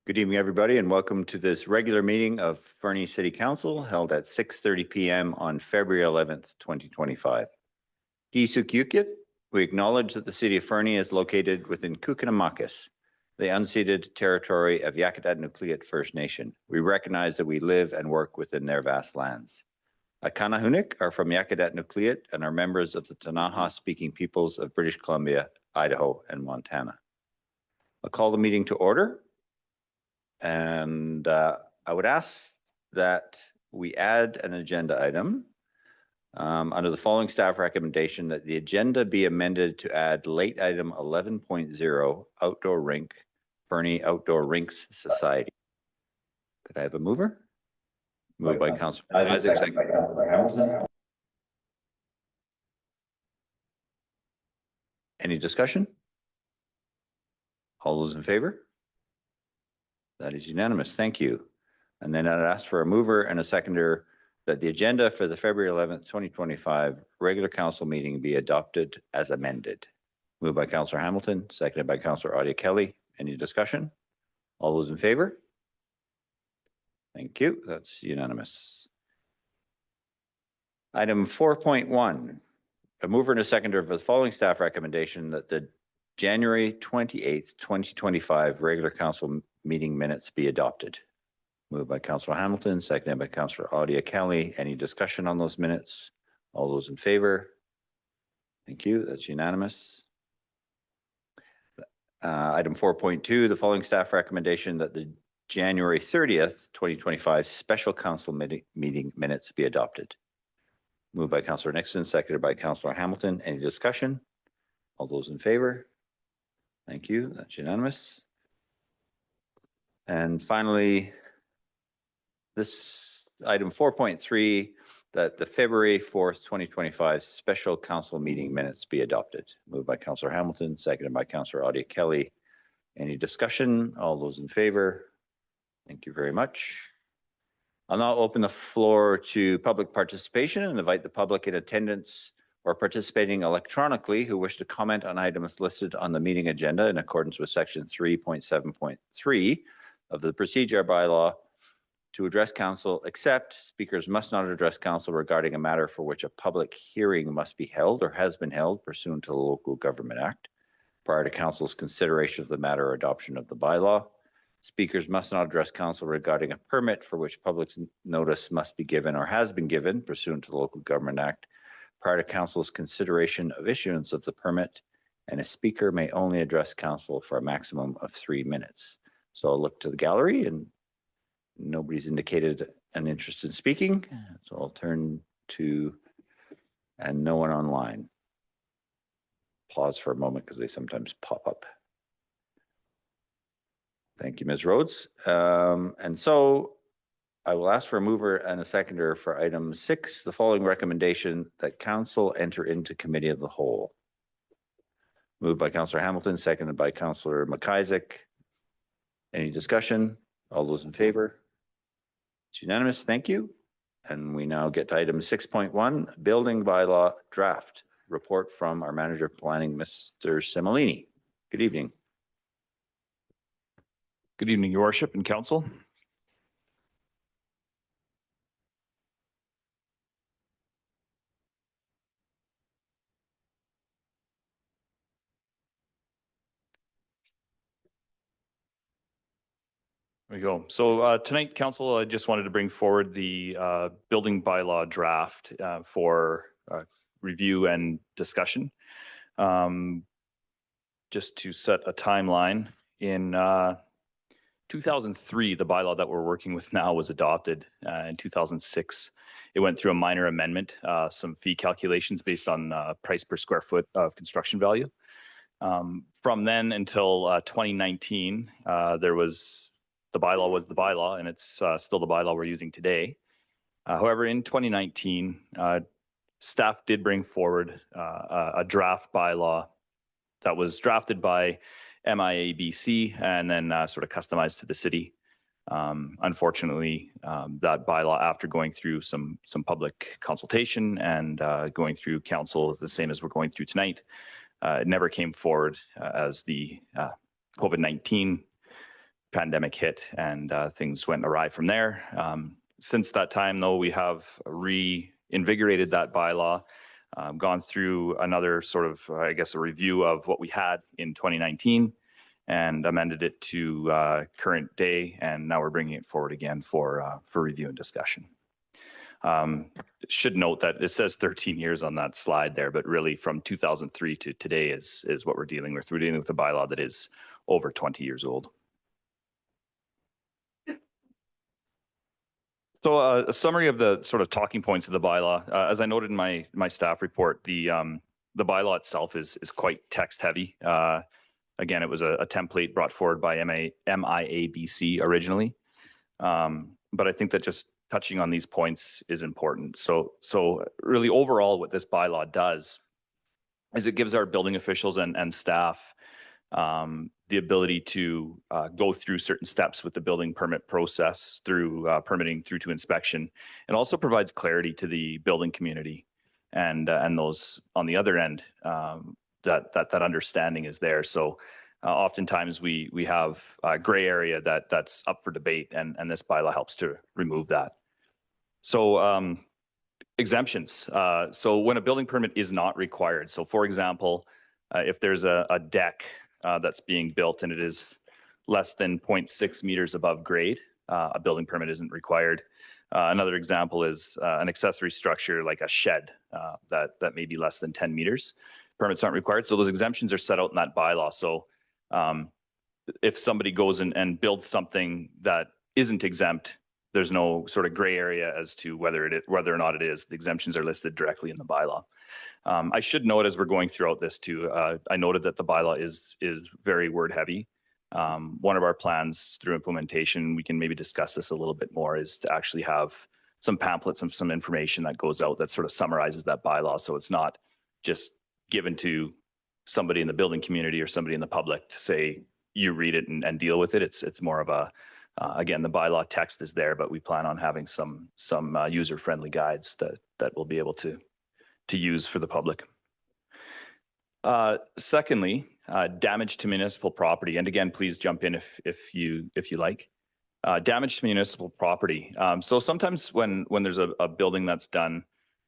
Good evening, everybody, and welcome to this regular meeting of Fernie City Council held at 6:30 p.m. on February 11th, 2025. Kiisukyukit, we acknowledge that the city of Fernie is located within Kukinamakis, the unceded territory of Yakutat Nucleat First Nation. We recognize that we live and work within their vast lands. Akanahunik are from Yakutat Nucleat and are members of the Tanaha-speaking peoples of British Columbia, Idaho, and Montana. I'll call the meeting to order. And I would ask that we add an agenda item under the following staff recommendation that the agenda be amended to add late item 11.0 outdoor rink, Fernie Outdoor Rinks Society. Could I have a mover? Moved by Councillor Isaac, second by Councillor Hamilton. Any discussion? All those in favor? That is unanimous. Thank you. And then I'd ask for a mover and a seconder that the agenda for the February 11th, 2025 regular council meeting be adopted as amended. Moved by Councillor Hamilton, seconded by Councillor Audia Kelly. Any discussion? All those in favor? Thank you. That's unanimous. Item 4.1, a mover and a seconder for the following staff recommendation that the January 28th, 2025 regular council meeting minutes be adopted. Moved by Councillor Hamilton, seconded by Councillor Audia Kelly. Any discussion on those minutes? All those in favor? Thank you. That's unanimous. Item 4.2, the following staff recommendation that the January 30th, 2025 special council meeting minutes be adopted. Moved by Councillor Nixon, seconded by Councillor Hamilton. Any discussion? All those in favor? Thank you. That's unanimous. And finally, this item 4.3, that the February 4th, 2025 special council meeting minutes be adopted. Moved by Councillor Hamilton, seconded by Councillor Audia Kelly. Any discussion? All those in favor? Thank you very much. I'll now open the floor to public participation and invite the public in attendance or participating electronically who wish to comment on items listed on the meeting agenda in accordance with section 3.7.3 of the procedure bylaw to address council, except speakers must not address council regarding a matter for which a public hearing must be held or has been held pursuant to the Local Government Act prior to council's consideration of the matter or adoption of the bylaw. Speakers must not address council regarding a permit for which public notice must be given or has been given pursuant to the Local Government Act prior to council's consideration of issuance of the permit, and a speaker may only address council for a maximum of 3 minutes. So I'll look to the gallery and nobody's indicated an interest in speaking. So I'll turn to, and no one online. Pause for a moment because they sometimes pop up. Thank you, Ms. Rhodes. And so I will ask for a mover and a seconder for item 6, the following recommendation that council enter into committee of the whole. Moved by Councillor Hamilton, seconded by Councillor McIsaac. Any discussion? All those in favor? It's unanimous. Thank you. And we now get to item 6.1, building bylaw draft. Report from our manager of planning, Mr. Semolini. Good evening. Good evening, Your Worship and Council. There we go. So tonight, Council, I just wanted to bring forward the building bylaw draft for review and discussion. Just to set a timeline, in 2003, the bylaw that we're working with now was adopted. In 2006, it went through a minor amendment, some fee calculations based on price per square foot of construction value. From then until 2019, the bylaw was the bylaw, and it's still the bylaw we're using today. However, in 2019, staff did bring forward a draft bylaw that was drafted by MIABC and then sort of customized to the city. Unfortunately, that bylaw, after going through some public consultation and going through council, is the same as we're going through tonight. It never came forward as the COVID-19 pandemic hit and things went awry from there. Since that time, though, we have reinvigorated that bylaw, gone through another sort of, I guess, a review of what we had in 2019 and amended it to current day. And now we're bringing it forward again for review and discussion. Should note that it says 13 years on that slide there, but really from 2003 to today is what we're dealing with. We're dealing with a bylaw that is over 20 years old. So a summary of the sort of talking points of the bylaw. As I noted in my staff report, the bylaw itself is quite text heavy. Again, it was a template brought forward by MIABC originally. But I think that just touching on these points is important. So really overall what this bylaw does is it gives our building officials and staff the ability to go through certain steps with the building permit process through permitting through to inspection. It also provides clarity to the building community and those on the other end that understanding is there. So oftentimes we have a gray area that's up for debate, and this bylaw helps to remove that. So exemptions. So when a building permit is not required. So for example, if there's a deck that's being built and it is less than 0.6 meters above grade, a building permit isn't required. Another example is an accessory structure like a shed that may be less than 10 meters. Permits aren't required. So those exemptions are set out in that bylaw. So if somebody goes and builds something that isn't exempt, there's no sort of gray area as to whether or not it is. The exemptions are listed directly in the bylaw. I should note as we're going throughout this too, I noted that the bylaw is very word heavy. One of our plans through implementation, we can maybe discuss this a little bit more, is to actually have some pamphlets and some information that goes out that sort of summarizes that bylaw. So it's not just given to somebody in the building community or somebody in the public to say, you read it and deal with it. It's more of a, again, the bylaw text is there, but we plan on having some user-friendly guides that we'll be able to use for the public. Secondly, damage to municipal property. And again, please jump in if you like. Damage to municipal property. So sometimes when there's a building that's done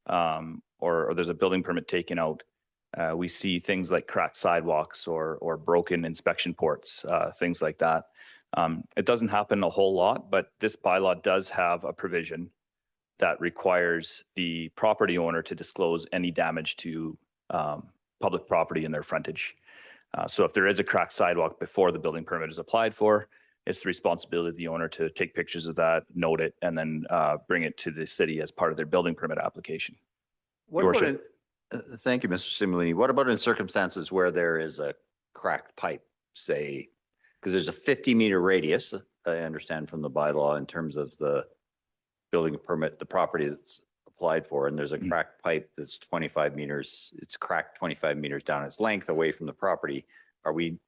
or there's a building permit taken out, we see things like cracked sidewalks or broken inspection ports, things like that. It doesn't happen a whole lot, but this bylaw does have a provision that requires the property owner to disclose any damage to public property in their frontage. So if there is a cracked sidewalk before the building permit is applied for, it's the responsibility of the owner to take pictures of that, note it, and then bring it to the city as part of their building permit application. Thank you, Mr. Simulini. What about in circumstances where there is a cracked pipe, say, because there's a 50-meter radius, I understand from the bylaw, in terms of the building permit, the property that's applied for, and there's a cracked pipe that's 25 meters, it's cracked 25 meters down its length away from the property. Are we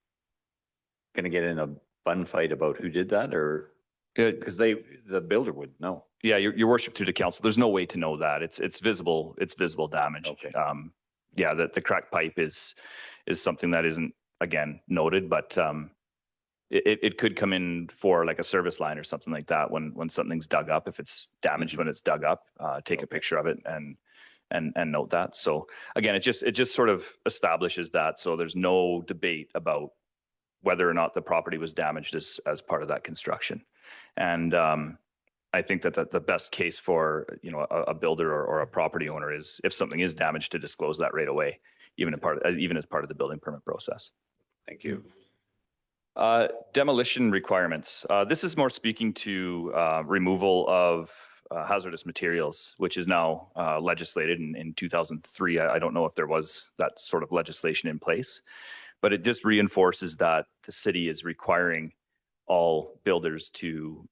going to get in a bun fight about who did that, or because the builder would know? Yeah, your worship, through the council, there's no way to know that. It's visible damage. Okay. Yeah, the cracked pipe is something that isn't, again, noted, but it could come in for like a service line or something like that when something's dug up. If it's damaged when it's dug up, take a picture of it and note that. So again, it just sort of establishes that, so there's no debate about whether or not the property was damaged as part of that construction. And I think that the best case for a builder or a property owner is, if something is damaged, to disclose that right away, even as part of the building permit process. Thank you. Demolition requirements. This is more speaking to removal of hazardous materials, which is now legislated in 2003. I don't know if there was that sort of legislation in place, but it just reinforces that the city is requiring all builders to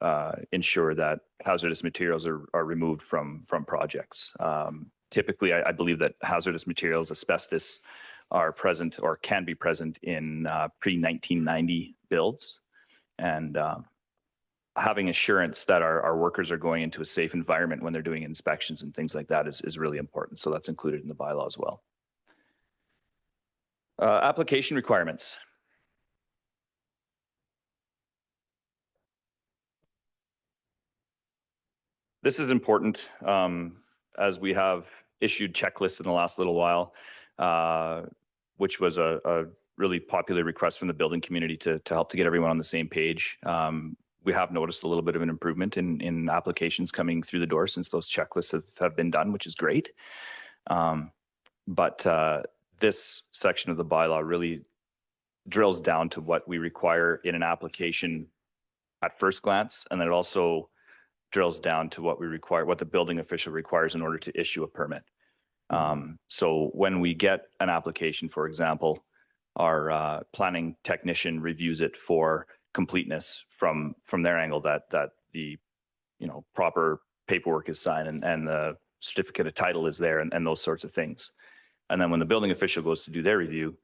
ensure that hazardous materials are removed from projects. Typically, I believe that hazardous materials, asbestos, are present or can be present in pre-1990 builds. And having assurance that our workers are going into a safe environment when they're doing inspections and things like that is really important. So that's included in the bylaw as well. Application requirements. This is important as we have issued checklists in the last little while, which was a really popular request from the building community to help to get everyone on the same page. We have noticed a little bit of an improvement in applications coming through the door since those checklists have been done, which is great. But this section of the bylaw really drills down to what we require in an application at first glance, and then it also drills down to what we require, what the building official requires in order to issue a permit. So when we get an application, for example, our planning technician reviews it for completeness from their angle, that the proper paperwork is signed and the certificate of title is there and those sorts of things. And then when the building official goes to do their review,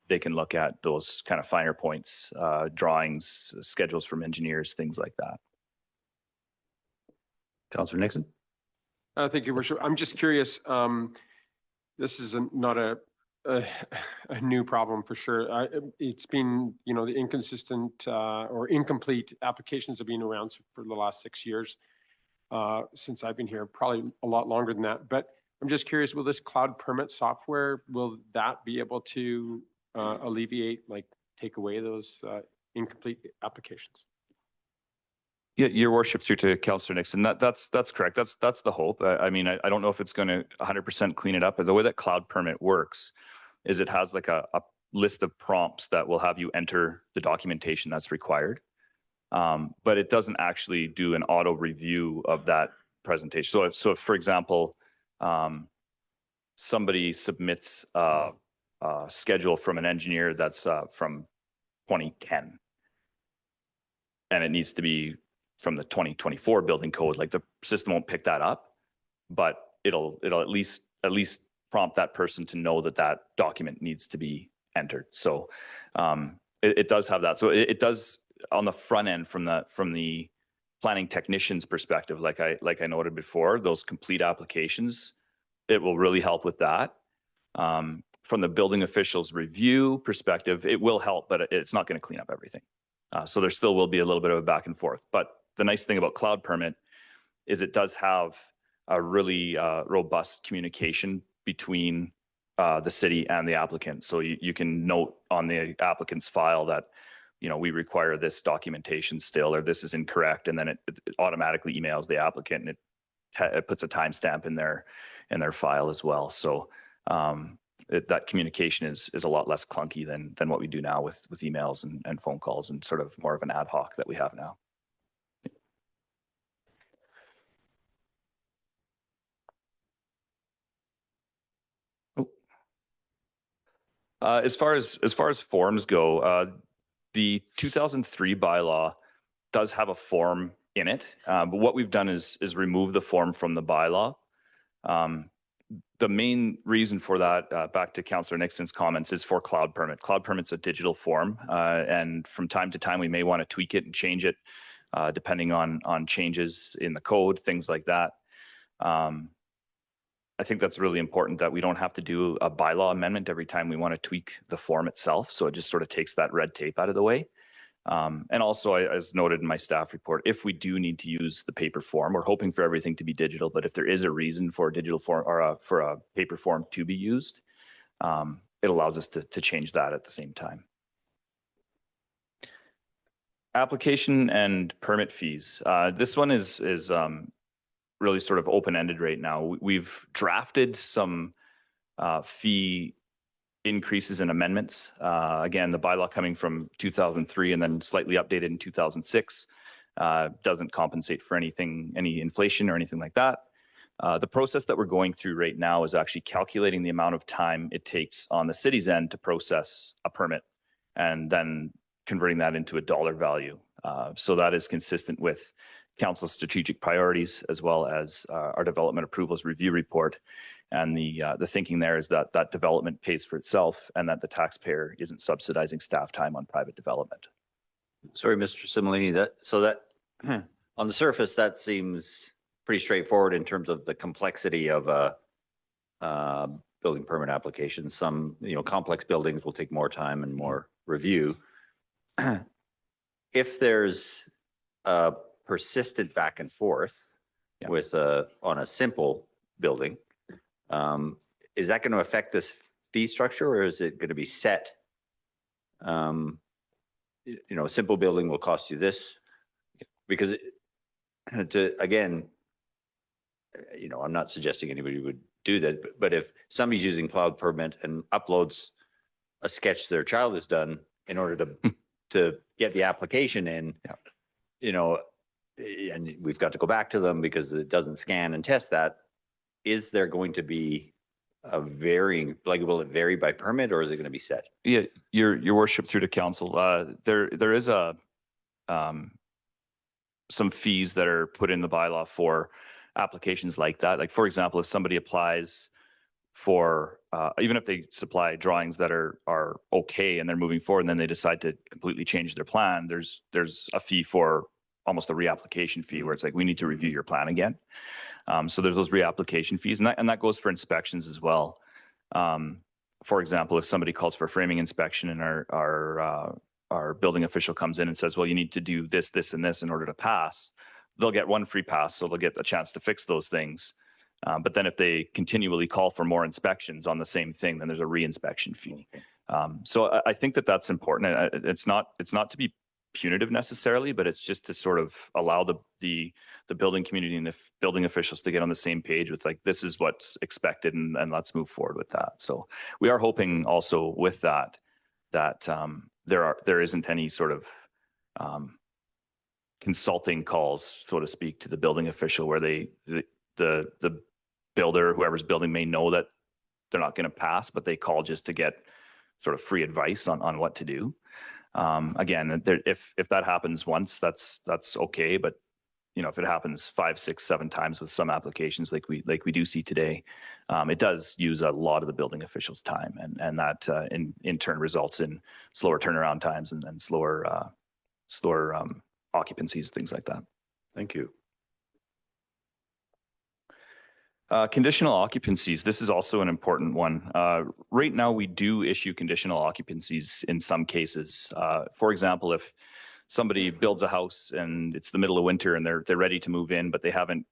they can look at those kind of finer points, drawings, schedules from engineers, things like that. Councillor Nixon. Thank you, Worship. I'm just curious. This is not a new problem for sure. It's been, the inconsistent or incomplete applications have been around for the last 6 years since I've been here, probably a lot longer than that. But I'm just curious, will this cloud permit software, will that be able to alleviate, take away those incomplete applications? Yeah, your worship, through to Councillor Nixon. That's correct. That's the hope. I mean, I don't know if it's going to 100% clean it up, but the way that cloud permit works is it has like a list of prompts that will have you enter the documentation that's required. But it doesn't actually do an auto review of that presentation. So if for example, somebody submits a schedule from an engineer that's from 2010, and it needs to be from the 2024 building code, like the system won't pick that up, but it'll at least prompt that person to know that that document needs to be entered. So it does have that. So it does on the front end from the planning technician's perspective, like I noted before, those complete applications, it will really help with that. From the building official's review perspective, it will help, but it's not going to clean up everything. So there still will be a little bit of a back and forth. But the nice thing about cloud permit is it does have a really robust communication between the city and the applicant. So you can note on the applicant's file that, we require this documentation still, or this is incorrect. And then it automatically emails the applicant, and it puts a timestamp in their file as well. So that communication is a lot less clunky than what we do now with emails and phone calls and sort of more of an ad hoc that we have now. As far as forms go, the 2003 bylaw does have a form in it, but what we've done is remove the form from the bylaw. The main reason for that, back to Councillor Nixon's comments, is for cloud permit. Cloud permit's a digital form, and from time to time we may want to tweak it and change it, depending on changes in the code, things like that. I think that's really important that we don't have to do a bylaw amendment every time we want to tweak the form itself. So it just sort of takes that red tape out of the way. And also, as noted in my staff report, if we do need to use the paper form, we're hoping for everything to be digital, but if there is a reason for a digital form or for a paper form to be used, it allows us to change that at the same time. Application and permit fees. This one is really sort of open-ended right now. We've drafted some fee increases and amendments. Again, the bylaw coming from 2003 and then slightly updated in 2006 doesn't compensate for any inflation or anything like that. The process that we're going through right now is actually calculating the amount of time it takes on the city's end to process a permit and then converting that into a dollar value. So that is consistent with Council's strategic priorities, as well as our development approvals review report. And the thinking there is that development pays for itself and that the taxpayer isn't subsidizing staff time on private development. Sorry, Mr. Similini, on the surface, that seems pretty straightforward in terms of the complexity of a building permit application. Some, complex buildings will take more time and more review. If there's a persistent back and forth Yeah. with on a simple building, is that going to affect this fee structure, or is it going to be set? A simple building will cost you this, because again, I'm not suggesting anybody would do that, but if somebody's using Cloud Permit and uploads a sketch their child has done in order to get the application in, and we've got to go back to them because it doesn't scan and test that, is there going to be a varying, will it vary by permit, or is it going to be set? Yeah, your worship, through to council, there is some fees that are put in the bylaw for applications like that. Like, for example, if somebody applies for, even if they supply drawings that are okay and they're moving forward, and then they decide to completely change their plan, there's a fee for almost a reapplication fee, where it's like, we need to review your plan again. So there's those reapplication fees, and that goes for inspections as well. For example, if somebody calls for a framing inspection and our building official comes in and says, well, you need to do this, this, and this in order to pass, they'll get one free pass, so they'll get a chance to fix those things. But then if they continually call for more inspections on the same thing, then there's a reinspection fee. So I think that that's important. It's not to be punitive necessarily, but it's just to sort of allow the building community and the building officials to get on the same page with, like, this is what's expected, and let's move forward with that. So we are hoping also with that there isn't any sort of consulting calls, so to speak, to the building official, where the builder, whoever's building, may know that they're not going to pass, but they call just to get sort of free advice on what to do. Again, if that happens once, that's okay. But if it happens 5, 6, 7 times with some applications like we do see today, it does use a lot of the building officials' time, and that in turn results in slower turnaround times and slower occupancies, things like that. Thank you. Conditional occupancies. This is also an important one. Right now, we do issue conditional occupancies in some cases. For example, if somebody builds a house and it's the middle of winter and they're ready to move in, but they haven't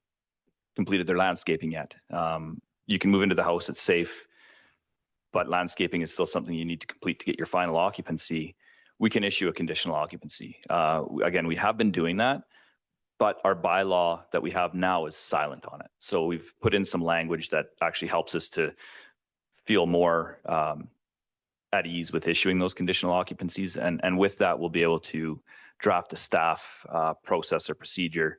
completed their landscaping yet, you can move into the house. It's safe, but landscaping is still something you need to complete to get your final occupancy. We can issue a conditional occupancy. Again, we have been doing that, but our bylaw that we have now is silent on it. So we've put in some language that actually helps us to feel more at ease with issuing those conditional occupancies. And with that, we'll be able to draft a staff process or procedure.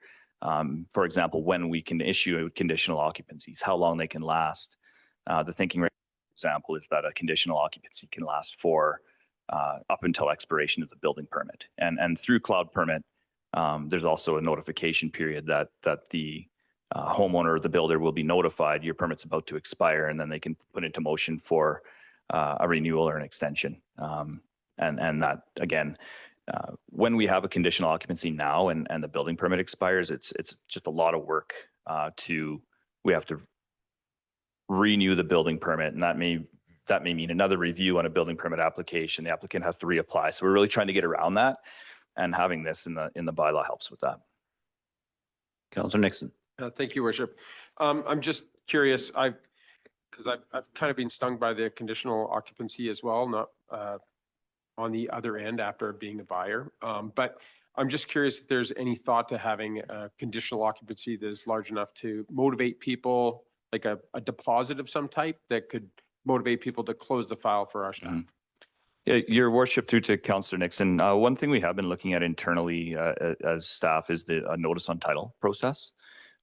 For example, when we can issue conditional occupancies, how long they can last. The thinking, right, for example, is that a conditional occupancy can last for up until expiration of the building permit. And through Cloud Permit, there's also a notification period that the homeowner or the builder will be notified your permit's about to expire, and then they can put into motion for a renewal or an extension. And that, again, when we have a conditional occupancy now and the building permit expires, it's just a lot of work we have to renew the building permit, and that may mean another review on a building permit application. The applicant has to reapply. So we're really trying to get around that, and having this in the bylaw helps with that. Councillor Nixon. Thank you, Worship. I'm just curious, because I've kind of been stung by the conditional occupancy as well, not on the other end after being a buyer. But I'm just curious if there's any thought to having a conditional occupancy that is large enough to motivate people, like a deposit of some type that could motivate people to close the file for our staff. Mm-hmm. Yeah, your worship, through to Councillor Nixon. One thing we have been looking at internally as staff is the notice on title process,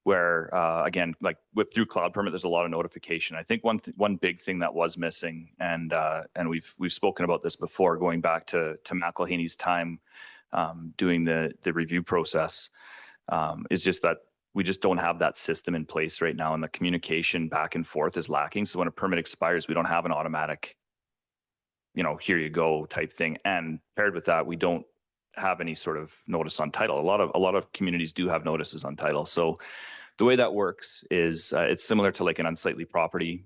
where again, like through Cloud Permit, there's a lot of notification. I think one big thing that was missing, and we've spoken about this before, going back to McElhaney's time doing the review process, is just that we just don't have that system in place right now, and the communication back and forth is lacking. So when a permit expires, we don't have an automatic, here you go type thing. And paired with that, we don't have any sort of notice on title. A lot of communities do have notices on title. So the way that works is it's similar to like an unsightly property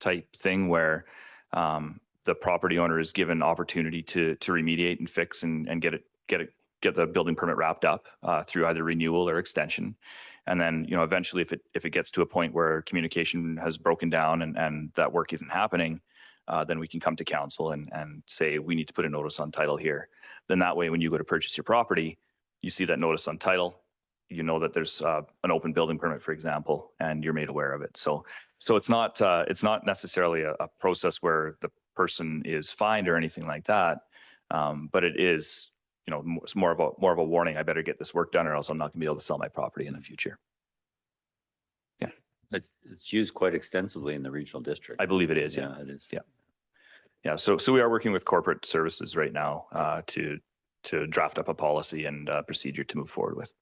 type thing, where the property owner is given opportunity to remediate and fix and get it get the building permit wrapped up through either renewal or extension. And then, eventually if it gets to a point where communication has broken down and that work isn't happening, then we can come to council and say, we need to put a notice on title here. Then that way, when you go to purchase your property, you see that notice on title, you know that there's an open building permit, for example, and you're made aware of it. So it's not necessarily a process where the person is fined or anything like that. But it is, it's more of a warning. I better get this work done or else I'm not gonna be able to sell my property in the future. Yeah. It's used quite extensively in the regional district. I believe it is. Yeah, it is. Yeah. Yeah. So we are working with corporate services right now to draft up a policy and procedure to move forward with.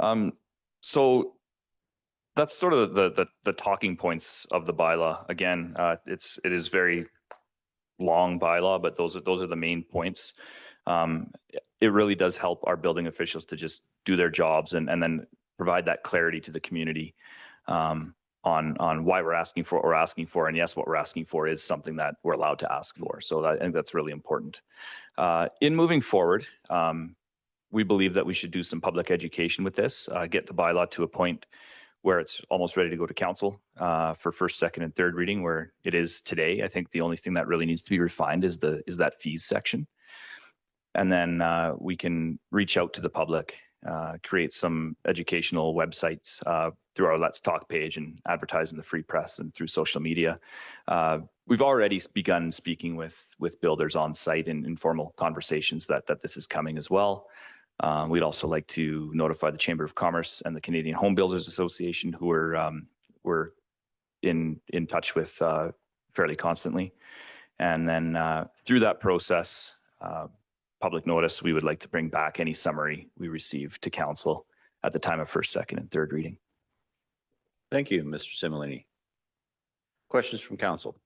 Yeah. So that's sort of the talking points of the bylaw. Again, it is very long bylaw, but those are the main points. It really does help our building officials to just do their jobs and then provide that clarity to the community on why we're asking for what we're asking for. And yes, what we're asking for is something that we're allowed to ask for. So I think that's really important. In moving forward, we believe that we should do some public education with this, get the bylaw to a point where it's almost ready to go to council for first, second, and third reading, where it is today. I think the only thing that really needs to be refined is that fees section. And then we can reach out to the public, create some educational websites through our Let's Talk page and advertise in the free press and through social media. We've already begun speaking with builders on site in informal conversations that this is coming as well. We'd also like to notify the Chamber of Commerce and the Canadian Home Builders Association, who we're in touch with fairly constantly. And then through that process, public notice, we would like to bring back any summary we receive to council at the time of first, second, and third reading. Thank you, Mr. Similini. Questions from council?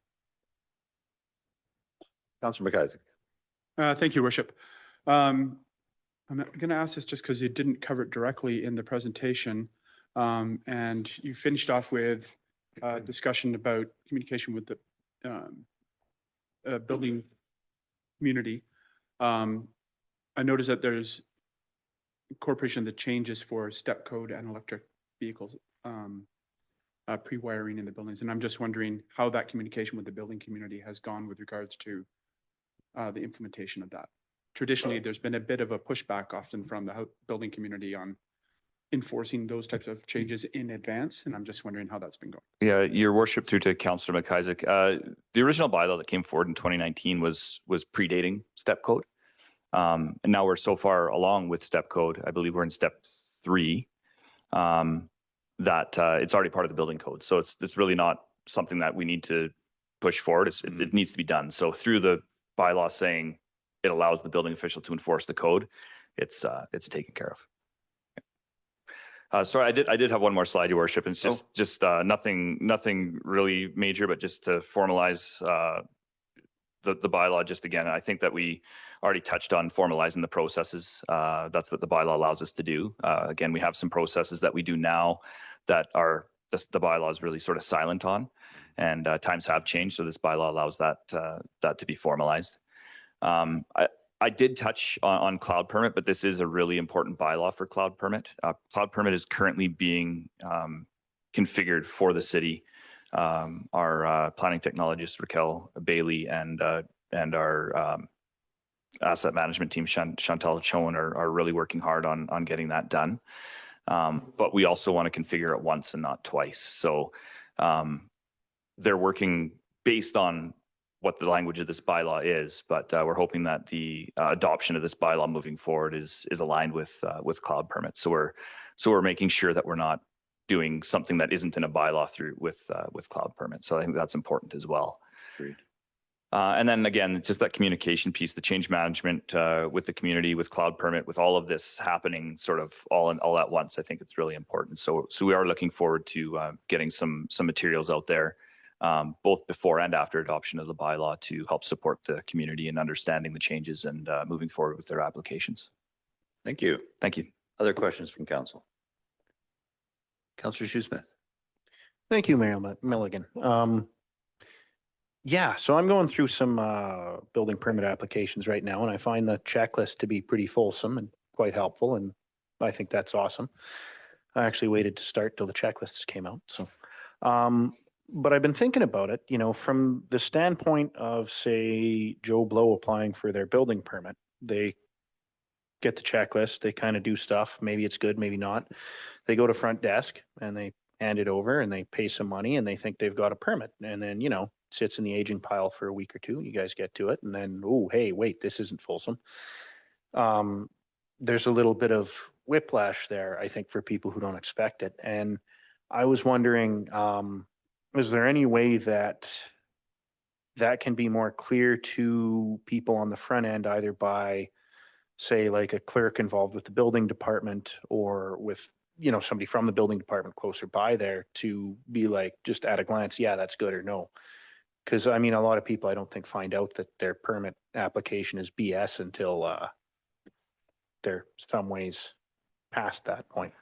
Councilor McIsaac. Thank you, Worship. I'm going to ask this just because you didn't cover it directly in the presentation, and you finished off with a discussion about communication with the building community. I noticed that there's incorporation of the changes for step code and electric vehicles, pre-wiring in the buildings, and I'm just wondering how that communication with the building community has gone with regards to the implementation of that. Traditionally, there's been a bit of a pushback often from the building community on enforcing those types of changes in advance, and I'm just wondering how that's been going. Yeah, Your Worship, through to Councillor McIsaac. The original bylaw that came forward in 2019 was predating step code. And now we're so far along with step code, I believe we're in step 3, that it's already part of the building code. So it's really not something that we need to push forward. It needs to be done. So through the bylaw saying it allows the building official to enforce the code, it's taken care of. Sorry, I did have one more slide, Your Worship. And it's just nothing really major, but just to formalize the bylaw. Just again, I think that we already touched on formalizing the processes. That's what the bylaw allows us to do. Again, we have some processes that we do now that the bylaw is really sort of silent on, and times have changed. So this bylaw allows that to be formalized. I did touch on cloud permit, but this is a really important bylaw for cloud permit. Cloud permit is currently being configured for the city. Our planning technologist, Raquel Bailey, and our asset management team, Chantal Chowan, are really working hard on getting that done. But we also want to configure it once and not twice. So they're working based on what the language of this bylaw is, but we're hoping that the adoption of this bylaw moving forward is aligned with cloud permits. So we're making sure that we're not doing something that isn't in a bylaw with cloud permits. So I think that's important as well. Agreed. And then again, just that communication piece, the change management with the community, with cloud permit, with all of this happening sort of all at once. I think it's really important. So we are looking forward to getting some materials out there, both before and after adoption of the bylaw, to help support the community in understanding the changes and moving forward with their applications. Thank you. Thank you. Other questions from council? Councillor Shoesmith. Thank you, Mayor Milligan. Yeah, so I'm going through some building permit applications right now, and I find the checklist to be pretty fulsome and quite helpful, and I think that's awesome. I actually waited to start till the checklists came out, so. But I've been thinking about it, you know, from the standpoint of, say, Joe Blow applying for their building permit. They get the checklist, they kind of do stuff, maybe it's good, maybe not. They go to front desk and they hand it over and they pay some money and they think they've got a permit. And then, you know, sits in the aging pile for a week or two. You guys get to it and then, oh, hey, wait, this isn't fulsome. There's a little bit of whiplash there, I think, for people who don't expect it. And I was wondering, is there any way that that can be more clear to people on the front end, either by, say, like a clerk involved with the building department or with, you know, somebody from the building department closer by there to be like, just at a glance, yeah, that's good or no. Because I mean, a lot of people I don't think find out that their permit application is BS until they're some ways past that point.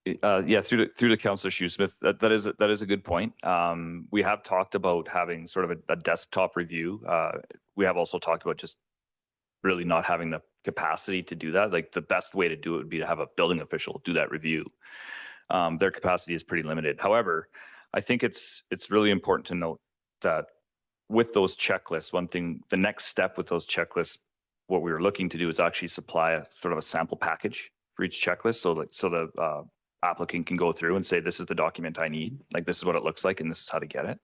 Yeah, through to Councillor Shoesmith, that is a good point. We have talked about having sort of a desktop review. We have also talked about just really not having the capacity to do that. Like the best way to do it would be to have a building official do that review. Their capacity is pretty limited. However, I think it's really important to note that with those checklists, one thing, the next step with those checklists, what we were looking to do is actually supply a sort of a sample package for each checklist. So the applicant can go through and say, this is the document I need, like this is what it looks like and this is how to get it.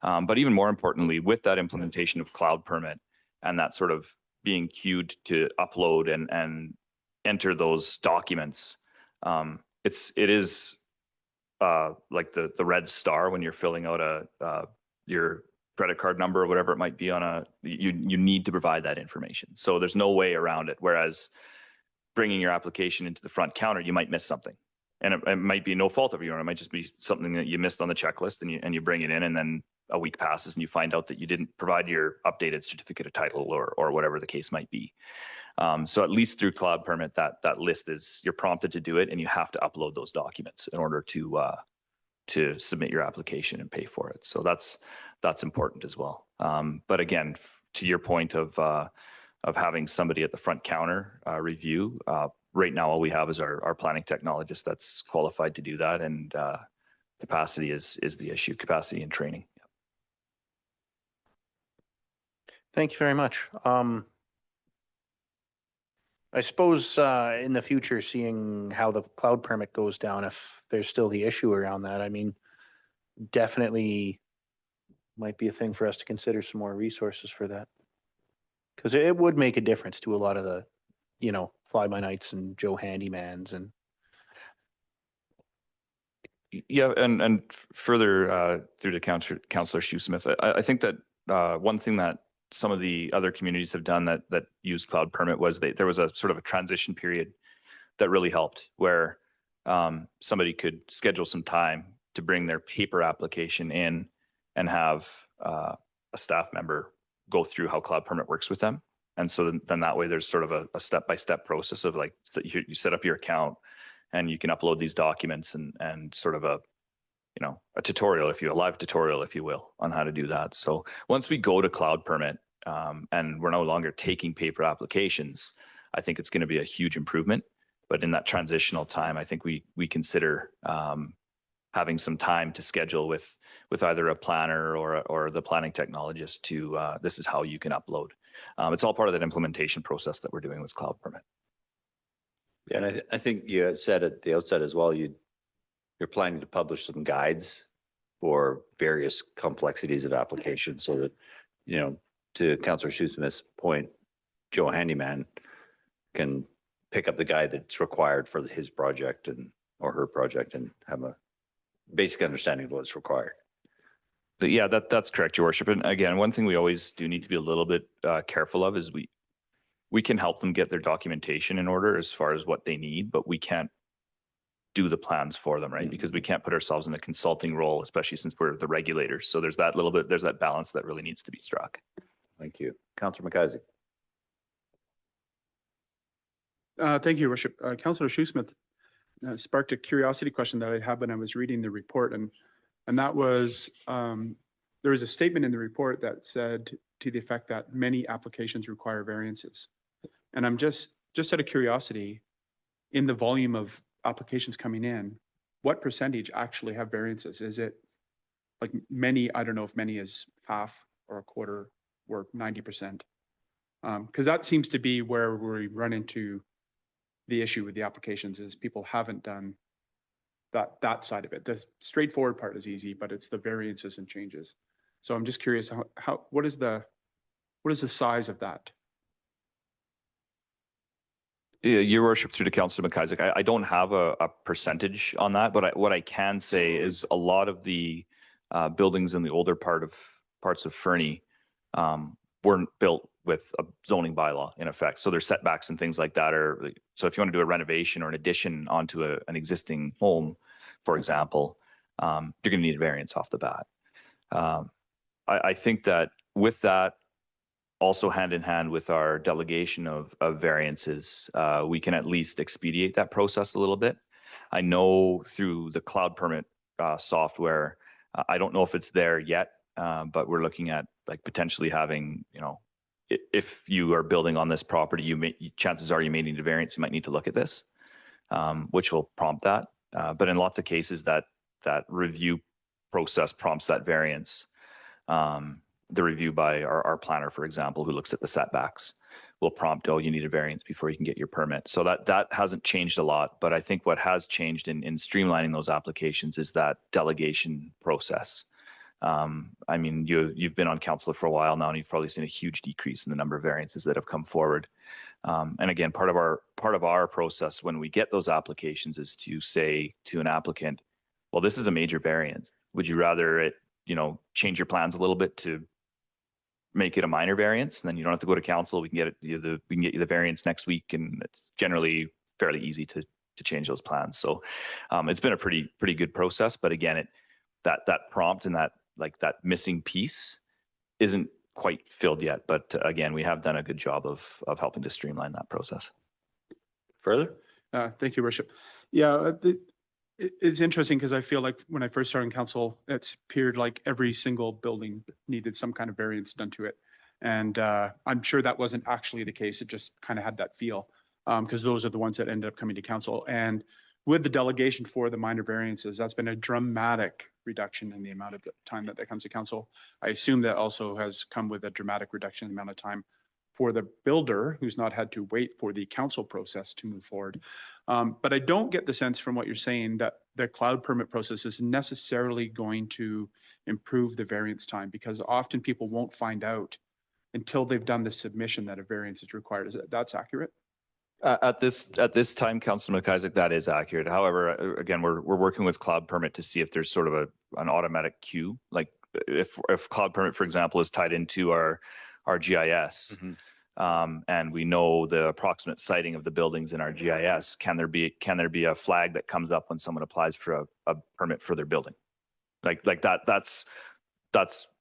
But even more importantly, with that implementation of cloud permit and that sort of being queued to upload and enter those documents, it is like the red star when you're filling out your credit card number or whatever it might be on you need to provide that information. So there's no way around it. Whereas bringing your application into the front counter, you might miss something. And it might be no fault of your own. It might just be something that you missed on the checklist and you bring it in and then a week passes and you find out that you didn't provide your updated certificate of title or whatever the case might be. So at least through cloud permit, that list is, you're prompted to do it and you have to upload those documents in order to submit your application and pay for it. So that's important as well. But again, to your point of having somebody at the front counter review, right now all we have is our planning technologist that's qualified to do that, and capacity is the issue, capacity and training. Thank you very much. I suppose in the future, seeing how the cloud permit goes down, if there's still the issue around that, I mean, definitely might be a thing for us to consider some more resources for that. Because it would make a difference to a lot of the, you know, fly-by-nights and Joe Handymans and. Yeah, and further through to Councillor Shoesmith, I think that one thing that some of the other communities have done that use cloud permit was there was a sort of a transition period that really helped, where somebody could schedule some time to bring their paper application in and have a staff member go through how cloud permit works with them. And so then that way there's sort of a step-by-step process of like, so you set up your account and you can upload these documents and sort of a tutorial, a live tutorial, if you will, on how to do that. So once we go to cloud permit and we're no longer taking paper applications, I think it's going to be a huge improvement. But in that transitional time, I think we consider having some time to schedule with either a planner or the planning technologist to this is how you can upload. It's all part of that implementation process that we're doing with cloud permit. Yeah, and I think you had said at the outset as well, you're planning to publish some guides for various complexities of applications so that, you know, to Councillor Shoesmith's point, Joe Handyman can pick up the guide that's required for his project or her project and have a basic understanding of what's required. But yeah, that's correct, Your Worship. And again, one thing we always do need to be a little bit careful of is we can help them get their documentation in order as far as what they need, but we can't do the plans for them, right? Because we can't put ourselves in a consulting role, especially since we're the regulators. So there's that balance that really needs to be struck. Thank you. Councillor McIsaac. Thank you, Your Worship. Councillor Shoesmith sparked a curiosity question that I had when I was reading the report, and that was there was a statement in the report that said to the effect that many applications require variances. And I'm just out of curiosity, in the volume of applications coming in, what percentage actually have variances? Is it like many? I don't know if many is half or a quarter or 90%. Because that seems to be where we run into the issue with the applications is people haven't done that side of it. The straightforward part is easy, but it's the variances and changes. So I'm just curious what is the size of that? Yeah, Your Worship, through to Councillor McIsaac, I don't have a percentage on that, but what I can say is a lot of the buildings in the older parts of Fernie weren't built with a zoning bylaw in effect. So there's setbacks and things like that so if you want to do a renovation or an addition onto an existing home, for example, you're going to need a variance off the bat. I think that with that, also hand in hand with our delegation of variances, we can at least expedite that process a little bit. I know through the cloud permit software, I don't know if it's there yet, but we're looking at like potentially having, if you are building on this property, chances are you may need a variance. You might need to look at this, which will prompt that. But in lots of cases, that review process prompts that variance. The review by our planner, for example, who looks at the setbacks, will prompt, oh, you need a variance before you can get your permit. So that hasn't changed a lot. But I think what has changed in streamlining those applications is that delegation process. I mean, you've been on council for a while now, and you've probably seen a huge decrease in the number of variances that have come forward. And again, part of our process when we get those applications is to say to an applicant, well, this is a major variance. Would you rather it, change your plans a little bit to make it a minor variance, and then you don't have to go to council? We can get you the variance next week, and it's generally fairly easy to change those plans. So it's been a pretty good process. But again, that prompt and that missing piece isn't quite filled yet. But again, we have done a good job of helping to streamline that process. Further? Thank you, Worship. Yeah, it's interesting because I feel like when I first started in council, it's appeared like every single building needed some kind of variance done to it. And I'm sure that wasn't actually the case. It just kind of had that feel because those are the ones that ended up coming to council. And with the delegation for the minor variances, that's been a dramatic reduction in the amount of time that comes to council. I assume that also has come with a dramatic reduction in the amount of time for the builder who's not had to wait for the council process to move forward. But I don't get the sense from what you're saying that the cloud permit process is necessarily going to improve the variance time, because often people won't find out until they've done the submission that a variance is required. That's accurate? At this time, Councillor McIsaac, that is accurate. However, again, we're working with Cloud Permit to see if there's sort of an automatic queue. Like if Cloud Permit, for example, is tied into our GIS, and we know the approximate siting of the buildings in our GIS, can there be a flag that comes up when someone applies for a permit for their building? Like that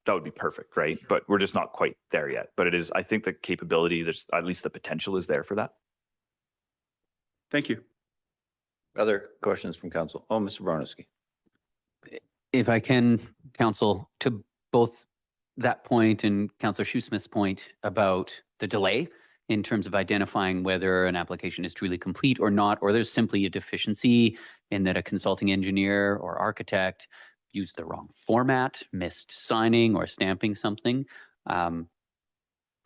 would be perfect, right? But we're just not quite there yet. But it is, I think the capability, there's at least the potential is there for that. Thank you. Other questions from council? Oh, Mr. Broniski. If I can, council, to both that point and Councillor Shoesmith's point about the delay in terms of identifying whether an application is truly complete or not, or there's simply a deficiency in that a consulting engineer or architect used the wrong format, missed signing or stamping something. I'm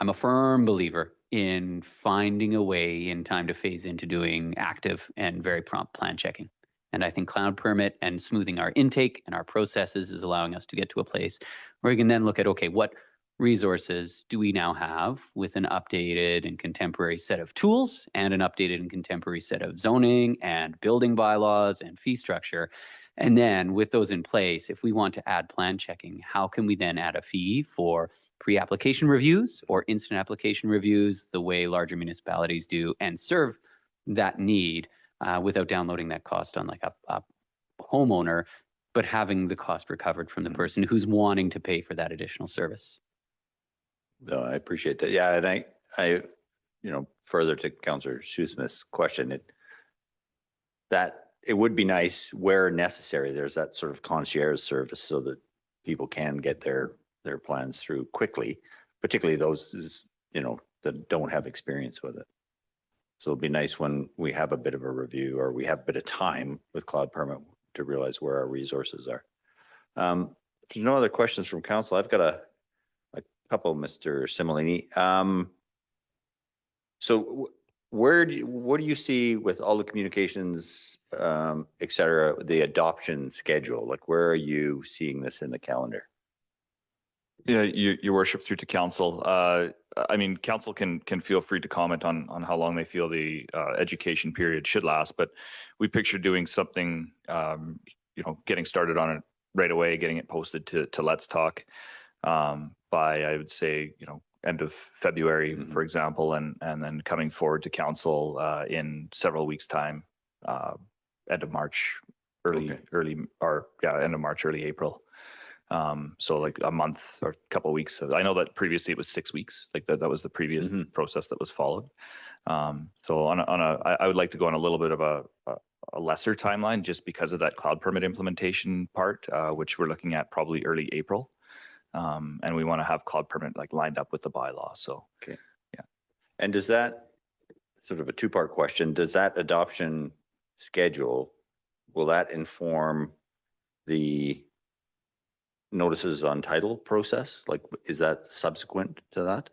a firm believer in finding a way in time to phase into doing active and very prompt plan checking. And I think Cloud Permit and smoothing our intake and our processes is allowing us to get to a place where we can then look at, okay, what resources do we now have with an updated and contemporary set of tools and an updated and contemporary set of zoning and building bylaws and fee structure? And then with those in place, if we want to add plan checking, how can we then add a fee for pre-application reviews or instant application reviews the way larger municipalities do, and serve that need without downloading that cost on like a homeowner, but having the cost recovered from the person who's wanting to pay for that additional service? No, I appreciate that. Yeah, and I further to Councillor Shoesmith's question, it would be nice where necessary. There's that sort of concierge service so that people can get their their plans through quickly, particularly those, that don't have experience with it. So it'll be nice when we have a bit of a review or we have a bit of time with cloud permit to realize where our resources are. If there's no other questions from council, I've got a couple, Mr. Similini. So what do you see with all the communications, et cetera, the adoption schedule? Like, where are you seeing this in the calendar? Yeah, your worship, through to council. I mean, council can feel free to comment on how long they feel the education period should last, but we picture doing something, getting started on it right away, getting it posted to Let's Talk by, I would say, end of February, for example, and then coming forward to council in several weeks' time, end of March, end of March, early April. So like a month or a couple of weeks. I know that previously it was 6 weeks. Like that was the previous process that was followed. So I would like to go on a little bit of a lesser timeline just because of that cloud permit implementation part, which we're looking at probably early April. And we want to have cloud permit like lined up with the bylaw. So, okay. Yeah. And does that, sort of a two-part question, does that adoption schedule, will that inform the notices on title process? Like, is that subsequent to that?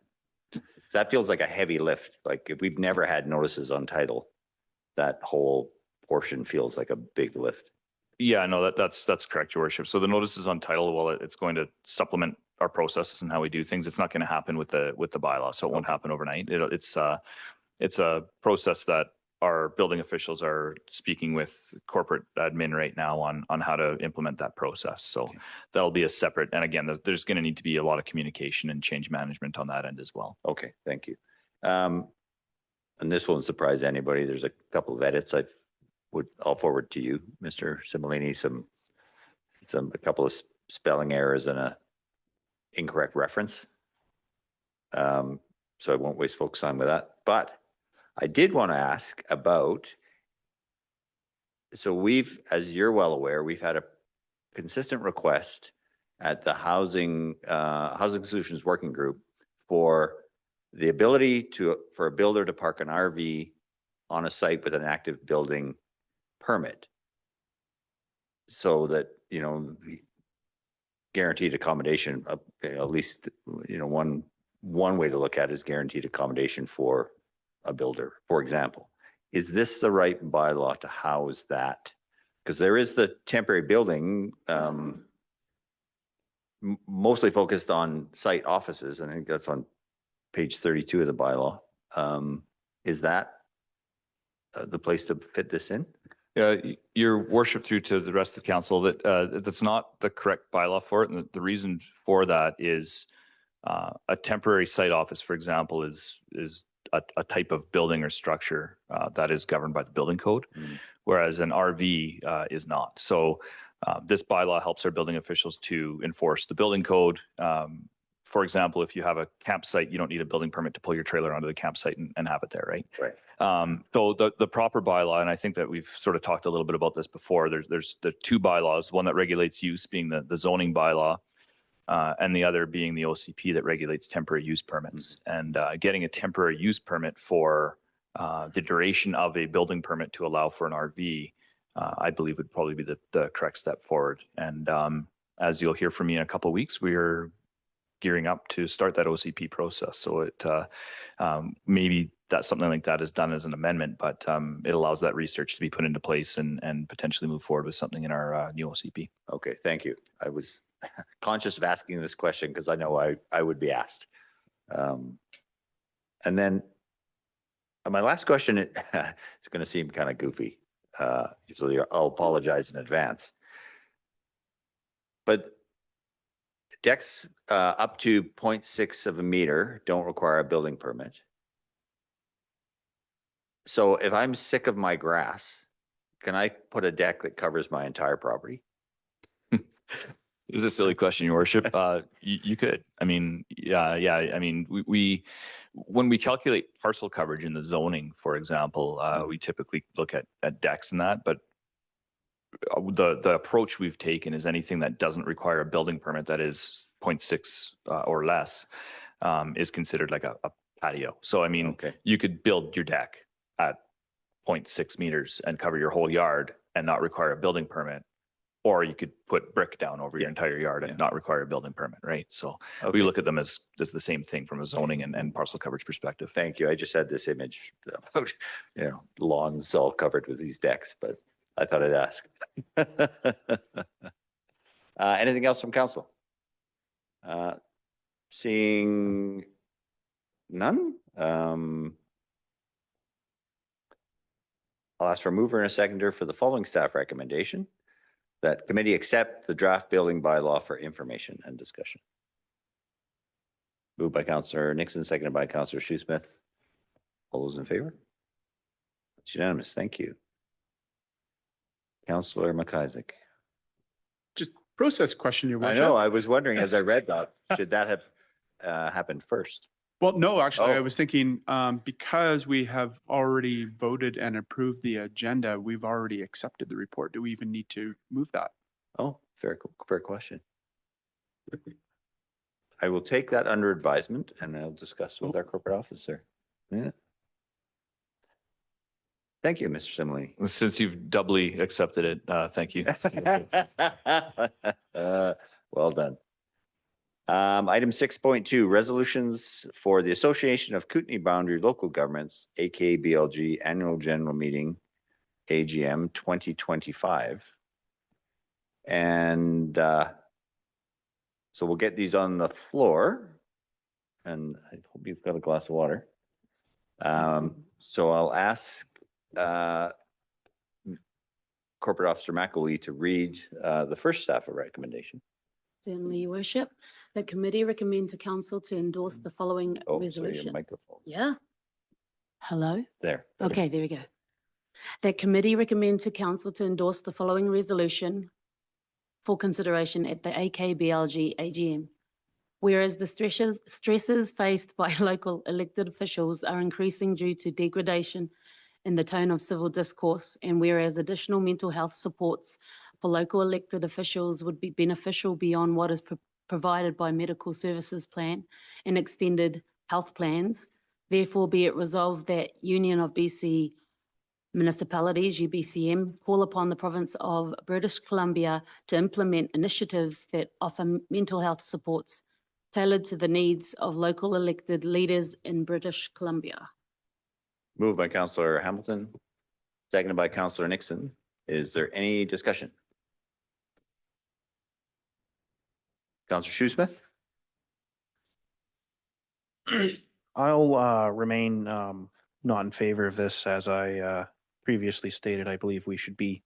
That feels like a heavy lift. Like if we've never had notices on title, that whole portion feels like a big lift. Yeah, no, that's correct, your worship. So the notices on title, well, it's going to supplement our processes and how we do things. It's not going to happen with the bylaw, so it won't happen overnight. It's a process that our building officials are speaking with corporate admin right now on how to implement that process. So that'll be a separate, and again, there's going to need to be a lot of communication and change management on that end as well. Okay, thank you. And this won't surprise anybody. There's a couple of edits I'll forward to you, Mr. Similini, a couple of spelling errors and a incorrect reference. So I won't waste folks' time with that. But I did want to ask about, so as you're well aware, we've had a consistent request at the Housing Solutions Working Group for the ability for a builder to park an RV on a site with an active building permit, so that guaranteed accommodation, at least one way to look at it is guaranteed accommodation for a builder, for example. Is this the right bylaw to house that? Because there is the temporary building, mostly focused on site offices. I think that's on page 32 of the bylaw. Is that the place to fit this in? Your worship, through to the rest of council, that's not the correct bylaw for it. And the reason for that is a temporary site office, for example, is a type of building or structure that is governed by the building code, whereas an RV is not. So this bylaw helps our building officials to enforce the building code. For example, if you have a campsite, you don't need a building permit to pull your trailer onto the campsite and have it there, right? Right. So the proper bylaw, and I think that we've sort of talked a little bit about this before, there's the two bylaws, one that regulates use being the zoning bylaw, and the other being the OCP that regulates temporary use permits. And getting a temporary use permit for the duration of a building permit to allow for an RV, I believe would probably be the correct step forward. And as you'll hear from me in a couple of weeks, we're gearing up to start that OCP process. So it maybe that something like that is done as an amendment, but it allows that research to be put into place and potentially move forward with something in our new OCP. Okay, thank you. I was conscious of asking this question because I know I would be asked. And then my last question is going to seem kind of goofy, so I'll apologize in advance. But decks up to 0.6 of a meter don't require a building permit. So if I'm sick of my grass, can I put a deck that covers my entire property? This is a silly question, your worship. You could. I mean, yeah. I mean, we when we calculate parcel coverage in the zoning, for example, we typically look at decks and that. But the approach we've taken is anything that doesn't require a building permit that is 0.6 or less is considered like a patio. So I mean, Okay. you could build your deck at 0.6 meters and cover your whole yard and not require a building permit. Or you could put brick down over your entire yard and not require a building permit, right? So Okay. we look at them as the same thing from a zoning and parcel coverage perspective. Thank you. I just had this image, lawns all covered with these decks, but I thought I'd ask. Anything else from council? Seeing none. I'll ask for a mover and a seconder for the following staff recommendation. That committee accept the draft building bylaw for information and discussion. Moved by Councillor Nixon, seconded by Councillor Shoesmith. All those in favor? It's unanimous. Thank you. Councillor McIsaac. Just process question, Your I Worship. know, I was wondering as I read that, should that have happened first? Well, no, actually, I Oh. was thinking, because we have already voted and approved the agenda, we've already accepted the report. Do we even need to move that? Oh, fair question. I will take that under advisement and I'll discuss with our corporate officer. Yeah. Thank you, Mr. Simile. Since you've doubly accepted it, thank you. Well done. Item 6.2, resolutions for the Association of Kootenai Boundary Local Governments, AKBLG Annual General Meeting, AGM 2025. And so we'll get these on the floor. And I hope you've got a glass of water. So I'll ask Corporate Officer McElwee to read the first staff recommendation. Certainly, Your Worship. The committee recommend to council to endorse the following Oh, sorry, your resolution. microphone. Yeah. Hello? There. Okay, there we go. The committee recommend to council to endorse the following resolution for consideration at the AKBLG AGM. Whereas the stresses faced by local elected officials are increasing due to degradation in the tone of civil discourse, and whereas additional mental health supports for local elected officials would be beneficial beyond what is provided by medical services plan and extended health plans, therefore be it resolved that Union of BC Municipalities, UBCM, call upon the province of British Columbia to implement initiatives that offer mental health supports tailored to the needs of local elected leaders in British Columbia. Moved by Councillor Hamilton, seconded by Councillor Nixon. Is there any discussion? Councillor Shoesmith? I'll remain not in favor of this. As I previously stated, I believe we should be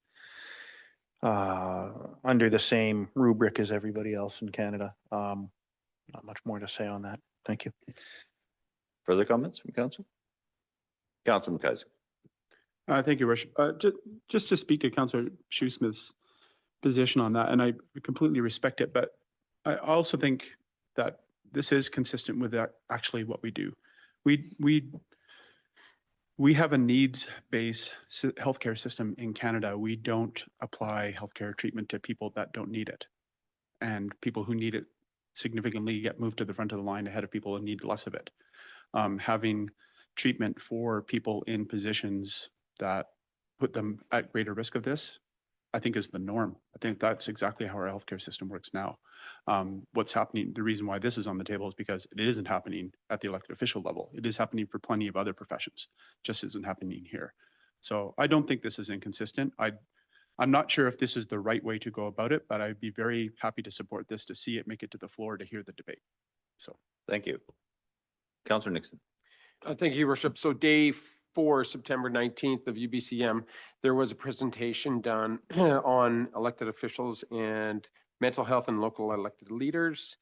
under the same rubric as everybody else in Canada. Not much more to say on that. Thank you. Further comments from council? Councillor McIsaac. Thank you, Your Worship. Just to speak to Councillor Shoesmith's position on that, and I completely respect it, but I also think that this is consistent with actually what we do. We have a needs-based healthcare system in Canada. We don't apply healthcare treatment to people that don't need it. And people who need it significantly get moved to the front of the line ahead of people who need less of it. Having treatment for people in positions that put them at greater risk of this, I think is the norm. I think that's exactly how our healthcare system works now. What's happening, the reason why this is on the table is because it isn't happening at the elected official level. It is happening for plenty of other professions, just isn't happening here. So I don't think this is inconsistent. I'm not sure if this is the right way to go about it, but I'd be very happy to support this, to see it make it to the floor, to hear the debate. So. Thank you. Councillor Nixon. Thank you, Your Worship. So day 4, September 19th of UBCM, there was a presentation done on elected officials and mental health and local elected leaders.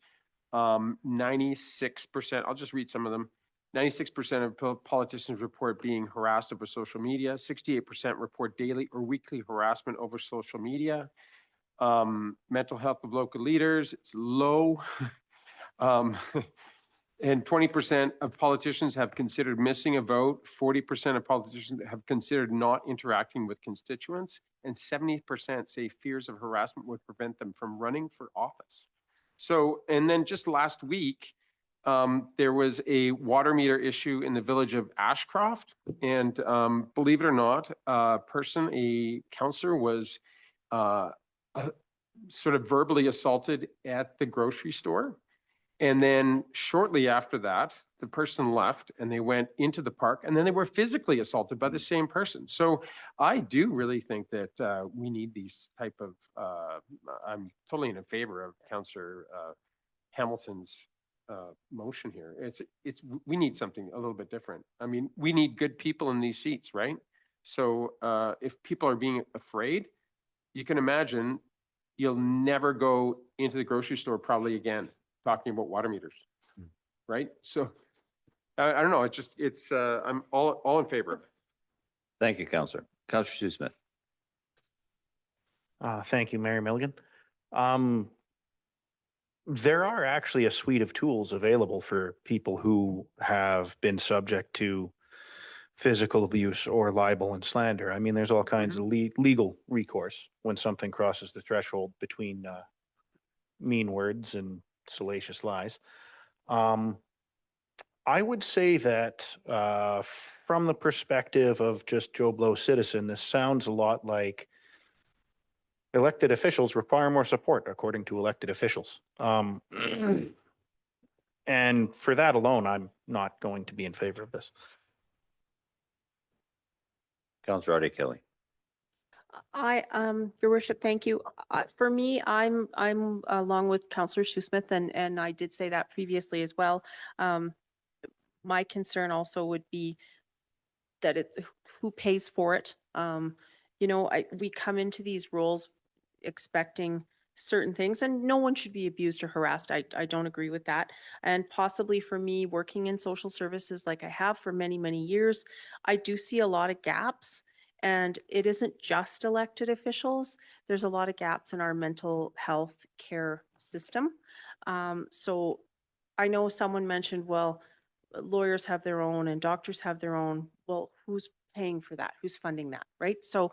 96%, I'll just read some of them. 96% of politicians report being harassed over social media. 68% report daily or weekly harassment over social media. Mental health of local leaders, it's low. And 20% of politicians have considered missing a vote. 40% of politicians have considered not interacting with constituents. and 70% say fears of harassment would prevent them from running for office. So, and then just last week, there was a water meter issue in the village of Ashcroft. And believe it or not, a counselor was sort of verbally assaulted at the grocery store. And then shortly after that, the person left and they went into the park, and then they were physically assaulted by the same person. So I do really think that we need these type of, I'm totally in favor of Councillor Hamilton's motion here. We need something a little bit different. I mean, we need good people in these seats, right? So if people are being afraid, you can imagine you'll never go into the grocery store probably again talking about water meters, right? So I don't know. I'm all in favor of it. Thank you, Councillor. Councillor Shoesmith. Thank you, Mayor Milligan. There are actually a suite of tools available for people who have been subject to physical abuse or libel and slander. I mean, there's all kinds of legal recourse when something crosses the threshold between mean words and salacious lies. I would say that from the perspective of just Joe Blow citizen, this sounds a lot like elected officials require more support, according to elected officials. And for that alone, I'm not going to be in favor of this. Councillor Audie Kelly. Your worship, thank you. For me, I'm along with Councillor Shoesmith, and I did say that previously as well. My concern also would be that who pays for it. You know, we come into these roles expecting certain things, and no one should be abused or harassed. I don't agree with that. And possibly for me, working in social services like I have for many, many years, I do see a lot of gaps. And it isn't just elected officials. There's a lot of gaps in our mental health care system. So I know someone mentioned, well, lawyers have their own and doctors have their own. Well, who's paying for that? Who's funding that, right? So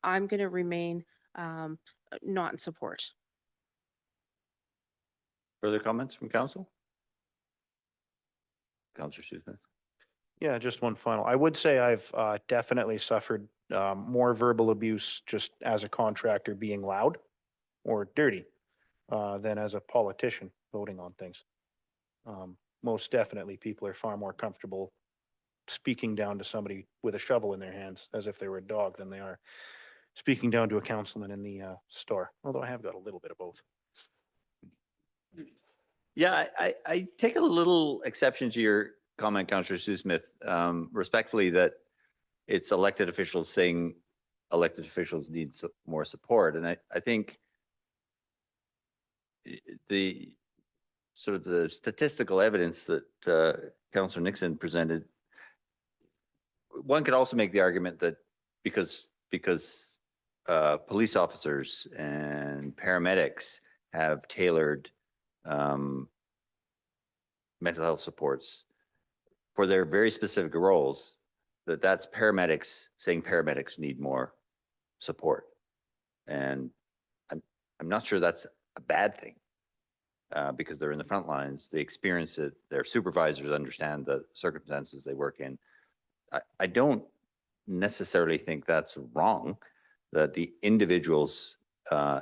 I'm going to remain not in support. Further comments from council? Councillor Shoesmith. Yeah, just one final. I would say I've definitely suffered more verbal abuse just as a contractor being loud or dirty than as a politician voting on things. Most definitely people are far more comfortable speaking down to somebody with a shovel in their hands as if they were a dog than they are speaking down to a councilman in the store, although I have got a little bit of both. Yeah, I take a little exception to your comment, Councillor Shoesmith, respectfully, that it's elected officials saying elected officials need more support. And I think the sort of the statistical evidence that Councillor Nixon presented, one could also make the argument that because police officers and paramedics have tailored mental health supports for their very specific roles, that's paramedics saying paramedics need more support. And I'm not sure that's a bad thing because they're in the front lines, they experience it, their supervisors understand the circumstances they work in. I don't necessarily think that's wrong, that the individuals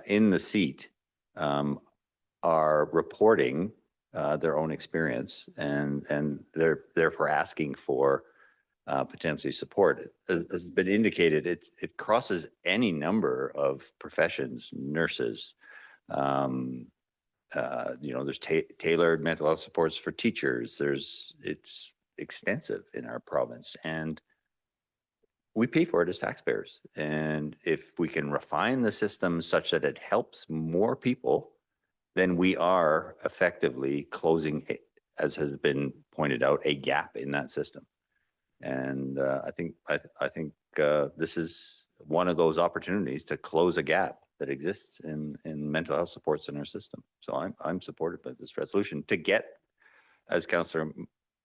in the seat are reporting their own experience and they're therefore asking for potentially support. As has been indicated, it crosses any number of professions, nurses, you know, there's tailored mental health supports for teachers. It's extensive in our province, and we pay for it as taxpayers. And if we can refine the system such that it helps more people, then we are effectively closing, as has been pointed out, a gap in that system. And I think this is one of those opportunities to close a gap that exists in mental health supports in our system. So I'm supported by this resolution to get, as Councillor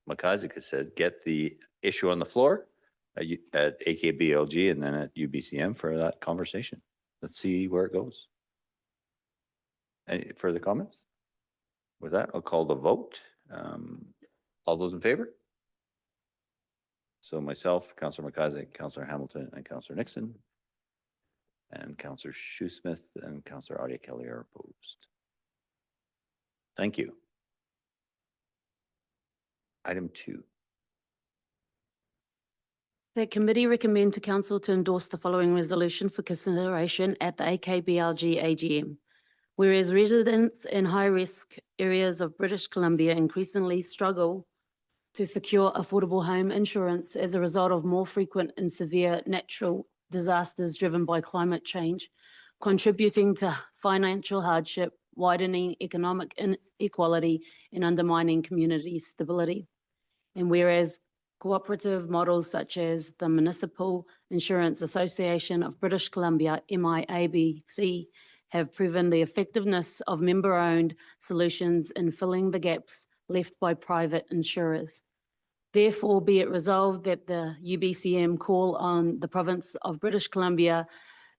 McIsaac has said, get the issue on the floor at AKBLG and then at UBCM for that conversation. Let's see where it goes. Any further comments? With that, I'll call the vote. All those in favor? So myself, Councillor McIsaac, Councillor Hamilton, and Councillor Nixon, and Councillor Shoesmith and Councillor Audia Kelly are opposed. Thank you. Item 2. The committee recommend to council to endorse the following resolution for consideration at the AKBLG AGM. Whereas residents in high-risk areas of British Columbia increasingly struggle to secure affordable home insurance as a result of more frequent and severe natural disasters driven by climate change, contributing to financial hardship, widening economic inequality, and undermining community stability. And whereas cooperative models such as the Municipal Insurance Association of British Columbia, MIABC, have proven the effectiveness of member-owned solutions in filling the gaps left by private insurers. Therefore, be it resolved that the UBCM call on the province of British Columbia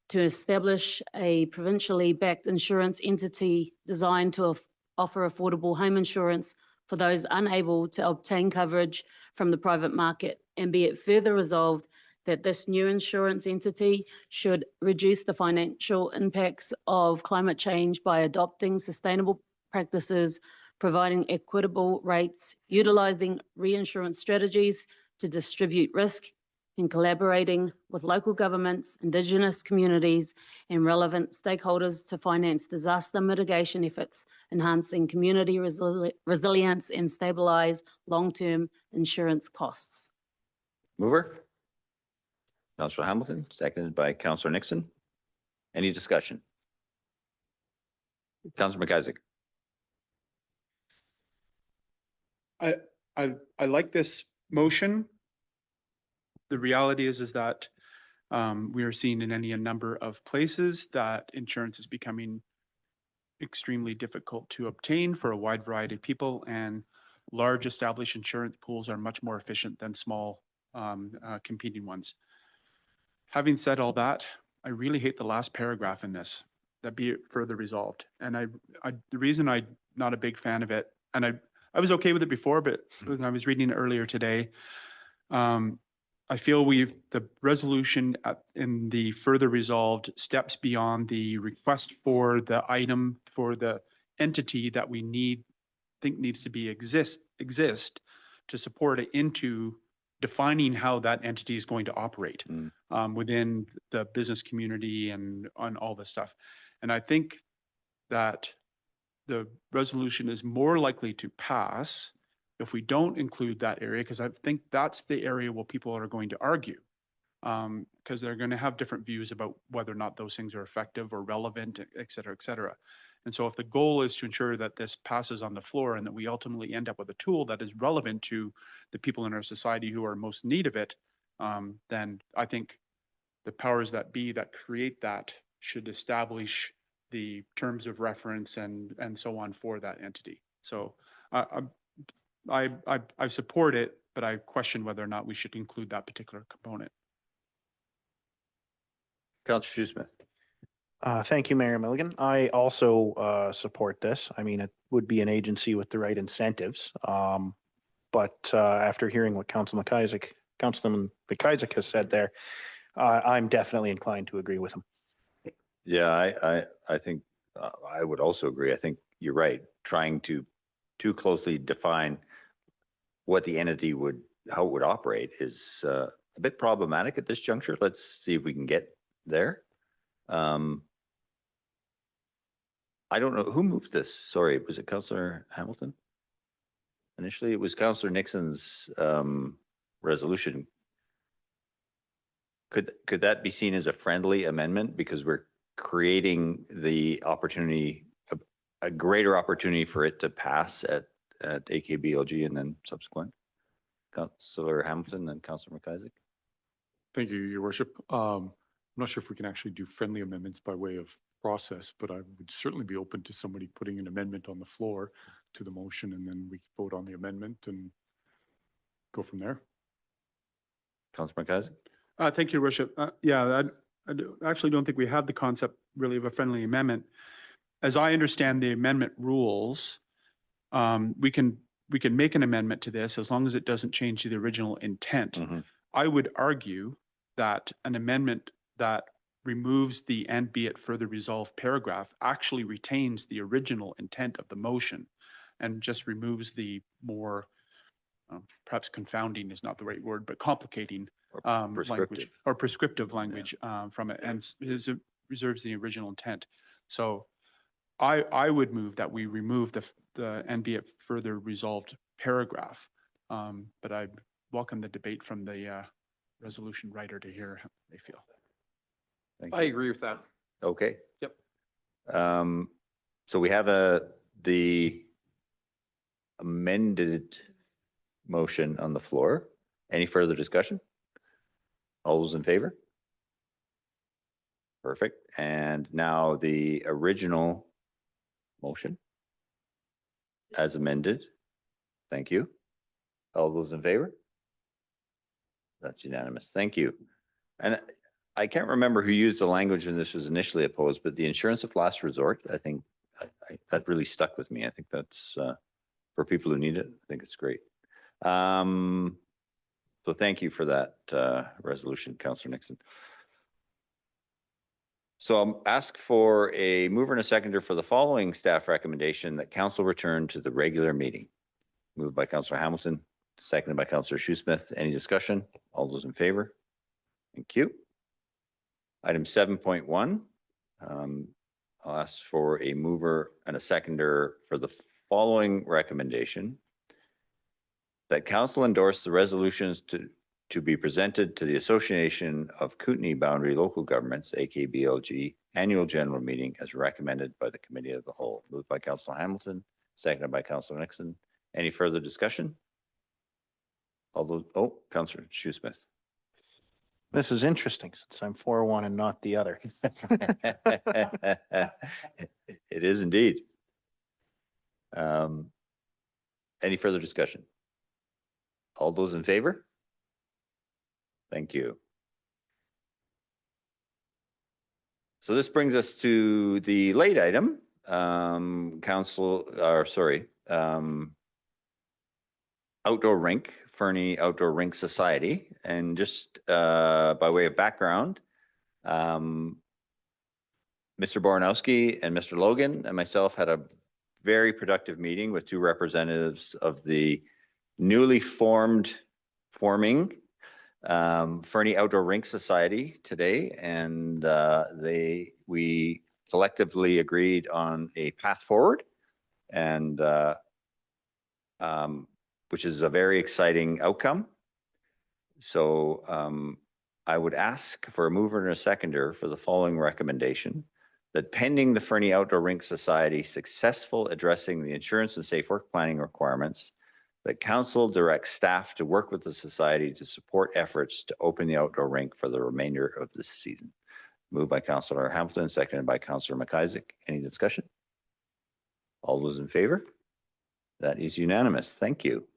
to establish a provincially backed insurance entity designed to offer affordable home insurance for those unable to obtain coverage from the private market, and be it further resolved that this new insurance entity should reduce the financial impacts of climate change by adopting sustainable practices, providing equitable rates, utilizing reinsurance strategies to distribute risk, and collaborating with local governments, Indigenous communities, and relevant stakeholders to finance disaster mitigation efforts, enhancing community resilience and stabilize long-term insurance costs. Mover? Councillor Hamilton, seconded by Councillor Nixon. Any discussion? Councillor McIsaac. I like this motion. The reality is that we are seeing in a number of places that insurance is becoming extremely difficult to obtain for a wide variety of people, and large established insurance pools are much more efficient than small competing ones. Having said all that, I really hate the last paragraph in this, that be it further resolved. And the reason I'm not a big fan of it, and I was okay with it before, but when I was reading it earlier today, I feel the resolution in the further resolved steps beyond the request for the item for the entity that we think needs to exist to support it into defining how that entity is going to operate within the business community and on all this stuff. And I think that the resolution is more likely to pass if we don't include that area, because I think that's the area where people are going to argue, because they're going to have different views about whether or not those things are effective or relevant, et cetera, et cetera. And so if the goal is to ensure that this passes on the floor and that we ultimately end up with a tool that is relevant to the people in our society who are most in need of it, then I think the powers that be that create that should establish the terms of reference and so on for that entity. So I support it, but I question whether or not we should include that particular component. Councillor Shoesmith. Thank you, Mayor Milligan. I also support this. I mean, it would be an agency with the right incentives. But after hearing what Councilman McIsaac has said there, I'm definitely inclined to agree with him. Yeah, I think I would also agree. I think you're right. Trying to too closely define what the entity how it would operate is a bit problematic at this juncture. Let's see if we can get there. I don't know who moved this. Sorry, was it Councillor Hamilton? Initially, it was Councillor Nixon's resolution. Could that be seen as a friendly amendment because we're creating the opportunity, a greater opportunity for it to pass at AKBLG and then subsequent? Councillor Hamilton and Councillor McIsaac. Thank you, Your Worship. I'm not sure if we can actually do friendly amendments by way of process, but I would certainly be open to somebody putting an amendment on the floor to the motion, and then we vote on the amendment and go from there. Councillor McIsaac? Thank you, Your Worship. Actually don't think we have the concept really of a friendly amendment. As I understand the amendment rules, we can make an amendment to this as long as it doesn't change the original intent. I would argue that an amendment that removes the "and be it further resolved" paragraph actually retains the original intent of the motion and just removes the more, perhaps confounding is not the right word, but complicating language prescriptive. or prescriptive language from it, and reserves the original intent. So I would move that we remove the "and be it further resolved" paragraph. But I welcome the debate from the resolution writer to hear how they feel. Thank I you. agree with that. Okay. Yep. So we have the amended motion on the floor. Any further discussion? All those in favor? Perfect. And now the original motion as amended. Thank you. All those in favor? That's unanimous. Thank you. And I can't remember who used the language when this was initially opposed, but the insurance of last resort, I think that really stuck with me. I think that's for people who need it. I think it's great. So thank you for that resolution, Councillor Nixon. So I'll ask for a mover and a seconder for the following staff recommendation that council return to the regular meeting. Moved by Councillor Hamilton, seconded by Councillor Shoesmith. Any discussion? All those in favor? Thank you. Item 7.1, I'll ask for a mover and a seconder for the following recommendation: that council endorse the resolutions to be presented to the Association of Kootenay Boundary Local Governments, AKBLG, annual general meeting as recommended by the Committee of the Whole. Moved by Councillor Hamilton, seconded by Councillor Nixon. Any further discussion? Although, Councillor Shoesmith. This is interesting since I'm 4-1 and not the other. It is indeed. Any further discussion? All those in favor? Thank you. So this brings us to the late item, outdoor rink, Fernie Outdoor Rink Society. And just by way of background, Mr. Boranowski and Mr. Logan and myself had a very productive meeting with two representatives of the newly forming Fernie Outdoor Rink Society today, and we collectively agreed on a path forward, and which is a very exciting outcome. So I would ask for a mover and a seconder for the following recommendation: that pending the Fernie Outdoor Rink Society successful addressing the insurance and safe work planning requirements, that council directs staff to work with the society to support efforts to open the outdoor rink for the remainder of this season. Moved by Councillor Hamilton, seconded by Councillor McIsaac. Any discussion? All those in favor? That is unanimous. Thank you.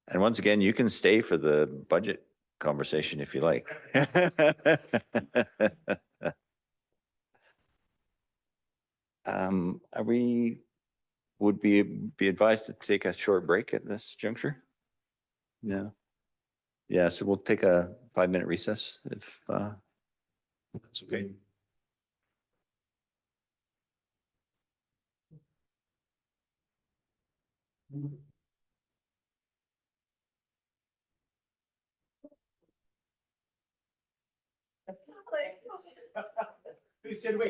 And once again, you can stay for the budget conversation if you like. Would be advised to take a short break at this juncture? No. Yeah, so we'll take a 5-minute recess if that's okay. Please stand away.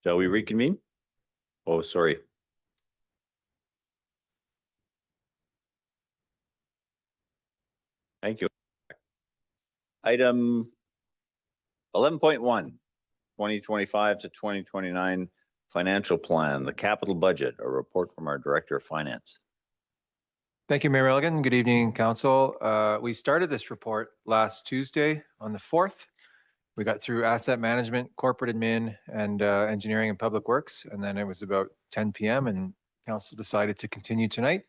Shall we reconvene? Oh, sorry. Thank you. Item 11.1, 2025 to 2029 financial plan, the capital budget, a report from our Director of Finance. Thank you, Mayor Milligan. Good evening, Council. We started this report last Tuesday on the 4th. We got through asset management, corporate admin, and engineering and public works. And then it was about 10 p.m. and Council decided to continue tonight.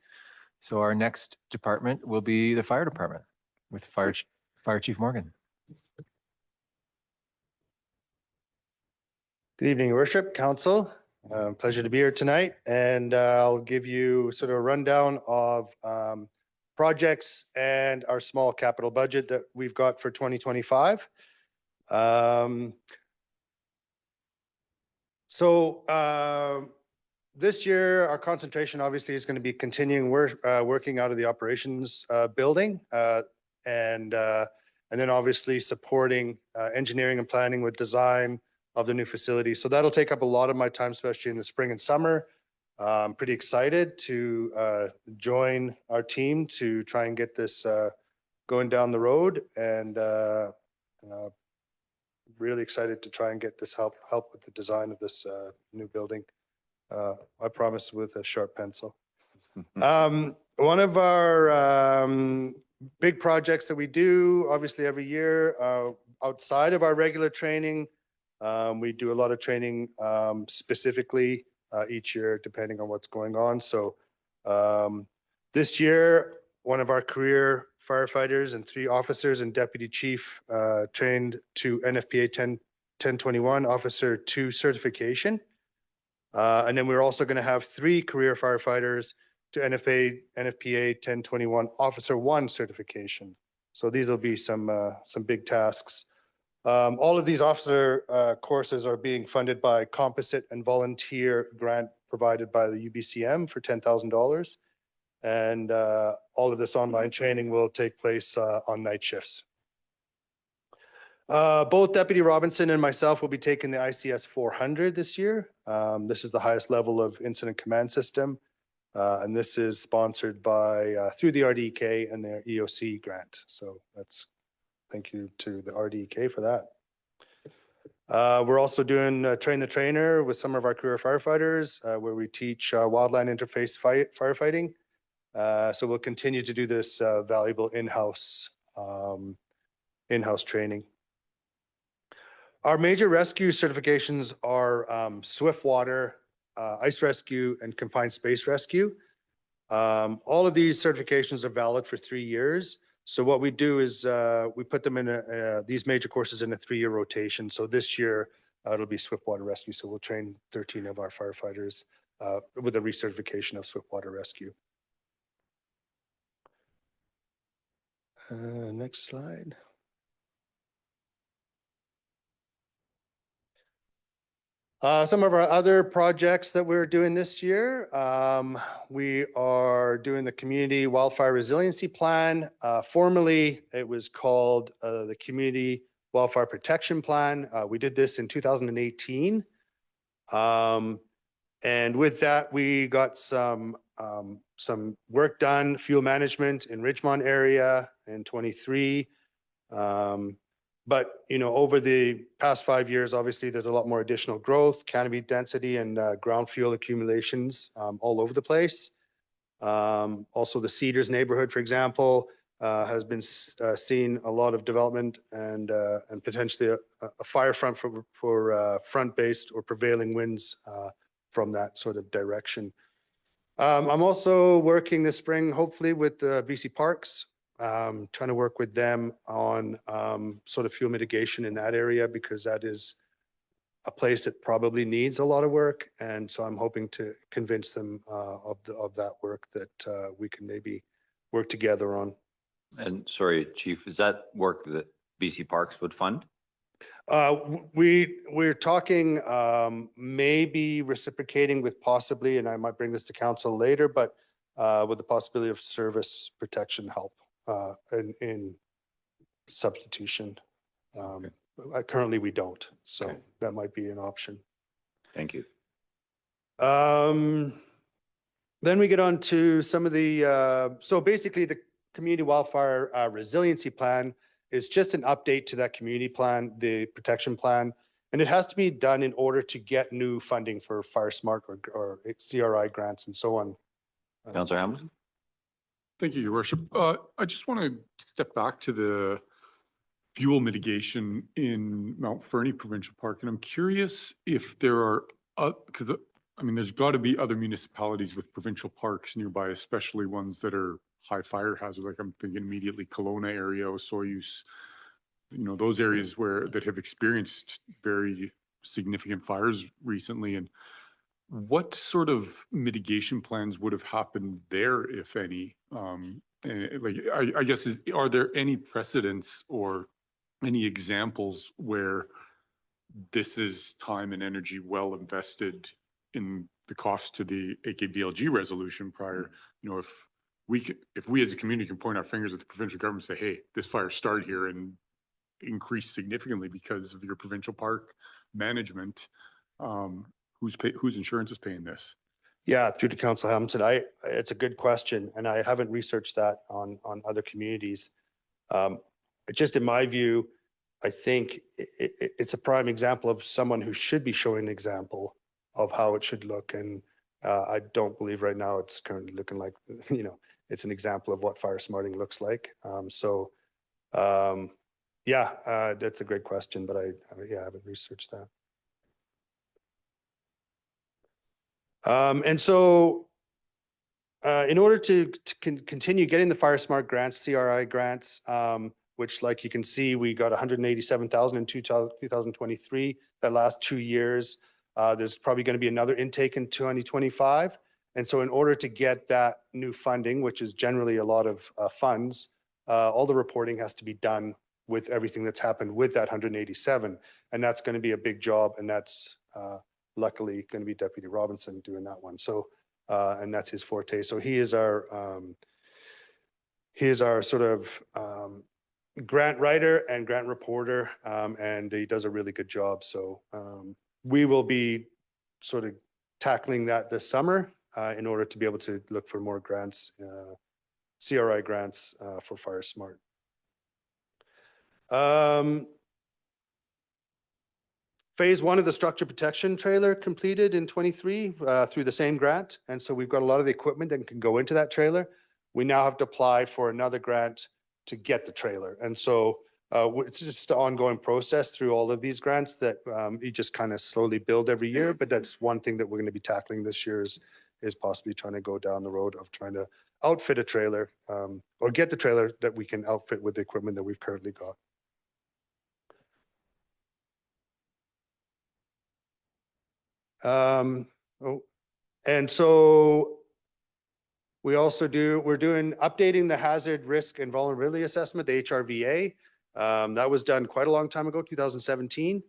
So our next department will be the fire department with Fire Chief Morgan. Good evening, Your Worship, Council. Pleasure to be here tonight, and I'll give you sort of a rundown of projects and our small capital budget that we've got for 2025. This year, our concentration obviously is going to be continuing working out of the operations building, and then obviously supporting engineering and planning with design of the new facility. So that'll take up a lot of my time, especially in the spring and summer. I'm pretty excited to join our team to try and get this going down the road, and really excited to try and get this help with the design of this new building. I promise with a sharp pencil. One of our big projects that we do, obviously every year, outside of our regular training, we do a lot of training specifically each year, depending on what's going on. So this year, one of our career firefighters and 3 officers and deputy chief trained to NFPA 1021 Officer 2 certification. And then we're also going to have 3 career firefighters to NFPA 1021 Officer 1 certification. So these will be some big tasks. All of these officer courses are being funded by composite and volunteer grant provided by the UBCM for $10,000. And all of this online training will take place on night shifts. Both Deputy Robinson and myself will be taking the ICS 400 this year. This is the highest level of incident command system. And this is sponsored by through the RDK and their EOC grant. So thank you to the RDK for that. We're also doing Train the Trainer with some of our career firefighters, where we teach wildland interface firefighting. So we'll continue to do this valuable in-house training. Our major rescue certifications are swift water, ice rescue, and confined space rescue. All of these certifications are valid for 3 years. So what we do is we put them in these major courses in a 3-year rotation. So this year it'll be swift water rescue. So we'll train 13 of our firefighters with a recertification of swift water rescue. Next slide. Some of our other projects that we're doing this year, we are doing the Community Wildfire Resiliency Plan. Formerly, it was called the Community Wildfire Protection Plan. We did this in 2018. And with that, we got some work done, fuel management in Ridgemont area in 23. But, over the past 5 years, obviously, there's a lot more additional growth, canopy density, and ground fuel accumulations all over the place. Also, the Cedars neighborhood, for example, has been seeing a lot of development and potentially a fire front for front-based or prevailing winds from that sort of direction. I'm also working this spring, hopefully, with BC Parks. Trying to work with them on sort of fuel mitigation in that area, because that is a place that probably needs a lot of work. And so I'm hoping to convince them of that work that we can maybe work together on. And sorry, Chief, is that work that BC Parks would fund? We're talking maybe reciprocating with possibly, and I might bring this to council later, but with the possibility of service protection help. In substitution. Currently we don't, so that might be an option. Thank you. Then we get on to some of the, so basically the community wildfire resiliency plan is just an update to that community plan, the protection plan. And it has to be done in order to get new funding for Fire Smart or CRI grants and so on. Councillor Hamilton? Thank you, Your Worship. I just want to step back to the fuel mitigation in Mount Fernie Provincial Park. And I'm curious if there are, I mean, there's got to be other municipalities with provincial parks nearby, especially ones that are high fire hazard. Like I'm thinking immediately Kelowna area, Osoyoos, those areas that have experienced very significant fires recently. And what sort of mitigation plans would have happened there, if any? I guess, are there any precedents or any examples where this is time and energy well invested in the cost to the AKBLG resolution prior? If we as a community can point our fingers at the provincial government and say, hey, this fire started here and increased significantly because of your provincial park management, whose insurance is paying this? Yeah, through to Council Hamilton, it's a good question, and I haven't researched that on other communities. Just in my view, I think it's a prime example of someone who should be showing an example of how it should look. And I don't believe right now it's currently looking like, it's an example of what fire smarting looks like. Yeah, that's a great question, but I haven't researched that. And so in order to continue getting the Fire Smart grants, CRI grants, which like you can see, we got 187,000 in 2023, that last 2 years. There's probably going to be another intake in 2025. And so in order to get that new funding, which is generally a lot of funds, all the reporting has to be done with everything that's happened with that 187. And that's going to be a big job. And that's luckily going to be Deputy Robinson doing that one. So, and that's his forte. So he is our sort of grant writer and grant reporter, and he does a really good job. So we will be sort of tackling that this summer in order to be able to look for more grants, CRI grants for Fire Smart. Phase 1 of the structure protection trailer completed in 23 through the same grant. And so we've got a lot of the equipment that can go into that trailer. We now have to apply for another grant to get the trailer. And so it's just an ongoing process through all of these grants that you just kind of slowly build every year. But that's one thing that we're going to be tackling this year is possibly trying to go down the road of trying to outfit a trailer or get the trailer that we can outfit with the equipment that we've currently got. And so we're doing updating the hazard risk and vulnerability assessment, the HRVA. That was done quite a long time ago, 2017.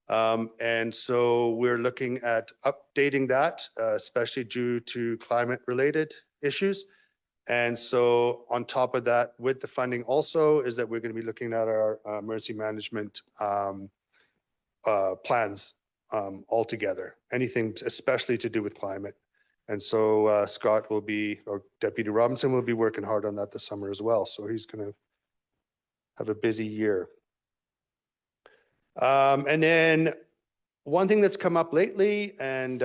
And so we're looking at updating that, especially due to climate related issues. And so on top of that, with the funding also is that we're going to be looking at our emergency management plans altogether, anything especially to do with climate. And so Scott will be, or Deputy Robinson will be working hard on that this summer as well. So he's going to have a busy year. And then one thing that's come up lately and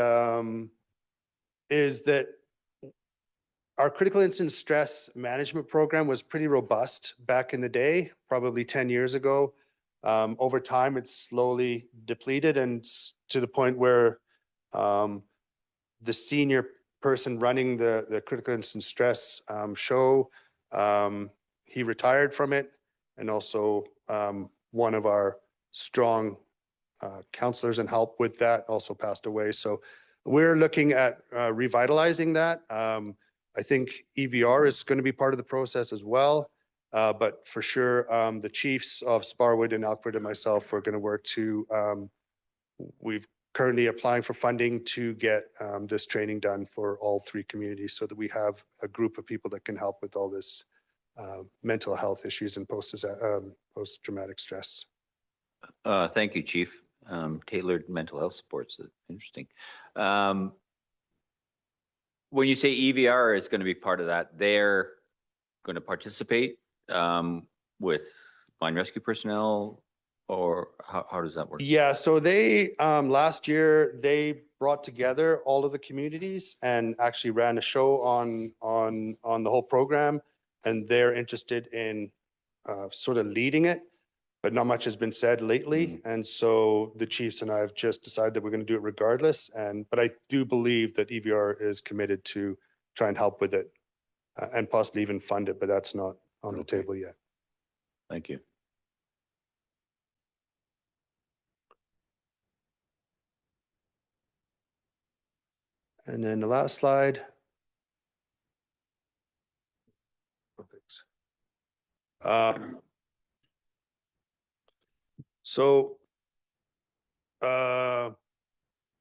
is that our critical incident stress management program was pretty robust back in the day, probably 10 years ago. Over time, it's slowly depleted and to the point where the senior person running the critical incident stress show, he retired from it. And also one of our strong counselors and help with that also passed away. So we're looking at revitalizing that. I think EVR is going to be part of the process as well. But for sure, the chiefs of Sparwood and Alfred and myself are going to work to, we've currently applying for funding to get this training done for all 3 communities so that we have a group of people that can help with all this mental health issues and post-traumatic stress. Thank you, Chief. Tailored mental health supports. Interesting. When you say EVR is going to be part of that, they're going to participate with mine rescue personnel, or how does that work? Yeah, so they, last year, they brought together all of the communities and actually ran a show on the whole program. And they're interested in sort of leading it, but not much has been said lately. And so the chiefs and I have just decided that we're going to do it regardless. But I do believe that EVR is committed to try and help with it and possibly even fund it, but that's not on the table yet. Thank you. And then the last slide. So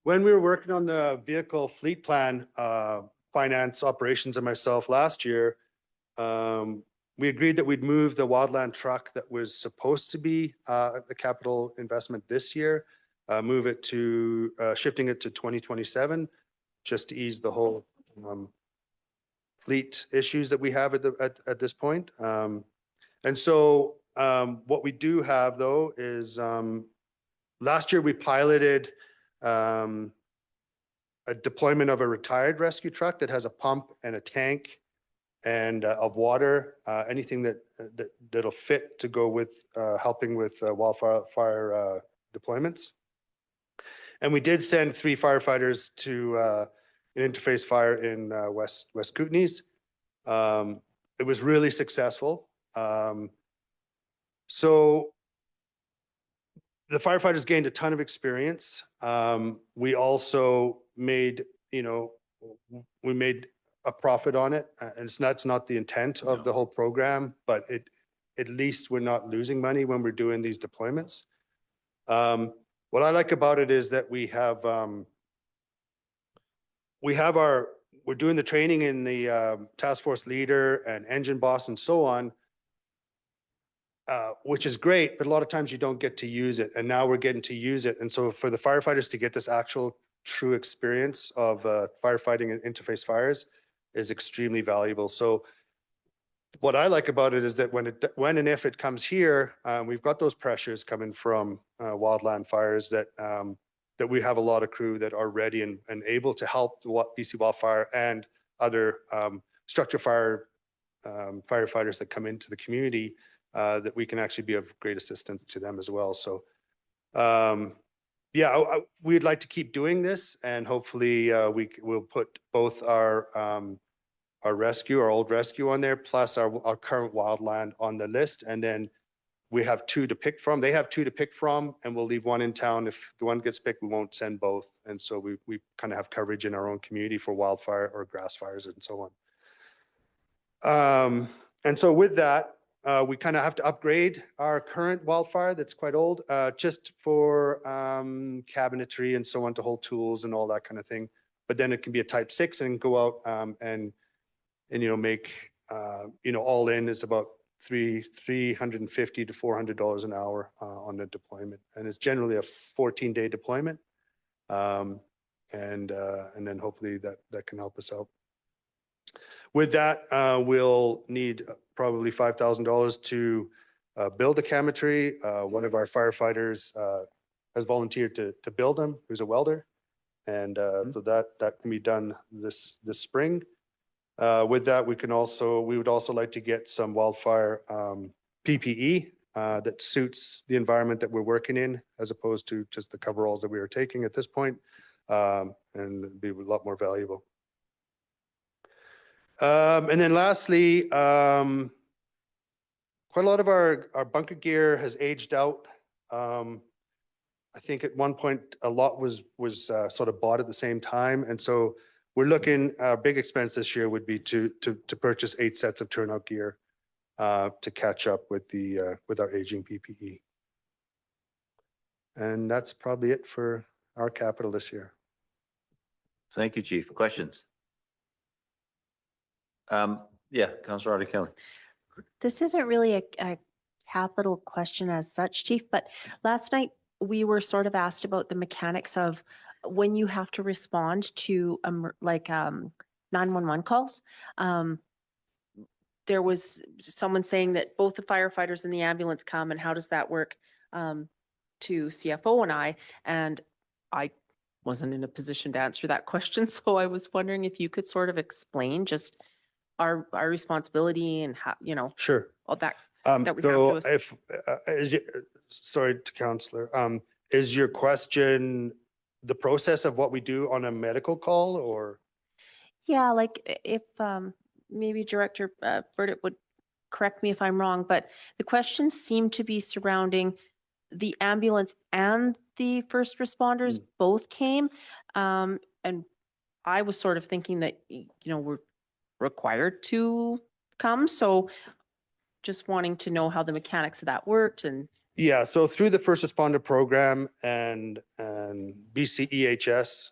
when we were working on the vehicle fleet plan, finance operations and myself last year, we agreed that we'd move the wildland truck that was supposed to be the capital investment this year, move it to shifting it to 2027, just to ease the whole fleet issues that we have at this point. And so what we do have though is last year we piloted a deployment of a retired rescue truck that has a pump and a tank and of water, anything that'll fit to go with helping with wildfire deployments. And we did send 3 firefighters to an interface fire in West Kootenays. It was really successful. So the firefighters gained a ton of experience. We also made, we made a profit on it, and that's not the intent of the whole program, but at least we're not losing money when we're doing these deployments. What I like about it is that we're doing the training in the task force leader and engine boss and so on, which is great, but a lot of times you don't get to use it. And now we're getting to use it. And so for the firefighters to get this actual true experience of firefighting and interface fires is extremely valuable. So what I like about it is that when and if it comes here, we've got those pressures coming from wildland fires that we have a lot of crew that are ready and able to help the BC Wildfire and other structure fire firefighters that come into the community, that we can actually be of great assistance to them as well. So yeah, we'd like to keep doing this, and hopefully we'll put both our old rescue on there, plus our current wildland on the list. And then we have 2 to pick from. They have 2 to pick from, and we'll leave 1 in town. If the one gets picked, we won't send both. And so we kind of have coverage in our own community for wildfire or grass fires and so on. And so with that, we kind of have to upgrade our current wildfire that's quite old, just for cabinetry and so on, to hold tools and all that kind of thing. But then it can be a type 6 and go out and make all in is about $350 to $400 an hour on the deployment, and it's generally a 14-day deployment. And then hopefully that can help us out. With that, we'll need probably $5,000 to build the cabinetry. One of our firefighters has volunteered to build them, who's a welder, and so that can be done this spring. With that, we would also like to get some wildfire PPE that suits the environment that we're working in, as opposed to just the coveralls that we are taking at this point, and it'd be a lot more valuable. And then lastly, quite a lot of our bunker gear has aged out. I think at one point a lot was sort of bought at the same time, and so we're looking. Our big expense this year would be to purchase 8 sets of turnout gear to catch up with our aging PPE. And that's probably it for our capital this year. Thank you, Chief. Questions? Yeah, Councillor Audie Kelly. This isn't really a capital question as such, Chief, but last night we were sort of asked about the mechanics of when you have to respond to 911 calls. There was someone saying that both the firefighters and the ambulance come, and how does that work to CFO and I wasn't in a position to answer that question. So I was wondering if you could sort of explain just our responsibility and how, Sure. all that. That we have to So as- if, sorry to Counselor, is your question the process of what we do on a medical call or? Yeah, like if maybe Director Burdett would correct me if I'm wrong, but the questions seem to be surrounding the ambulance and the first responders both came. And I was sort of thinking that, we're required to come. So just wanting to know how the mechanics of that worked and. Yeah, so through the first responder program and BCEHS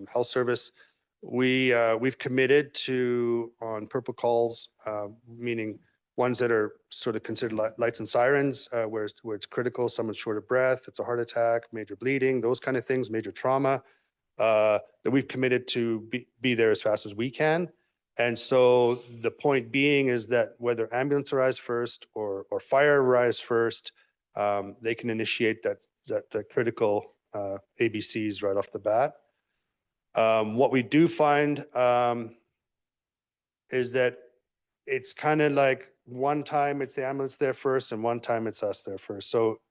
Health Service, we've committed to on purple calls, meaning ones that are sort of considered lights and sirens, where it's critical, someone's short of breath, it's a heart attack, major bleeding, those kind of things, major trauma, that we've committed to be there as fast as we can. And so the point being is that whether ambulance arrives first or fire arrives first, they can initiate that critical ABCs right off the bat. What we do find is that it's kind of like one time it's the ambulance there first and one time it's us there first. So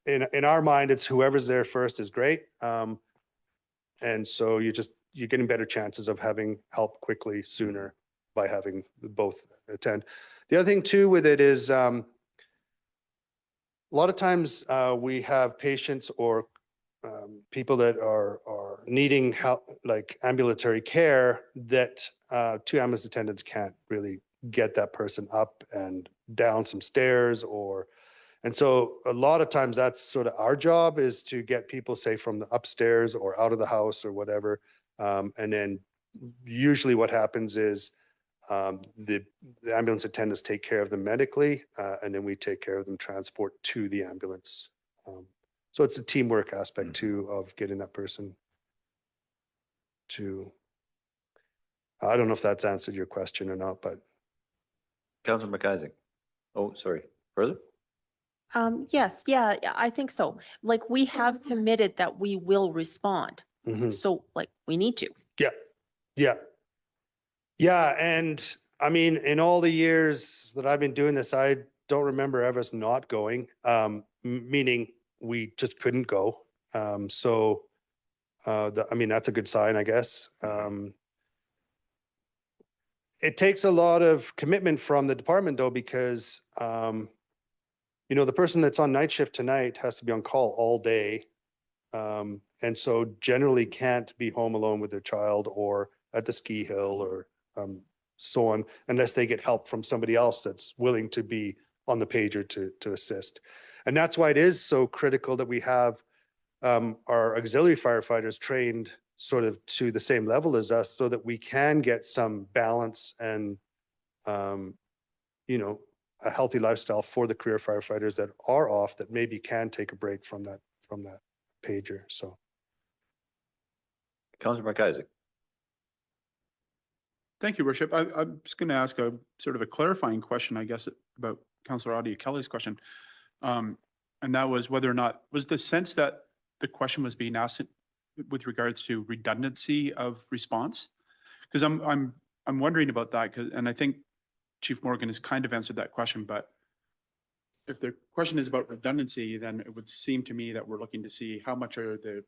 in our mind, it's whoever's there first is great. And so you're getting better chances of having help quickly sooner by having both attend. The other thing too with it is a lot of times we have patients or people that are needing help, like ambulatory care, that two ambulance attendants can't really get that person up and down some stairs and so a lot of times that's sort of our job, is to get people, say, from the upstairs or out of the house or whatever. And then usually what happens is the ambulance attendants take care of them medically, and then we take care of them transport to the ambulance. So it's a teamwork aspect too of getting that person to, I don't know if that's answered your question or not, but. Councilor McIsaac. Oh, sorry. Further? Yes, yeah, I think so. Like we have committed that we will respond. So like we need to. Yeah. And I mean, in all the years that I've been doing this, I don't remember ever us not going, meaning we just couldn't go. I mean, that's a good sign, I guess. It takes a lot of commitment from the department though, because the person that's on night shift tonight has to be on call all day. And so generally can't be home alone with their child or at the ski hill or so on, unless they get help from somebody else that's willing to be on the pager to assist. And that's why it is so critical that we have our auxiliary firefighters trained sort of to the same level as us, so that we can get some balance and, a healthy lifestyle for the career firefighters that are off, that maybe can take a break from that pager. So. Councilor McIsaac. Thank you, Worship. I'm just going to ask a sort of a clarifying question, I guess, about Councillor Adia Kelly's question. And that was whether or not, was the sense that the question was being asked with regards to redundancy of response? Because I'm wondering about that, and I think Chief Morgan has kind of answered that question, but if the question is about redundancy, then it would seem to me that we're looking to see how much are the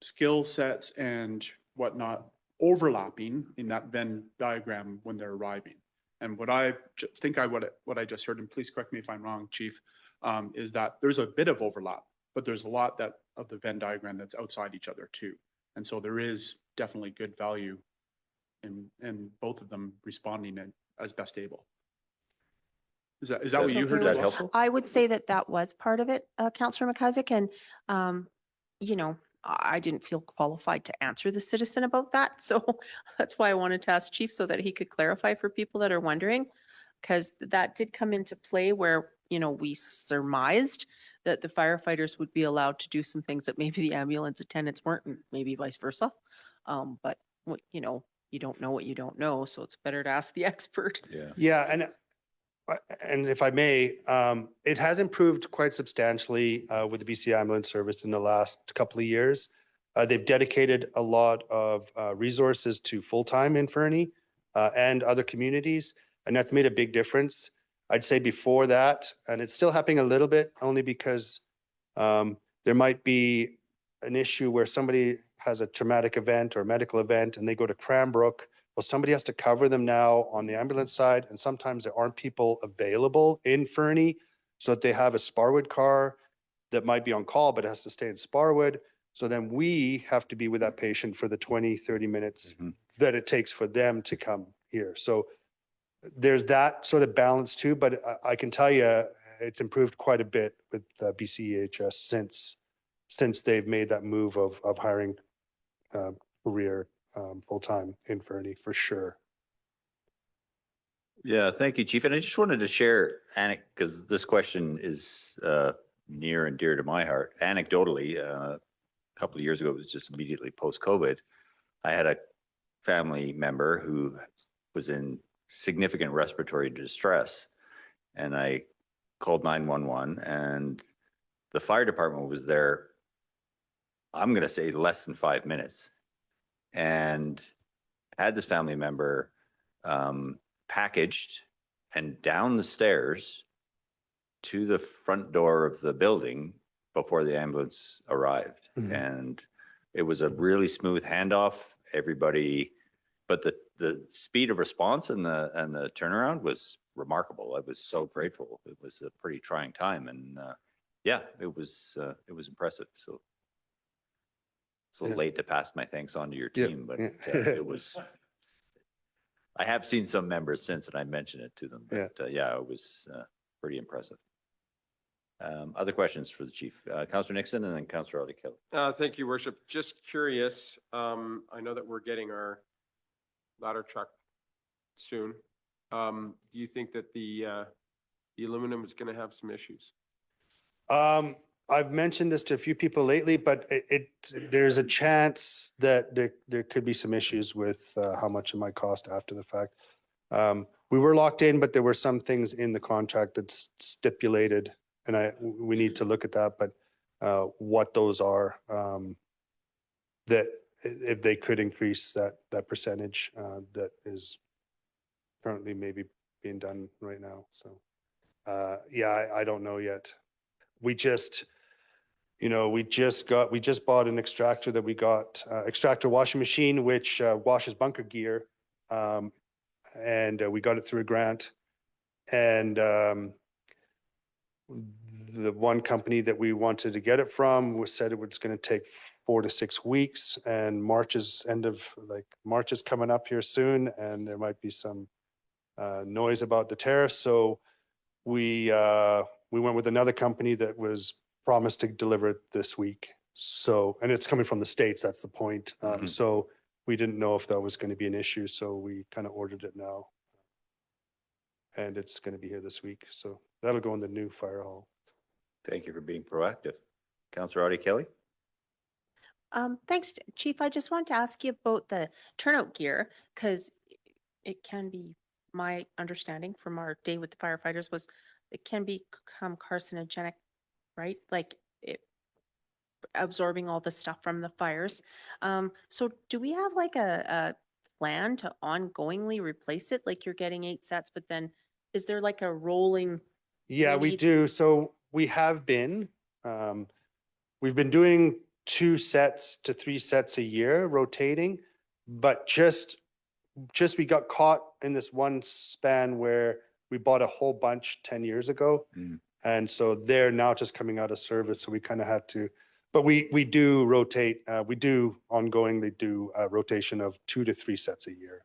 skill sets and whatnot overlapping in that Venn diagram when they're arriving. And what I think what I just heard, and please correct me if I'm wrong, Chief, is that there's a bit of overlap, but there's a lot of the Venn diagram that's outside each other too. And so there is definitely good value in both of them responding as best able. Is that what you heard? Is that helpful? I would say that was part of it, Councillor McIsaac, and I didn't feel qualified to answer the citizen about that. So that's why I wanted to ask Chief, so that he could clarify for people that are wondering, because that did come into play where you know, we surmised that the firefighters would be allowed to do some things that maybe the ambulance attendants weren't, and maybe vice versa. But what, you know, you don't know what you don't know, so it's better to ask the expert. Yeah. Yeah, and if I may, it has improved quite substantially with the BC Ambulance Service in the last couple of years. They've dedicated a lot of resources to full-time in Fernie and other communities, and that's made a big difference. I'd say before that, and it's still happening a little bit, only because there might be an issue where somebody has a traumatic event or medical event and they go to Cranbrook. Well, somebody has to cover them now on the ambulance side, and sometimes there aren't people available in Fernie, so that they have a Sparwood car that might be on call, but has to stay in Sparwood. So then we have to be with that patient for the 20, 30 minutes that it takes for them to come here. So there's that sort of balance too, but I can tell you it's improved quite a bit with BCEHS since they've made that move of hiring career full-time in Fernie for sure. Yeah, thank you, Chief. And I just wanted to share, because this question is near and dear to my heart. Anecdotally, a couple of years ago, it was just immediately post-COVID, I had a family member who was in significant respiratory distress, and I called 911, and the fire department was there, I'm going to say less than 5 minutes, and had this family member packaged and down the stairs to the front door of the building before the ambulance arrived. And it was a really smooth handoff. Everybody, but the speed of response and the turnaround was remarkable. I was so grateful. It was a pretty trying time, and yeah, it was impressive. So it's a little late to pass my thanks on to your team, but it was. I have seen some members since, and I mentioned it to them. But yeah, it was pretty impressive. Other questions for the chief? Councillor Nixon and then Councillor Kelly. Thank you, Worship. Just curious, I know that we're getting our ladder truck soon. Do you think that the aluminum is going to have some issues? I've mentioned this to a few people lately, but there's a chance that there could be some issues with how much it might cost after the fact. We were locked in, but there were some things in the contract that's stipulated, and we need to look at that. But what those are, that if they could increase that percentage that is currently maybe being done right now. So yeah, I don't know yet. We just bought an extractor that we got, extractor washing machine, which washes bunker gear. And we got it through a grant. And the one company that we wanted to get it from said it was going to take 4 to 6 weeks, and March is coming up here soon, and there might be some noise about the tariffs. So we went with another company that was promised to deliver it this week. So, and it's coming from the States, that's the point. So we didn't know if that was going to be an issue. So we kind of ordered it now. And it's going to be here this week. So that'll go in the new fire hall. Thank you for being proactive. Councillor Kelly. Thanks, Chief. I just wanted to ask you about the turnout gear, because it can be, my understanding from our day with the firefighters was it can become carcinogenic, right? Like it absorbing all the stuff from the fires. So do we have like a plan to ongoingly replace it? Like you're getting 8 sets, but then is there like a rolling? Yeah, we do. So we have been, we've been doing 2 sets to 3 sets a year rotating, but just we got caught in this one span where we bought a whole bunch 10 years ago. And so they're now just coming out of service. So we kind of had to, but we do rotate, we do ongoingly do a rotation of 2 to 3 sets a year.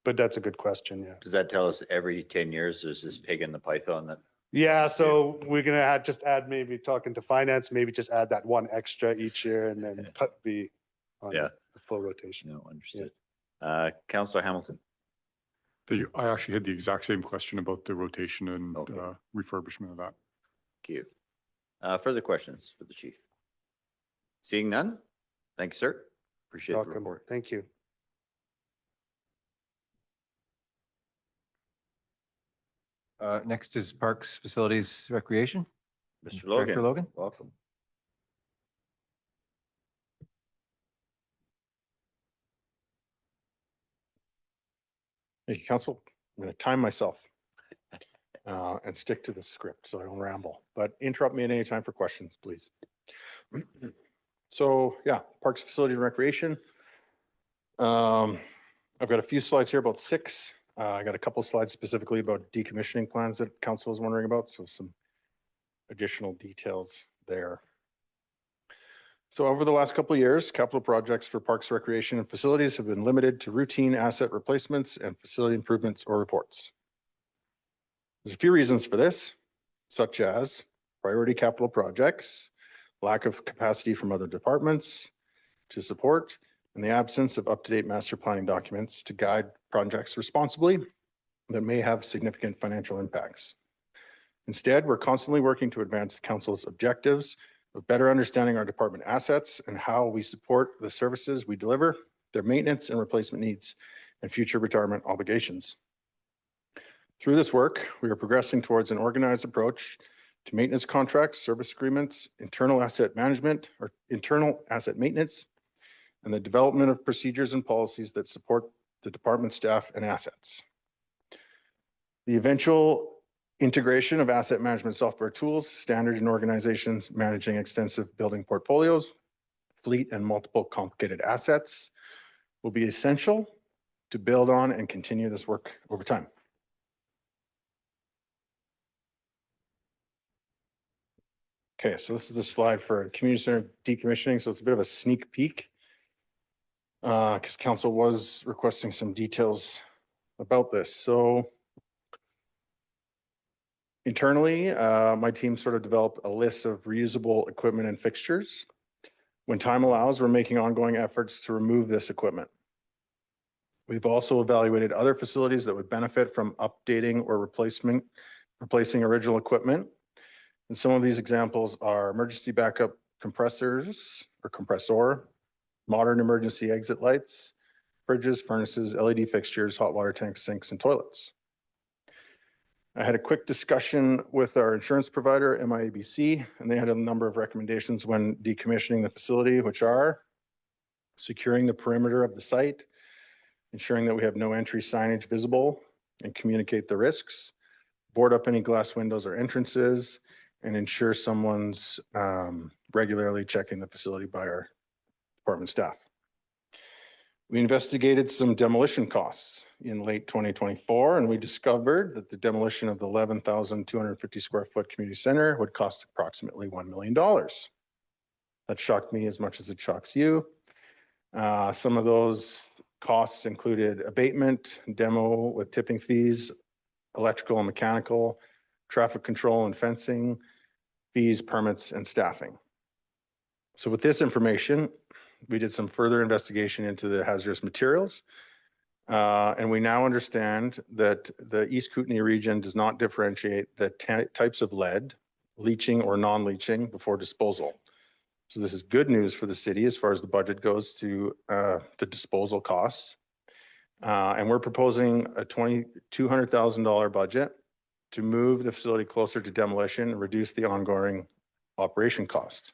But that's a good question, yeah. Does that tell us every 10 years there's this pig in the python that? Yeah, so we're going to just add, maybe talking to finance, maybe just add that 1 extra each year and then be on the full rotation. No, understood. Councillor Hamilton. I actually had the exact same question about the rotation and Okay. refurbishment of that. Thank you. Further questions for the chief? Seeing none? Thank you, sir. Appreciate the Welcome. report. Thank you. Next is Parks, Facilities, Recreation. Mr. Director Logan. Logan. Welcome. Thank you, Council. I'm going to time myself and stick to the script so I don't ramble, but interrupt me at any time for questions, please. So yeah, Parks, Facilities, and Recreation. I've got a few slides here, about 6. I got a couple of slides specifically about decommissioning plans that Council was wondering about, so some additional details there. So over the last couple of years, capital projects for Parks, Recreation, and Facilities have been limited to routine asset replacements and facility improvements or reports. There's a few reasons for this, such as priority capital projects, lack of capacity from other departments to support, and the absence of up-to-date master planning documents to guide projects responsibly that may have significant financial impacts. Instead, we're constantly working to advance the council's objectives of better understanding our department assets and how we support the services we deliver, their maintenance and replacement needs, and future retirement obligations. Through this work, we are progressing towards an organized approach to maintenance contracts, service agreements, internal asset management or internal asset maintenance, and the development of procedures and policies that support the department staff and assets. The eventual integration of asset management software tools, standard in organizations managing extensive building portfolios, fleet, and multiple complicated assets will be essential to build on and continue this work over time. Okay, so this is a slide for community center decommissioning. So it's a bit of a sneak peek because council was requesting some details about this. So internally, my team sort of developed a list of reusable equipment and fixtures. When time allows, we're making ongoing efforts to remove this equipment. We've also evaluated other facilities that would benefit from updating or replacing original equipment. And some of these examples are emergency backup compressors or compressor, modern emergency exit lights, fridges, furnaces, LED fixtures, hot water tanks, sinks, and toilets. I had a quick discussion with our insurance provider, MIABC, and they had a number of recommendations when decommissioning the facility, which are securing the perimeter of the site, ensuring that we have no entry signage visible and communicate the risks, board up any glass windows or entrances, and ensure someone's regularly checking the facility by our department staff. We investigated some demolition costs in late 2024, and we discovered that the demolition of the 11,250 square foot community center would cost approximately $1 million. That shocked me as much as it shocks you. Some of those costs included abatement, demo with tipping fees, electrical and mechanical, traffic control and fencing, fees, permits, and staffing. So with this information, we did some further investigation into the hazardous materials. And we now understand that the East Kootenay region does not differentiate the types of lead, leaching or non-leaching before disposal. So this is good news for the city as far as the budget goes to the disposal costs. And we're proposing a $200,000 budget to move the facility closer to demolition and reduce the ongoing operating costs.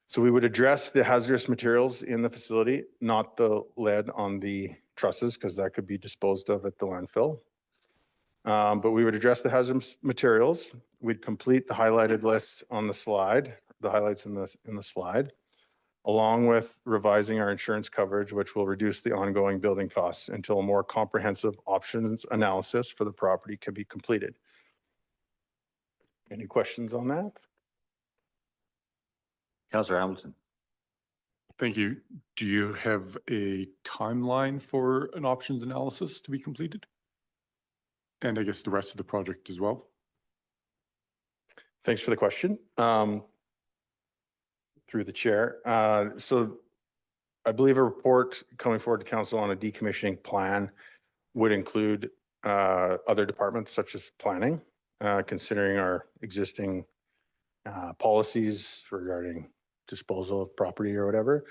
So we would address the hazardous materials in the facility, not the lead on the trusses, because that could be disposed of at the landfill. But we would address the hazardous materials. We'd complete the highlighted list on the slide, the highlights in the slide, along with revising our insurance coverage, which will reduce the ongoing building costs until a more comprehensive options analysis for the property can be completed. Any questions on that? Councillor Hamilton. Thank you. Do you have a timeline for an options analysis to be completed? And I guess the rest of the project as well? Thanks for the question. Through the chair. So I believe a report coming forward to council on a decommissioning plan would include other departments such as planning, considering our existing policies regarding disposal of property or whatever.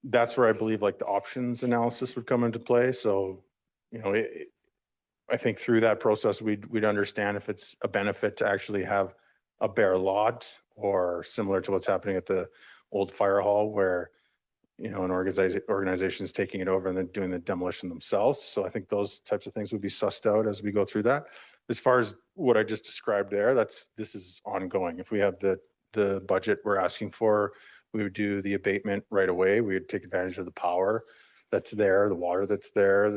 That's where I believe like the options analysis would come into play. So, you know, I think through that process, we'd understand if it's a benefit to actually have a bare lot, or similar to what's happening at the old fire hall where, you know, an organization is taking it over and then doing the demolition themselves. So I think those types of things would be sussed out as we go through that. As far as what I just described there, this is ongoing. If we have the budget we're asking for, we would do the abatement right away. We would take advantage of the power that's there, the water that's there,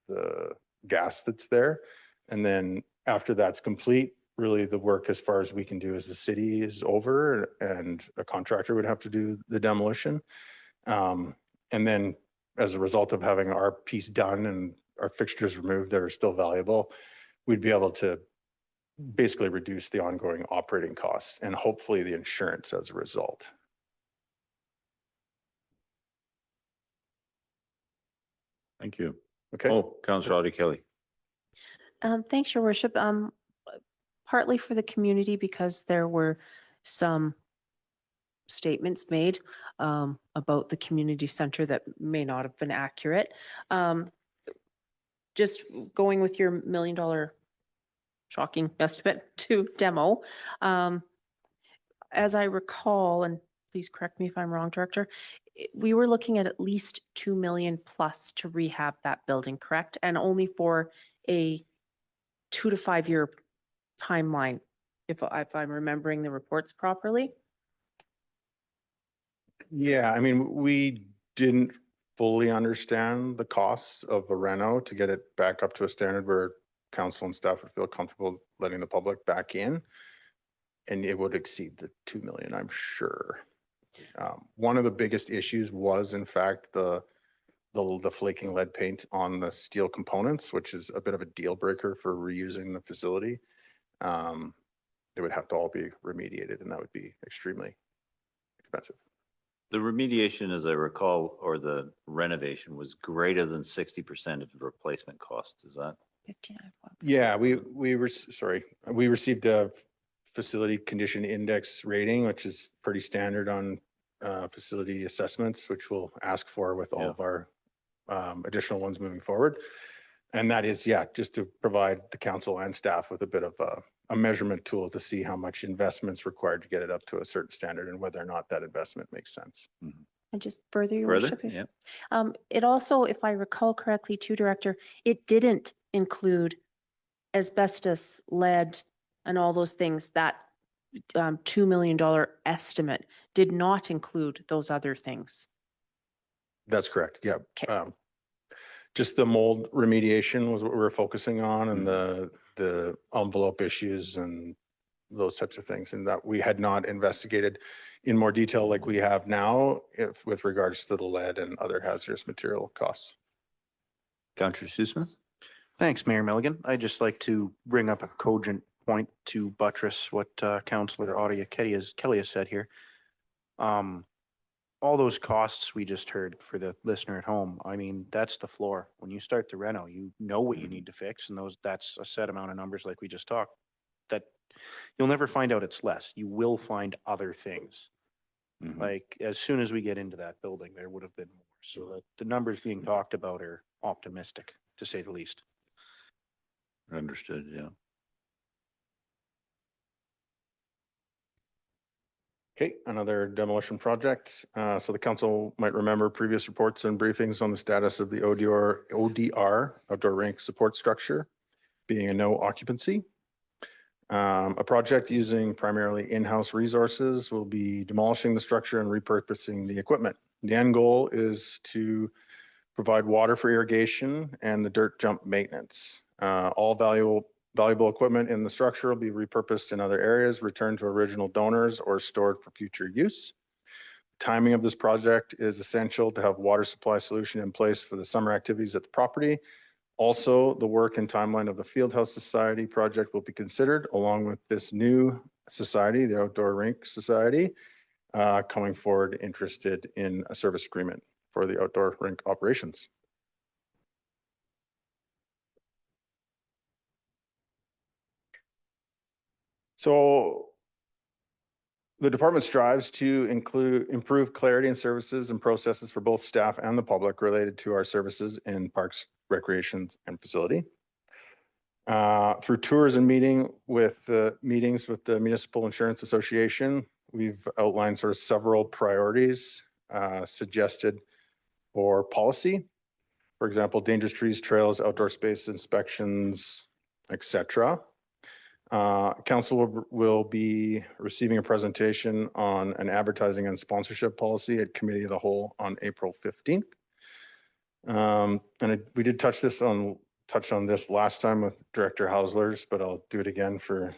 the gas that's there. And then after that's complete, really the work as far as we can do as the city is over, and a contractor would have to do the demolition. And then as a result of having our piece done and our fixtures removed that are still valuable, we'd be able to basically reduce the ongoing operating costs and hopefully the insurance as a result. Thank you. Okay. Oh, Councillor Audie Kelly. Thanks, Your Worship. Partly for the community, because there were some statements made about the community center that may not have been accurate. Just going with your $1 million shocking estimate to demo. As I recall, and please correct me if I'm wrong, Director, we were looking at least 2 million plus to rehab that building, correct? And only for a 2 to 5 year timeline, if I'm remembering the reports properly. Yeah, I mean, we didn't fully understand the costs of a reno to get it back up to a standard where council and staff would feel comfortable letting the public back in. And it would exceed the 2 million, I'm sure. One of the biggest issues was, in fact, the flaking lead paint on the steel components, which is a bit of a deal breaker for reusing the facility. It would have to all be remediated, and that would be extremely expensive. The remediation, as I recall, or the renovation was greater than 60% of the replacement cost. Is that? 59. Yeah, we received a facility condition index rating, which is pretty standard on facility assessments, which we'll ask for with all of our additional ones moving forward. And that is, yeah, just to provide the council and staff with a bit of a measurement tool to see how much investment's required to get it up to a certain standard and whether or not that investment makes sense. And just further, Your Further? Worship, if, Yeah. it also, if I recall correctly too, Director, it didn't include asbestos, lead, and all those things. That $2 million estimate did not include those other things. That's correct. Yeah. Okay. Just the mold remediation was what we were focusing on, and the envelope issues and those types of things, and that we had not investigated in more detail like we have now with regards to the lead and other hazardous material costs. Councillor Shoesmith? Thanks, Mayor Milligan. I'd just like to bring up a cogent point to buttress what Councillor Audie Kelly has said here. All those costs we just heard for the listener at home, I mean, that's the floor. When you start the reno, you know what you need to fix, and that's a set amount of numbers like we just talked. That you'll never find out it's less. You will find other things. Like as soon as we get into that building, there would have been more. So the numbers being talked about are optimistic, to say the least. Understood, yeah. Okay, another demolition project. So the council might remember previous reports and briefings on the status of the ODR, outdoor rink support structure, being a no occupancy. A project using primarily in-house resources will be demolishing the structure and repurposing the equipment. The end goal is to provide water for irrigation and the dirt jump maintenance. All valuable equipment in the structure will be repurposed in other areas, returned to original donors, or stored for future use. Timing of this project is essential to have water supply solution in place for the summer activities at the property. Also, the work and timeline of the Fieldhouse Society project will be considered along with this new society, the Outdoor Rink Society, coming forward interested in a service agreement for the outdoor rink operations. So the department strives to improve clarity and services and processes for both staff and the public related to our services in parks, recreation, and facility. Through tours and meetings with the Municipal Insurance Association, we've outlined sort of several priorities suggested for policy. For example, dangerous trees, trails, outdoor space inspections, etc. Council will be receiving a presentation on an advertising and sponsorship policy at Committee of the Whole on April 15th. We did touch on this last time with Director Hauslers, but I'll do it again for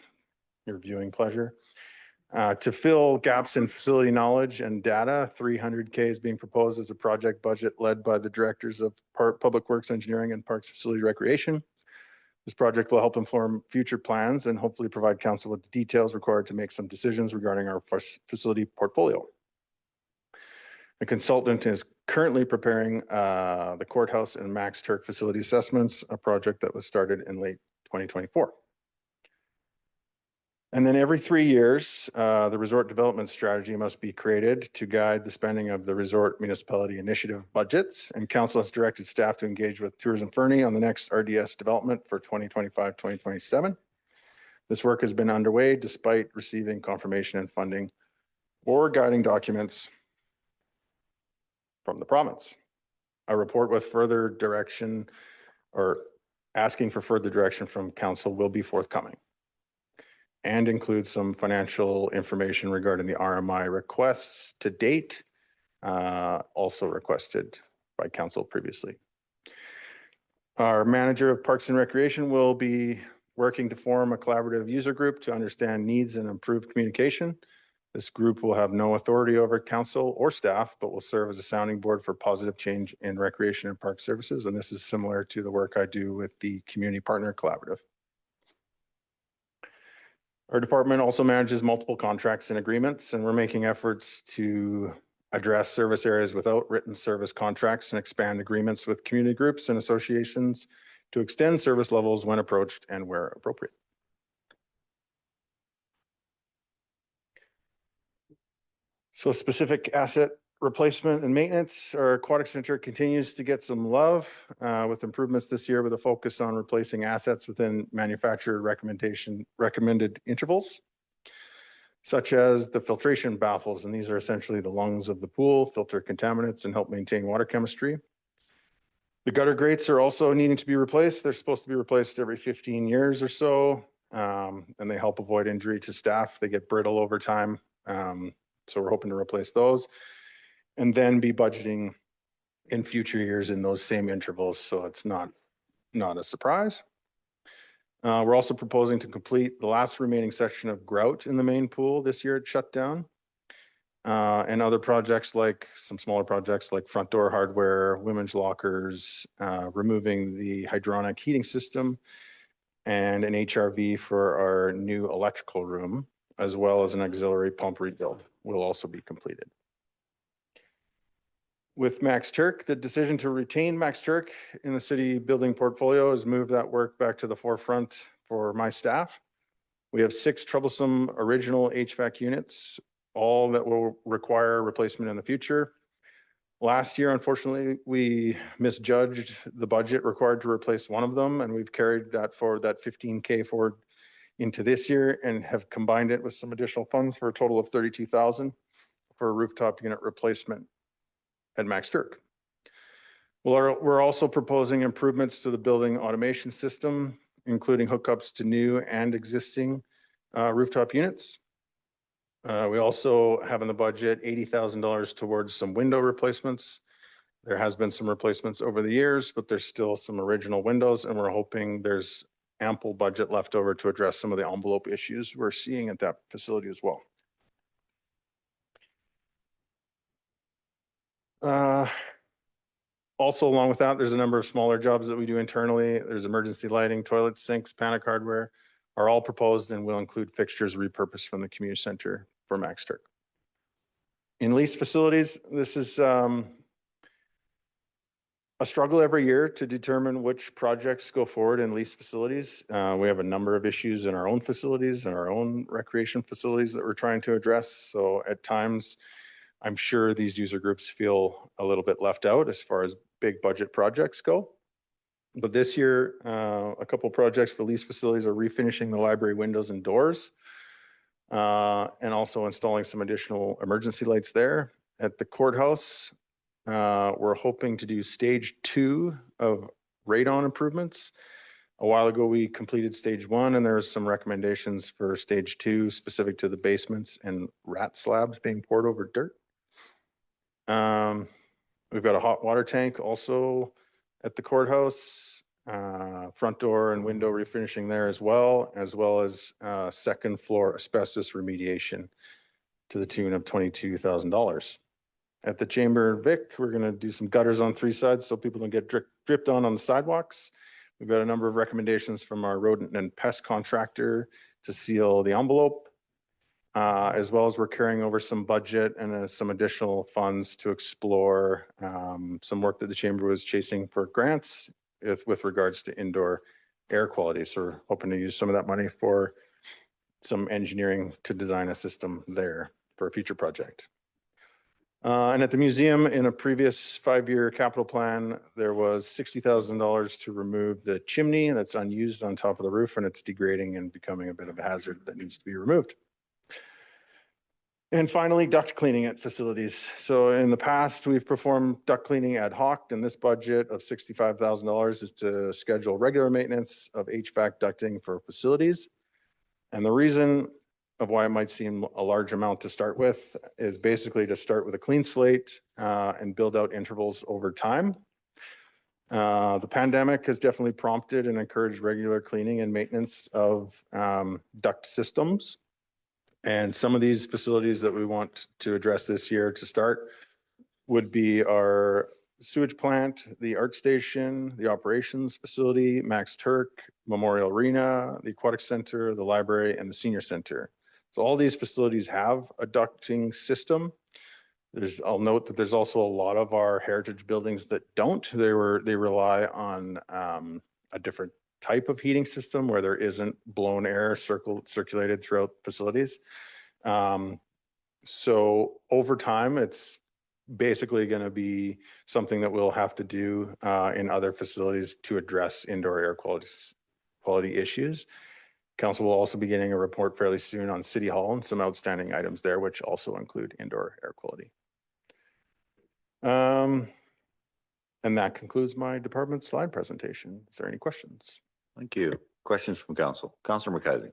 your viewing pleasure. To fill gaps in facility knowledge and data, 300K is being proposed as a project budget led by the directors of Public Works, Engineering, and Parks, Facility, Recreation. This project will help inform future plans and hopefully provide council with the details required to make some decisions regarding our facility portfolio. A consultant is currently preparing the courthouse and Max Turk facility assessments, a project that was started in late 2024. And then every 3 years, the resort development strategy must be created to guide the spending of the resort municipality initiative budgets. And council has directed staff to engage with Tourism Fernie on the next RDS development for 2025-2027. This work has been underway despite receiving confirmation and funding or guiding documents from the province. A report with further direction or asking for further direction from council will be forthcoming and include some financial information regarding the RMI requests to date, also requested by council previously. Our manager of Parks and Recreation will be working to form a collaborative user group to understand needs and improve communication. This group will have no authority over council or staff, but will serve as a sounding board for positive change in recreation and park services. And this is similar to the work I do with the Community Partner Collaborative. Our department also manages multiple contracts and agreements, and we're making efforts to address service areas without written service contracts and expand agreements with community groups and associations to extend service levels when approached and where appropriate. So specific asset replacement and maintenance, our aquatic center continues to get some love with improvements this year with a focus on replacing assets within manufacturer recommended intervals, such as the filtration baffles. And these are essentially the lungs of the pool, filter contaminants and help maintain water chemistry. The gutter grates are also needing to be replaced. They're supposed to be replaced every 15 years or so, and they help avoid injury to staff. They get brittle over time. So we're hoping to replace those and then be budgeting in future years in those same intervals. So it's not a surprise. We're also proposing to complete the last remaining section of grout in the main pool this year at shutdown. And other projects like some smaller projects like front door hardware, women's lockers, removing the hydronic heating system and an HRV for our new electrical room, as well as an auxiliary pump rebuild will also be completed. With Max Turk, the decision to retain Max Turk in the city building portfolio has moved that work back to the forefront for my staff. We have 6 troublesome original HVAC units, all that will require replacement in the future. Last year, unfortunately, we misjudged the budget required to replace one of them, and we've carried that forward, that 15K forward into this year and have combined it with some additional funds for a total of 32,000 for a rooftop unit replacement at Max Turk. We're also proposing improvements to the building automation system, including hookups to new and existing rooftop units. We also have in the budget $80,000 towards some window replacements. There has been some replacements over the years, but there's still some original windows, and we're hoping there's ample budget left over to address some of the envelope issues we're seeing at that facility as well. Also, along with that, there's a number of smaller jobs that we do internally. There's emergency lighting, toilets, sinks, panic hardware are all proposed and will include fixtures repurposed from the community center for Max Turk. In leased facilities, this is a struggle every year to determine which projects go forward in leased facilities. We have a number of issues in our own facilities and our own recreation facilities that we're trying to address. So at times, I'm sure these user groups feel a little bit left out as far as big budget projects go. But this year, a couple projects for leased facilities are refinishing the library windows and doors, and also installing some additional emergency lights there. At the courthouse, we're hoping to do stage 2 of radon improvements. A while ago, we completed stage 1, and there's some recommendations for stage 2 specific to the basements and rat slabs being poured over dirt. We've got a hot water tank also at the courthouse, front door and window refinishing there as well as second floor asbestos remediation to the tune of $22,000. At the Chamber Vic, we're going to do some gutters on 3 sides so people don't get dripped on the sidewalks. We've got a number of recommendations from our rodent and pest contractor to seal the envelope, as well as we're carrying over some budget and some additional funds to explore some work that the Chamber was chasing for grants with regards to indoor air quality. So we're hoping to use some of that money for some engineering to design a system there for a future project. And at the museum, in a previous 5-year capital plan, there was $60,000 to remove the chimney that's unused on top of the roof, and it's degrading and becoming a bit of a hazard that needs to be removed. And finally, duct cleaning at facilities. So in the past, we've performed duct cleaning ad hoc, and this budget of $65,000 is to schedule regular maintenance of HVAC ducting for facilities. And the reason of why it might seem a large amount to start with is basically to start with a clean slate and build out intervals over time. The pandemic has definitely prompted and encouraged regular cleaning and maintenance of duct systems. And some of these facilities that we want to address this year to start would be our sewage plant, the art station, the operations facility, Max Turk, Memorial Arena, the aquatic center, the library, and the senior center. So all these facilities have a ducting system. I'll note that there's also a lot of our heritage buildings that don't. They rely on a different type of heating system where there isn't blown air circulated throughout facilities. So over time, it's basically going to be something that we'll have to do in other facilities to address indoor air quality issues. Council will also be getting a report fairly soon on City Hall and some outstanding items there, which also include indoor air quality. And that concludes my department slide presentation. Is there any questions? Thank you. Questions from council? Councilor McKenzie.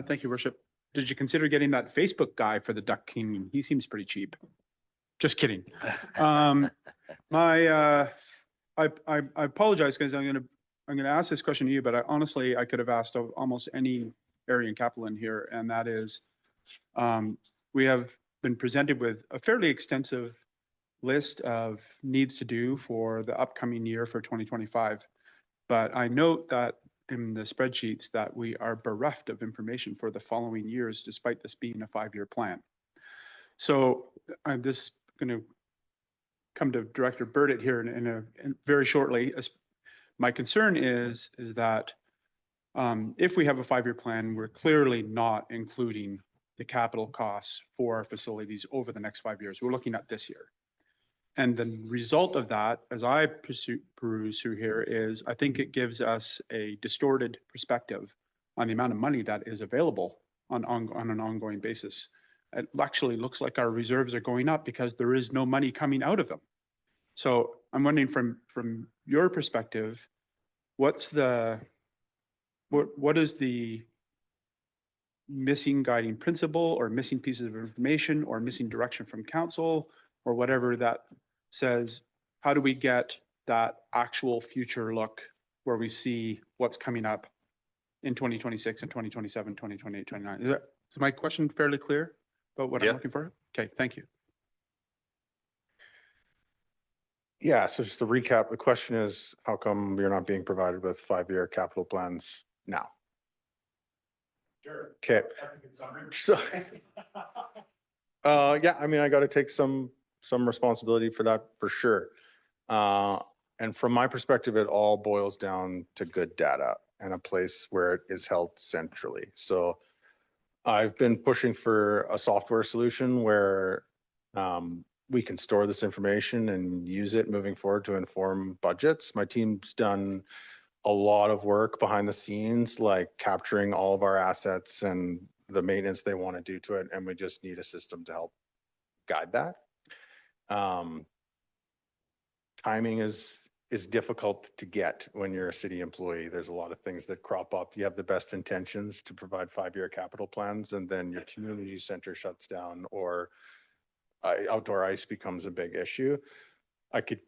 Thank you, Worship. Did you consider getting that Facebook guy for the duct cleaning? He seems pretty cheap. Just kidding. I apologize, guys. I'm gonna ask this question to you, but honestly, I could have asked of almost any area in capital in here, and that is, we have been presented with a fairly extensive list of needs to do for the upcoming year for 2025. But I note that in the spreadsheets that we are bereft of information for the following years, despite this being a 5-year plan. So I'm just going to come to Director Burdett here in very shortly. My concern is that if we have a 5-year plan, we're clearly not including the capital costs for our facilities over the next 5 years. We're looking at this year. And the result of that, as I peruse through here, is I think it gives us a distorted perspective on the amount of money that is available on an ongoing basis. It actually looks like our reserves are going up because there is no money coming out of them. So I'm wondering from your perspective, what is the missing guiding principle or missing pieces of information or missing direction from council or whatever that says, how do we get that actual future look where we see what's coming up in 2026 and 2027, 2028, 2029? Is my question fairly clear about what I'm looking for? Okay, thank you. Yeah, so just to recap, the question is, how come you're not being provided with 5-year capital plans now? Sure. Okay. So, yeah, I mean, I got to take some responsibility for that for sure. And from my perspective, it all boils down to good data and a place where it is held centrally. So I've been pushing for a software solution where we can store this information and use it moving forward to inform budgets. My team's done a lot of work behind the scenes, like capturing all of our assets and the maintenance they want to do to it. And we just need a system to help guide that. Timing is difficult to get when you're a city employee. There's a lot of things that crop up. You have the best intentions to provide 5-year capital plans, and then your community center shuts down, or outdoor ice becomes a big issue. I could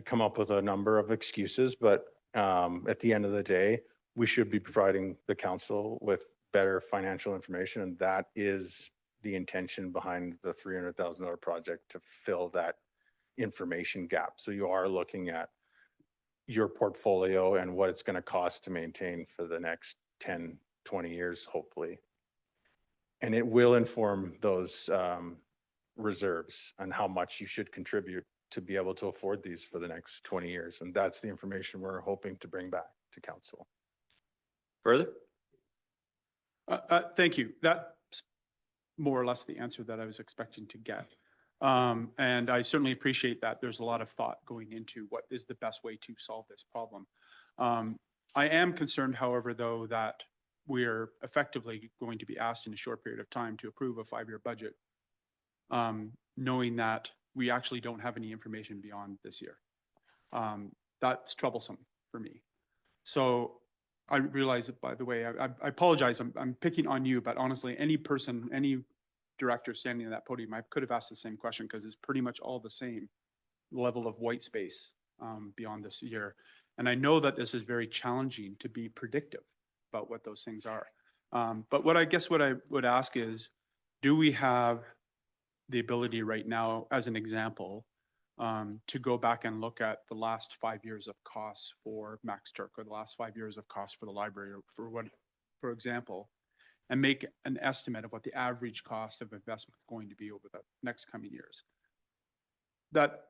come up with a number of excuses, but at the end of the day, we should be providing the council with better financial information, and that is the intention behind the $300,000 project, to fill that information gap. So you are looking at your portfolio and what it's going to cost to maintain for the next 10, 20 years, hopefully. And it will inform those reserves and how much you should contribute to be able to afford these for the next 20 years. And that's the information we're hoping to bring back to council. Further? Thank you. That's more or less the answer that I was expecting to get. And I certainly appreciate that there's a lot of thought going into what is the best way to solve this problem. I am concerned, however, though, that we're effectively going to be asked in a short period of time to approve a 5-year budget, knowing that we actually don't have any information beyond this year. That's troublesome for me. So I realize that, by the way, I apologize, I'm picking on you, but honestly, any person, any director standing at that podium, I could have asked the same question, because it's pretty much all the same level of white space beyond this year. And I know that this is very challenging to be predictive about what those things are. But what I would ask is, do we have the ability right now, as an example, to go back and look at the last 5 years of costs for Max Turk, or the last 5 years of costs for the library, or for example, and make an estimate of what the average cost of investment is going to be over the next coming years? That,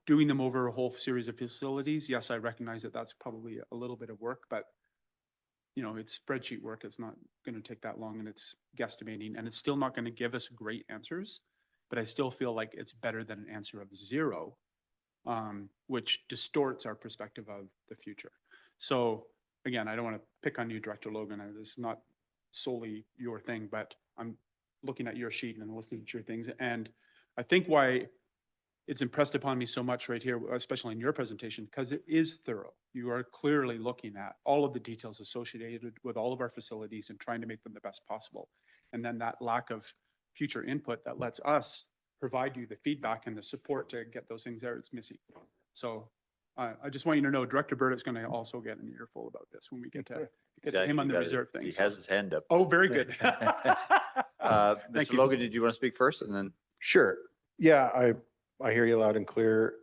doing them over a whole series of facilities, yes, I recognize that that's probably a little bit of work, but it's spreadsheet work. It's not going to take that long, and it's guesstimating, and it's still not going to give us great answers, but I still feel like it's better than an answer of 0, which distorts our perspective of the future. So again, I don't want to pick on you, Director Logan. This is not solely your thing, but I'm looking at your sheet and listening to your things. And I think why it's impressed upon me so much right here, especially in your presentation, because it is thorough. You are clearly looking at all of the details associated with all of our facilities and trying to make them the best possible. And then that lack of future input that lets us provide you the feedback and the support to get those things there, it's missing. So I just want you to know, Director Burdick's going to also get an earful about this when we get to him on the reserve thing. He has his hand up. Oh, very good. Mr. Logan, did you want to speak first, and then? Sure. Yeah, I hear you loud and clear.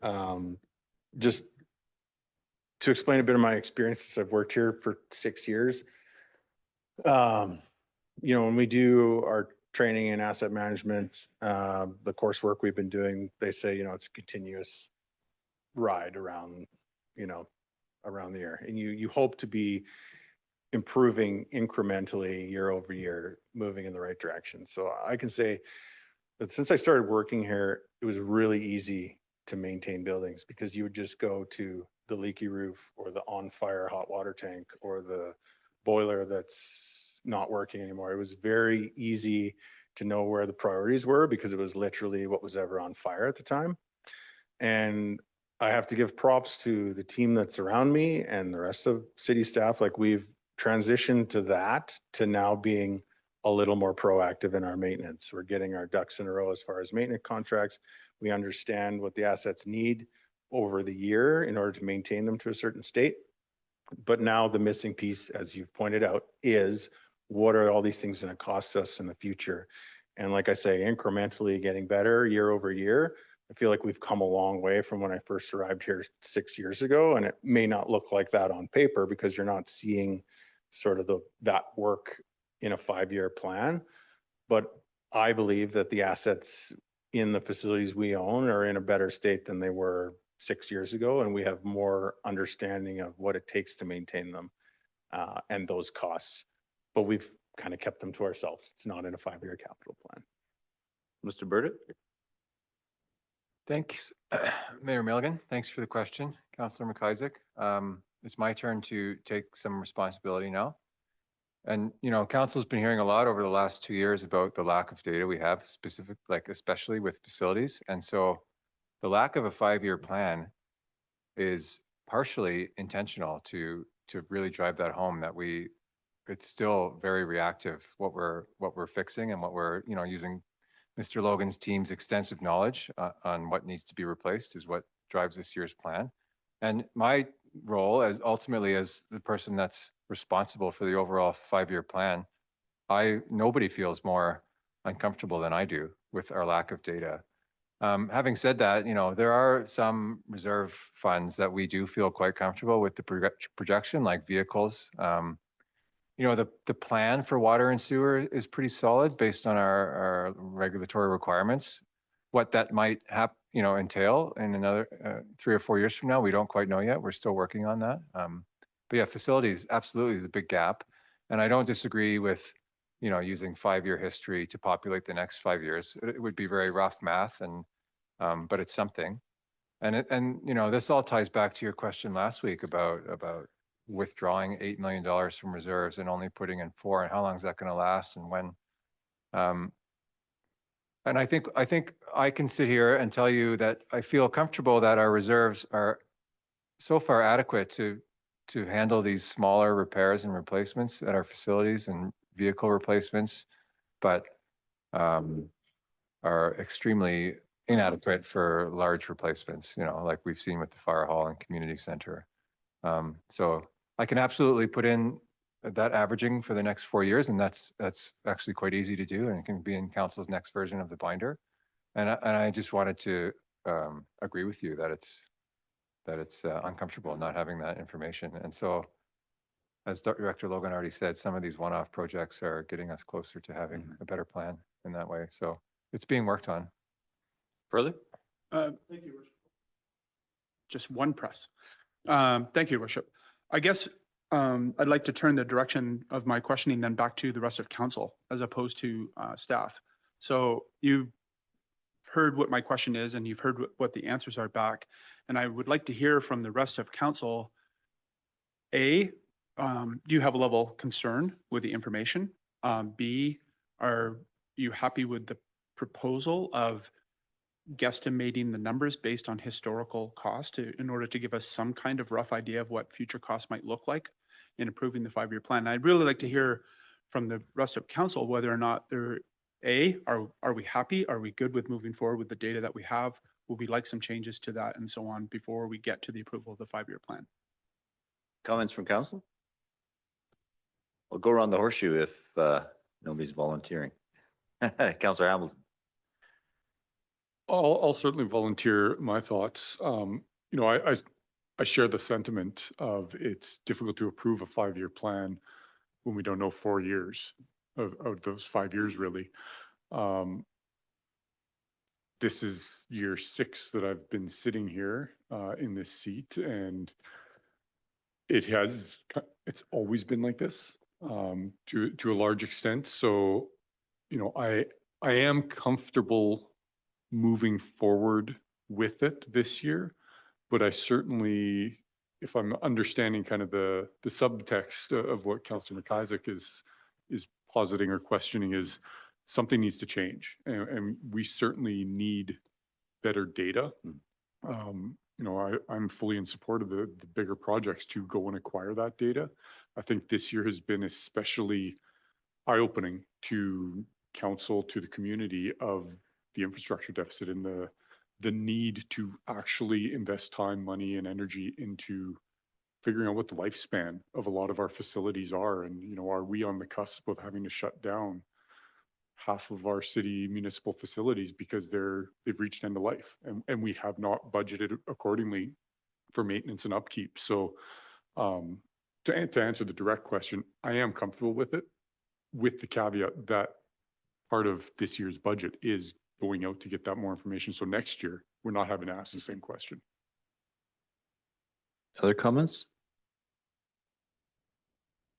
Just to explain a bit of my experiences, I've worked here for 6 years. When we do our training in asset management, the coursework we've been doing, they say, it's a continuous ride around the year. And you hope to be improving incrementally year over year, moving in the right direction. So I can say that since I started working here, it was really easy to maintain buildings, because you would just go to the leaky roof, or the on fire hot water tank, or the boiler that's not working anymore. It was very easy to know where the priorities were, because it was literally what was ever on fire at the time. And I have to give props to the team that's around me and the rest of city staff. Like, we've transitioned to that, to now being a little more proactive in our maintenance. We're getting our ducks in a row as far as maintenance contracts. We understand what the assets need over the year in order to maintain them to a certain state. But now the missing piece, as you've pointed out, is what are all these things going to cost us in the future? And like I say, incrementally getting better year over year. I feel like we've come a long way from when I first arrived here 6 years ago, and it may not look like that on paper, because you're not seeing sort of that work in a 5-year plan. But I believe that the assets in the facilities we own are in a better state than they were 6 years ago, and we have more understanding of what it takes to maintain them and those costs. But we've kind of kept them to ourselves. It's not in a 5-year capital plan. Mr. Burdick? Thanks, Mayor Milligan. Thanks for the question, Councillor McIsaac. It's my turn to take some responsibility now. And, you know, council's been hearing a lot over the last 2 years about the lack of data we have specific, like especially with facilities. And so the lack of a 5-year plan is partially intentional to really drive that home, that it's still very reactive what we're fixing and what we're, you know, using Mr. Logan's team's extensive knowledge on what needs to be replaced is what drives this year's plan. And my role as ultimately as the person that's responsible for the overall 5-year plan, nobody feels more uncomfortable than I do with our lack of data. Having said that, you know, there are some reserve funds that we do feel quite comfortable with the projection, like vehicles. You know, the plan for water and sewer is pretty solid based on our regulatory requirements. What that might entail in another 3 or 4 years from now, we don't quite know yet. We're still working on that. But yeah, facilities absolutely is a big gap. And I don't disagree with, you know, using 5-year history to populate the next 5 years. It would be very rough math, but it's something. And you know, this all ties back to your question last week about withdrawing $8 million from reserves and only putting in 4, and how long is that going to last and when? And I think I can sit here and tell you that I feel comfortable that our reserves are so far adequate to handle these smaller repairs and replacements at our facilities and vehicle replacements, but are extremely inadequate for large replacements, you know, like we've seen with the fire hall and community center. So I can absolutely put in that averaging for the next 4 years, and that's actually quite easy to do, and it can be in council's next version of the binder. And I just wanted to agree with you that it's uncomfortable not having that information. And so, as Director Logan already said, some of these one-off projects are getting us closer to having a better plan in that way. So it's being worked on. Further? Thank you, Worship. Just one press. Thank you, Worship. I guess I'd like to turn the direction of my questioning then back to the rest of council as opposed to staff. So you've heard what my question is and you've heard what the answers are back. And I would like to hear from the rest of council, A, do you have a level of concern with the information? B, are you happy with the proposal of guesstimating the numbers based on historical cost in order to give us some kind of rough idea of what future costs might look like in approving the 5-year plan? I'd really like to hear from the rest of council whether or not they're, A, are we happy? Are we good with moving forward with the data that we have? Will we like some changes to that and so on before we get to the approval of the 5-year plan? Comments from council? I'll go around the horseshoe if nobody's volunteering. Councillor Hamilton. I'll certainly volunteer my thoughts. You know, I share the sentiment of it's difficult to approve a 5-year plan when we don't know 4 years of those 5 years really. This is year 6 that I've been sitting here in this seat, and it's always been like this to a large extent. So, you know, I am comfortable moving forward with it this year, but I certainly, if I'm understanding kind of the subtext of what Councillor McIsaac is positing or questioning, is something needs to change, and we certainly need better data. You know, I'm fully in support of the bigger projects to go and acquire that data. I think this year has been especially eye-opening to council, to the community, of the infrastructure deficit and the need to actually invest time, money, and energy into figuring out what the lifespan of a lot of our facilities are. And, you know, are we on the cusp of having to shut down half of our city municipal facilities because they've reached end of life, and we have not budgeted accordingly for maintenance and upkeep. So to answer the direct question, I am comfortable with it, with the caveat that part of this year's budget is going out to get that more information. So next year, we're not having to ask the same question. Other comments?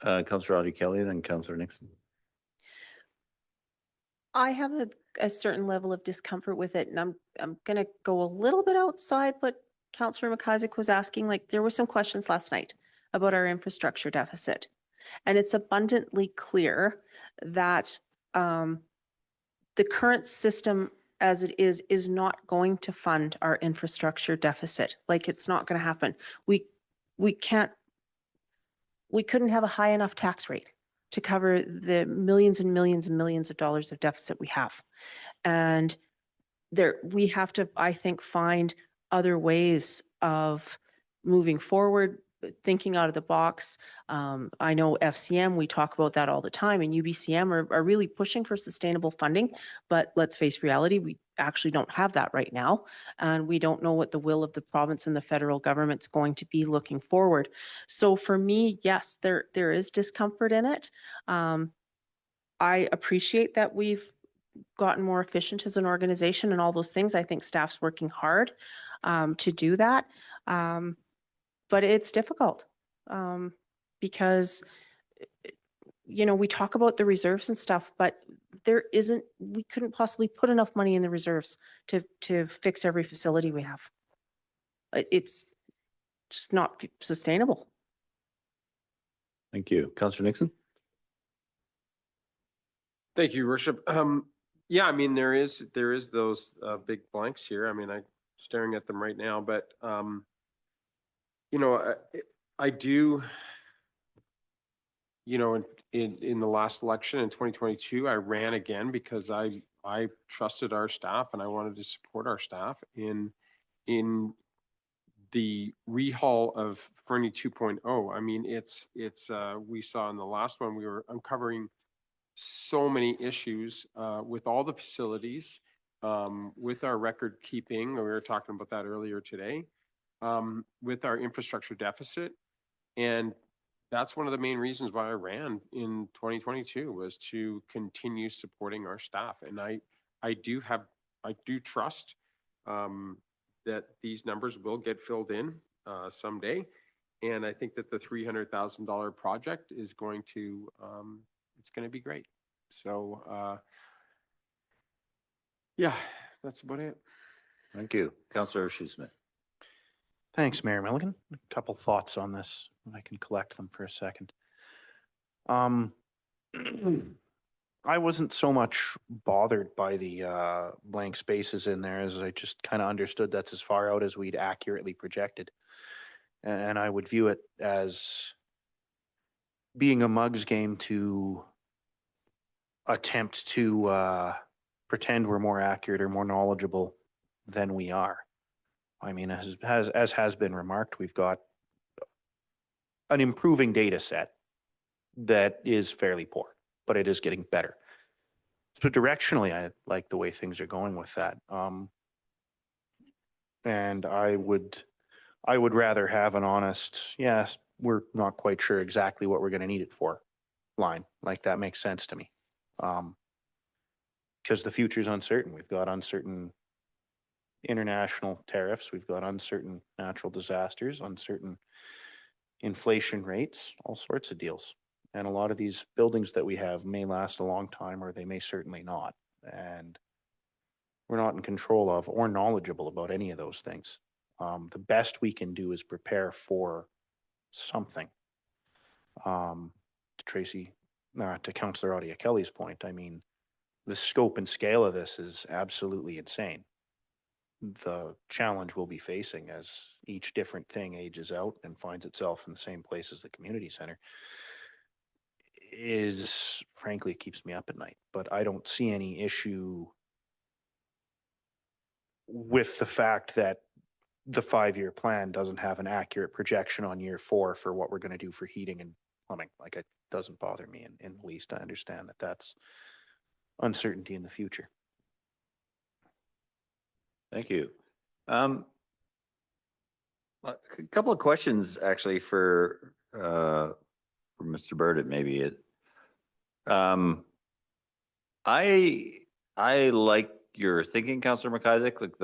Councillor Audie Kelly, then Councillor Nixon. I have a certain level of discomfort with it, and I'm going to go a little bit outside what Councillor McIsaac was asking. Like, there were some questions last night about our infrastructure deficit, and it's abundantly clear that the current system as it is not going to fund our infrastructure deficit. Like, it's not going to happen. We couldn't have a high enough tax rate to cover the millions and millions and millions of dollars of deficit we have. And we have to, I think, find other ways of moving forward, thinking out of the box. I know FCM, we talk about that all the time, and UBCM are really pushing for sustainable funding, but let's face reality, we actually don't have that right now. And we don't know what the will of the province and the federal government's going to be looking forward. So for me, yes, there is discomfort in it. I appreciate that we've gotten more efficient as an organization and all those things. I think staff's working hard to do that. But it's difficult because, you know, we talk about the reserves and stuff, but we couldn't possibly put enough money in the reserves to fix every facility we have. It's just not sustainable. Thank you. Councillor Nixon. Thank you, Your Worship. Yeah, I mean, there is those big blanks here. I mean, I'm staring at them right now, but you know, I do, you know, in the last election in 2022, I ran again because I trusted our staff and I wanted to support our staff in the rehaul of Fernie 2.0. I mean, it's we saw in the last one, we were uncovering so many issues with all the facilities, with our record keeping. We were talking about that earlier today. With our infrastructure deficit. And that's one of the main reasons why I ran in 2022 was to continue supporting our staff. And I do trust that these numbers will get filled in someday. And I think that the $300,000 project is going to, it's going to be great. So yeah, that's about it. Thank you. Councillor Shoesmith. Thanks, Mayor Milligan. A couple thoughts on this. I can collect them for a second. I wasn't so much bothered by the blank spaces in there as I just kind of understood that's as far out as we'd accurately projected. And I would view it as being a mug's game to attempt to pretend we're more accurate or more knowledgeable than we are. I mean, as has been remarked, we've got an improving data set that is fairly poor, but it is getting better. So directionally, I like the way things are going with that. And I would rather have an honest, yes, we're not quite sure exactly what we're going to need it for line. Like, that makes sense to me. Because the future is uncertain. We've got uncertain international tariffs. We've got uncertain natural disasters, uncertain inflation rates, all sorts of deals. And a lot of these buildings that we have may last a long time, or they may certainly not. And we're not in control of or knowledgeable about any of those things. The best we can do is prepare for something. To Councillor Audie Kelly's point, I mean, the scope and scale of this is absolutely insane. The challenge we'll be facing as each different thing ages out and finds itself in the same place as the community center is, frankly, it keeps me up at night. But I don't see any issue with the fact that the 5-year plan doesn't have an accurate projection on year 4 for what we're going to do for heating and plumbing. Like, it doesn't bother me in the least. I understand that that's uncertainty in the future. Thank you. A couple of questions actually for Mr. Burdett, maybe. I like you're thinking, Councillor McIsaac, like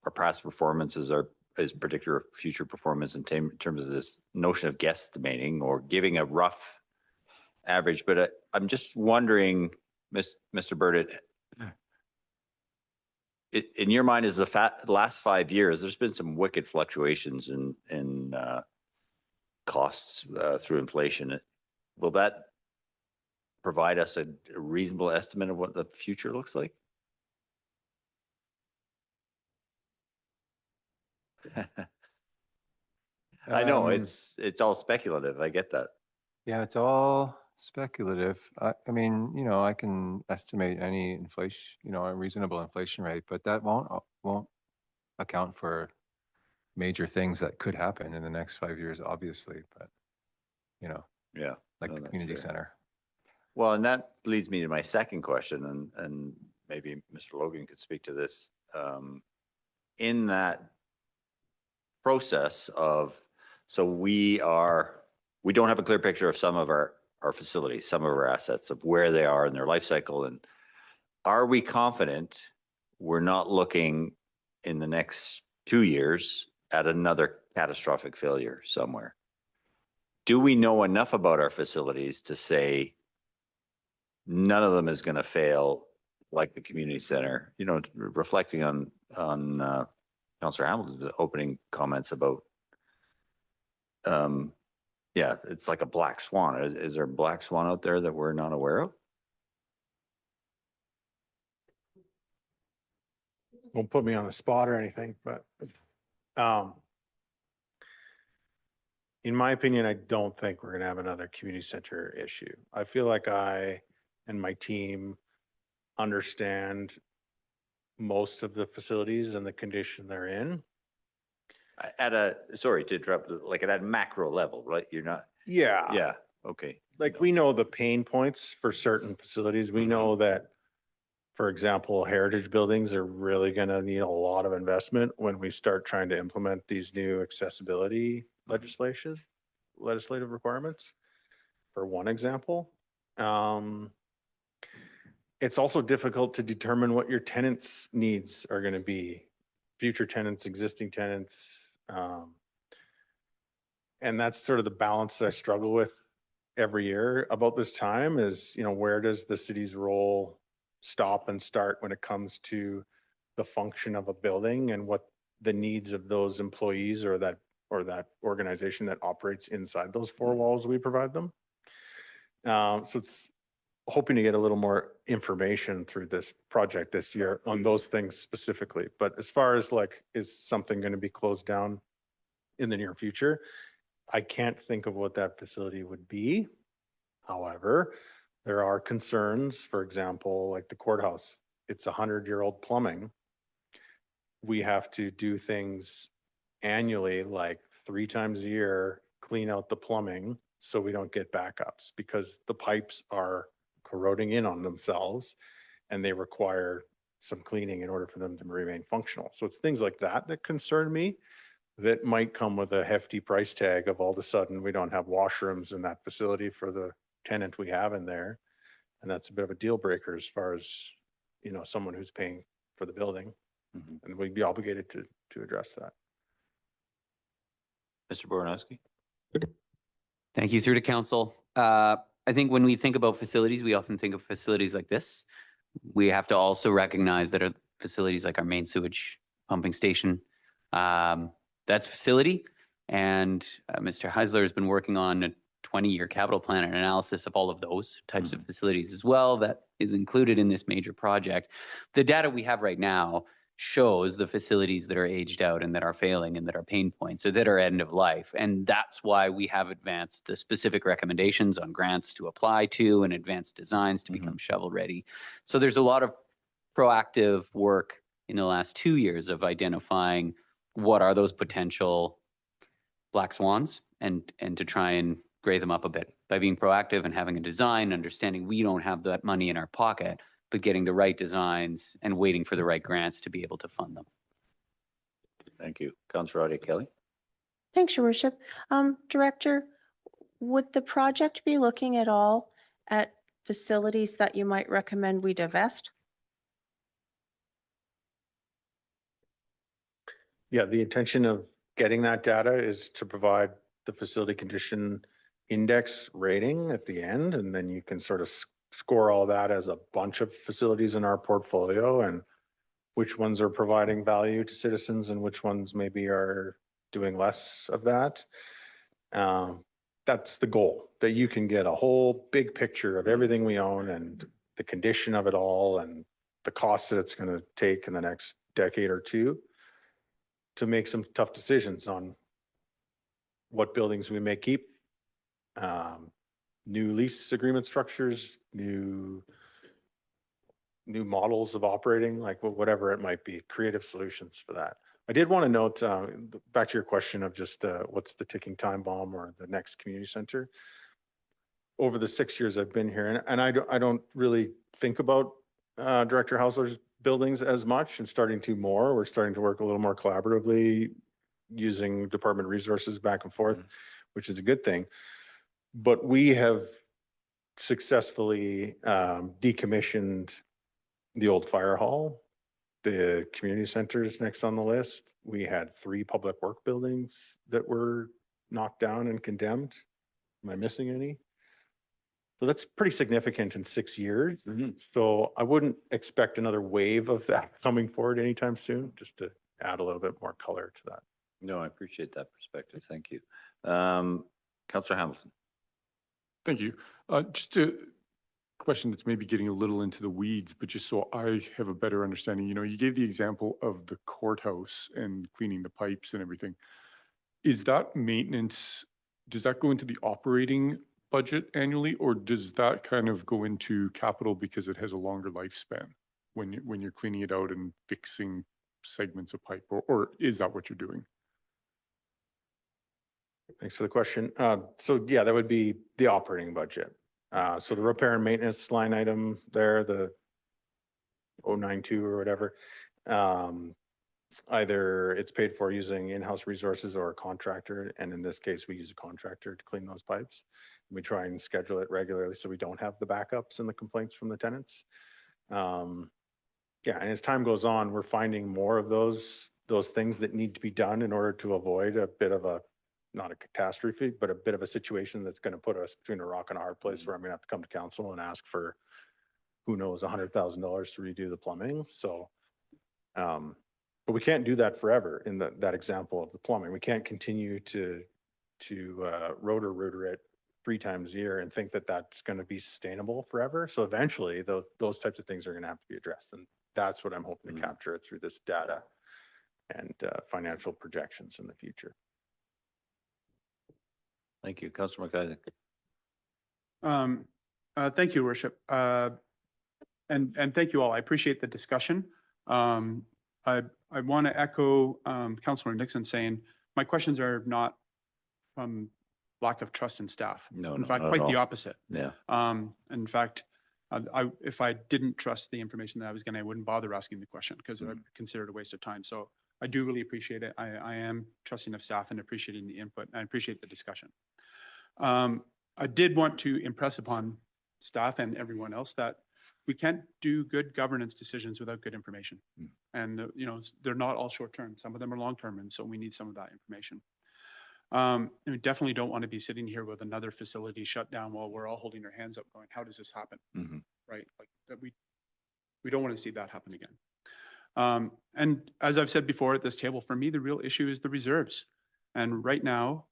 our past performances is particular future performance in terms of this notion of guesstimating or giving a rough average. But I'm just wondering, Mr. Burdett, in your mind, is the last 5 years, there's been some wicked fluctuations in costs through inflation. Will that provide us a reasonable estimate of what the future looks like? I know it's all speculative. I get that. Yeah, it's all speculative. I mean, I can estimate any inflation, a reasonable inflation rate, but that won't account for major things that could happen in the next 5 years, obviously, but, Yeah. like No, the that's community fair. center. Well, and that leads me to my second question, and maybe Mr. Logan could speak to this. In that process of, so we don't have a clear picture of some of our facilities, some of our assets, of where they are in their life cycle. And are we confident we're not looking in the next 2 years at another catastrophic failure somewhere? Do we know enough about our facilities to say none of them is going to fail like the community center? Reflecting on Councillor Hamilton's opening comments about, it's like a black swan. Is there a black swan out there that we're not aware of? Won't put me on the spot or anything, but in my opinion, I don't think we're going to have another community center issue. I feel like I and my team understand most of the facilities and the condition they're in. Sorry to interrupt, like at a macro level, right? You're not. Yeah. Yeah. Okay. Like we know the pain points for certain facilities. We know that, for example, heritage buildings are really going to need a lot of investment when we start trying to implement these new accessibility legislative requirements, for one example. It's also difficult to determine what your tenants' needs are going to be, future tenants, existing tenants. And that's sort of the balance that I struggle with every year about this time is, where does the city's role stop and start when it comes to the function of a building and what the needs of those employees or that organization that operates inside those four walls we provide them. So it's hoping to get a little more information through this project this year on those things specifically. But as far as is something going to be closed down in the near future, I can't think of what that facility would be. However, there are concerns, for example, like the courthouse, it's 100-year-old plumbing. We have to do things annually, like 3 times a year, clean out the plumbing so we don't get backups because the pipes are corroding in on themselves and they require some cleaning in order for them to remain functional. So it's things like that that concern me, that might come with a hefty price tag of all of a sudden we don't have washrooms in that facility for the tenant we have in there. And that's a bit of a deal breaker as far as, someone who's paying for the building. And we'd be obligated to address that. Mr. Boranowski? Thank you. Through to council. I think when we think about facilities, we often think of facilities like this. We have to also recognize that our facilities like our main sewage pumping station, that's a facility. And Mr. Heisler has been working on a 20-year capital plan and analysis of all of those types of facilities as well. That is included in this major project. The data we have right now shows the facilities that are aged out and that are failing and that are pain points or that are end of life. And that's why we have advanced the specific recommendations on grants to apply to and advanced designs to become shovel ready. So there's a lot of proactive work in the last 2 years of identifying what are those potential black swans and to try and gray them up a bit by being proactive and having a design, understanding we don't have that money in our pocket, but getting the right designs and waiting for the right grants to be able to fund them. Thank you. Councillor Audie Kelly? Thanks, Your Worship. Director, would the project be looking at all at facilities that you might recommend we divest? Yeah, the intention of getting that data is to provide the facility condition index rating at the end, and then you can sort of score all that as a bunch of facilities in our portfolio and which ones are providing value to citizens and which ones maybe are doing less of that. That's the goal, that you can get a whole big picture of everything we own and the condition of it all and the cost that it's going to take in the next decade or two to make some tough decisions on what buildings we may keep, new lease agreement structures, new models of operating, like whatever it might be, creative solutions for that. I did want to note, back to your question of just what's the ticking time bomb or the next community center. Over the 6 years I've been here, and I don't really think about Director Hausler's buildings as much, and starting to more. We're starting to work a little more collaboratively using department resources back and forth, which is a good thing. But we have successfully decommissioned the old fire hall. The community center is next on the list. We had 3 public work buildings that were knocked down and condemned. Am I missing any? So that's pretty significant in 6 years. So I wouldn't expect another wave of that coming forward anytime soon, just to add a little bit more color to that. No, I appreciate that perspective. Thank you. Councillor Hamilton. Thank you. Just a question that's maybe getting a little into the weeds, but just so I have a better understanding, you gave the example of the courthouse and cleaning the pipes and everything. Is that maintenance, does that go into the operating budget annually, or does that kind of go into capital because it has a longer lifespan when you're cleaning it out and fixing segments of pipe, or is that what you're doing? Thanks for the question. So yeah, that would be the operating budget. So the repair and maintenance line item there, the 092 or whatever, either it's paid for using in-house resources or a contractor. And in this case, we use a contractor to clean those pipes. We try and schedule it regularly so we don't have the backups and the complaints from the tenants. Yeah, and as time goes on, we're finding more of those things that need to be done in order to avoid a bit of a, not a catastrophe, but a bit of a situation that's going to put us between a rock and a hard place where I'm going to have to come to council and ask for, who knows, $100,000 to redo the plumbing. So, but we can't do that forever in that example of the plumbing. We can't continue to rotor it 3 times a year and think that that's going to be sustainable forever. So eventually those types of things are going to have to be addressed. And that's what I'm hoping to capture through this data and financial projections in the future. Thank you. Councillor McIsaac. Thank you, Worship. And thank you all. I appreciate the discussion. I want to echo Councillor Nixon saying my questions are not from lack of trust in staff. No, in fact, quite the opposite. Yeah. In fact, if I didn't trust the information that I was getting, I wouldn't bother asking the question because I consider it a waste of time. So I do really appreciate it. I am trusting of staff and appreciating the input. I appreciate the discussion. I did want to impress upon staff and everyone else that we can't do good governance decisions without good information. And they're not all short term. Some of them are long term, and so we need some of that information. And we definitely don't want to be sitting here with another facility shut down while we're all holding our hands up going, how does this happen? Right? Like that we don't want to see that happen again. And as I've said before at this table, for me, the real issue is the reserves. And right now,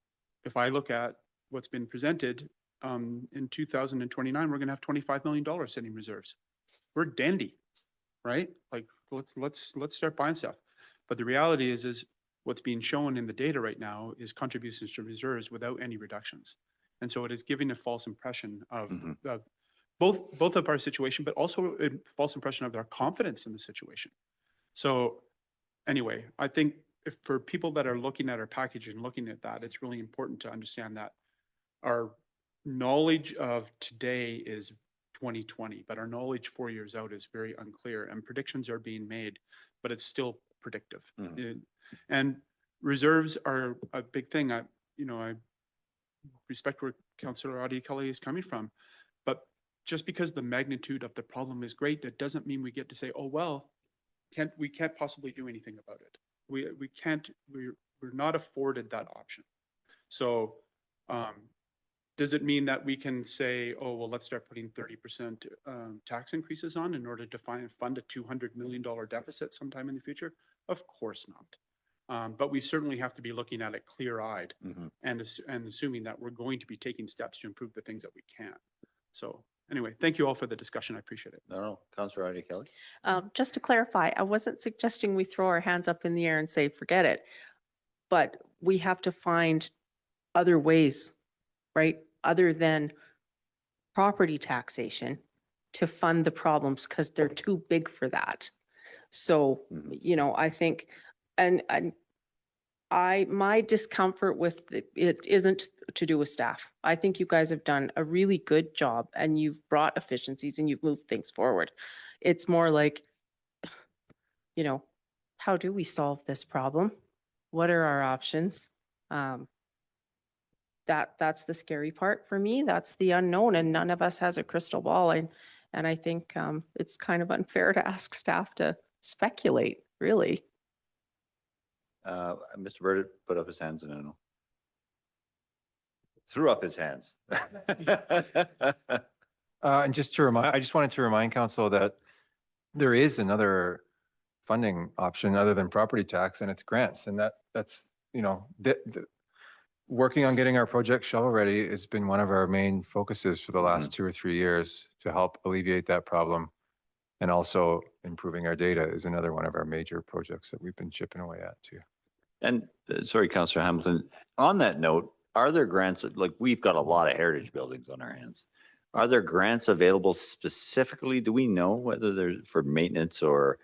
if I look at what's been presented, in 2029, we're going to have $25 million sitting reserves. We're dandy, right? Like let's start buying stuff. But the reality is what's being shown in the data right now is contributions to reserves without any reductions. And so it is giving a false impression of both of our situation, but also a false impression of our confidence in the situation. So anyway, I think if for people that are looking at our package and looking at that, it's really important to understand that our knowledge of today is 2020, but our knowledge 4 years out is very unclear, and predictions are being made, but it's still predictive. And reserves are a big thing. I respect where Councillor Kelly is coming from, but just because the magnitude of the problem is great, that doesn't mean we get to say, oh, well, we can't possibly do anything about it. We can't, we're not afforded that option. So does it mean that we can say, oh, well, let's start putting 30% tax increases on in order to fund a $200 million deficit sometime in the future? Of course not. But we certainly have to be looking at it clear-eyed and assuming that we're going to be taking steps to improve the things that we can. So anyway, thank you all for the discussion. I appreciate it. No, Councillor Ida Kelly. Just to clarify, I wasn't suggesting we throw our hands up in the air and say, forget it. But we have to find other ways, right? Other than property taxation to fund the problems because they're too big for that. So, you know, I think, and my discomfort with it isn't to do with staff. I think you guys have done a really good job and you've brought efficiencies and you've moved things forward. It's more like, you know, how do we solve this problem? What are our options? That's the scary part for me. That's the unknown, and none of us has a crystal ball. And I think it's kind of unfair to ask staff to speculate, really. Mr. Burdett put up his hands and I don't know. Threw up his hands. And just to remind, I just wanted to remind council that there is another funding option other than property tax, and it's grants. And that's, you know, working on getting our project shovel ready has been one of our main focuses for the last 2 or 3 years to help alleviate that problem. And also improving our data is another one of our major projects that we've been chipping away at too. And sorry, Councillor Hamilton, on that note, are there grants, like we've got a lot of heritage buildings on our hands. Are there grants available specifically? Do we know whether they're for maintenance or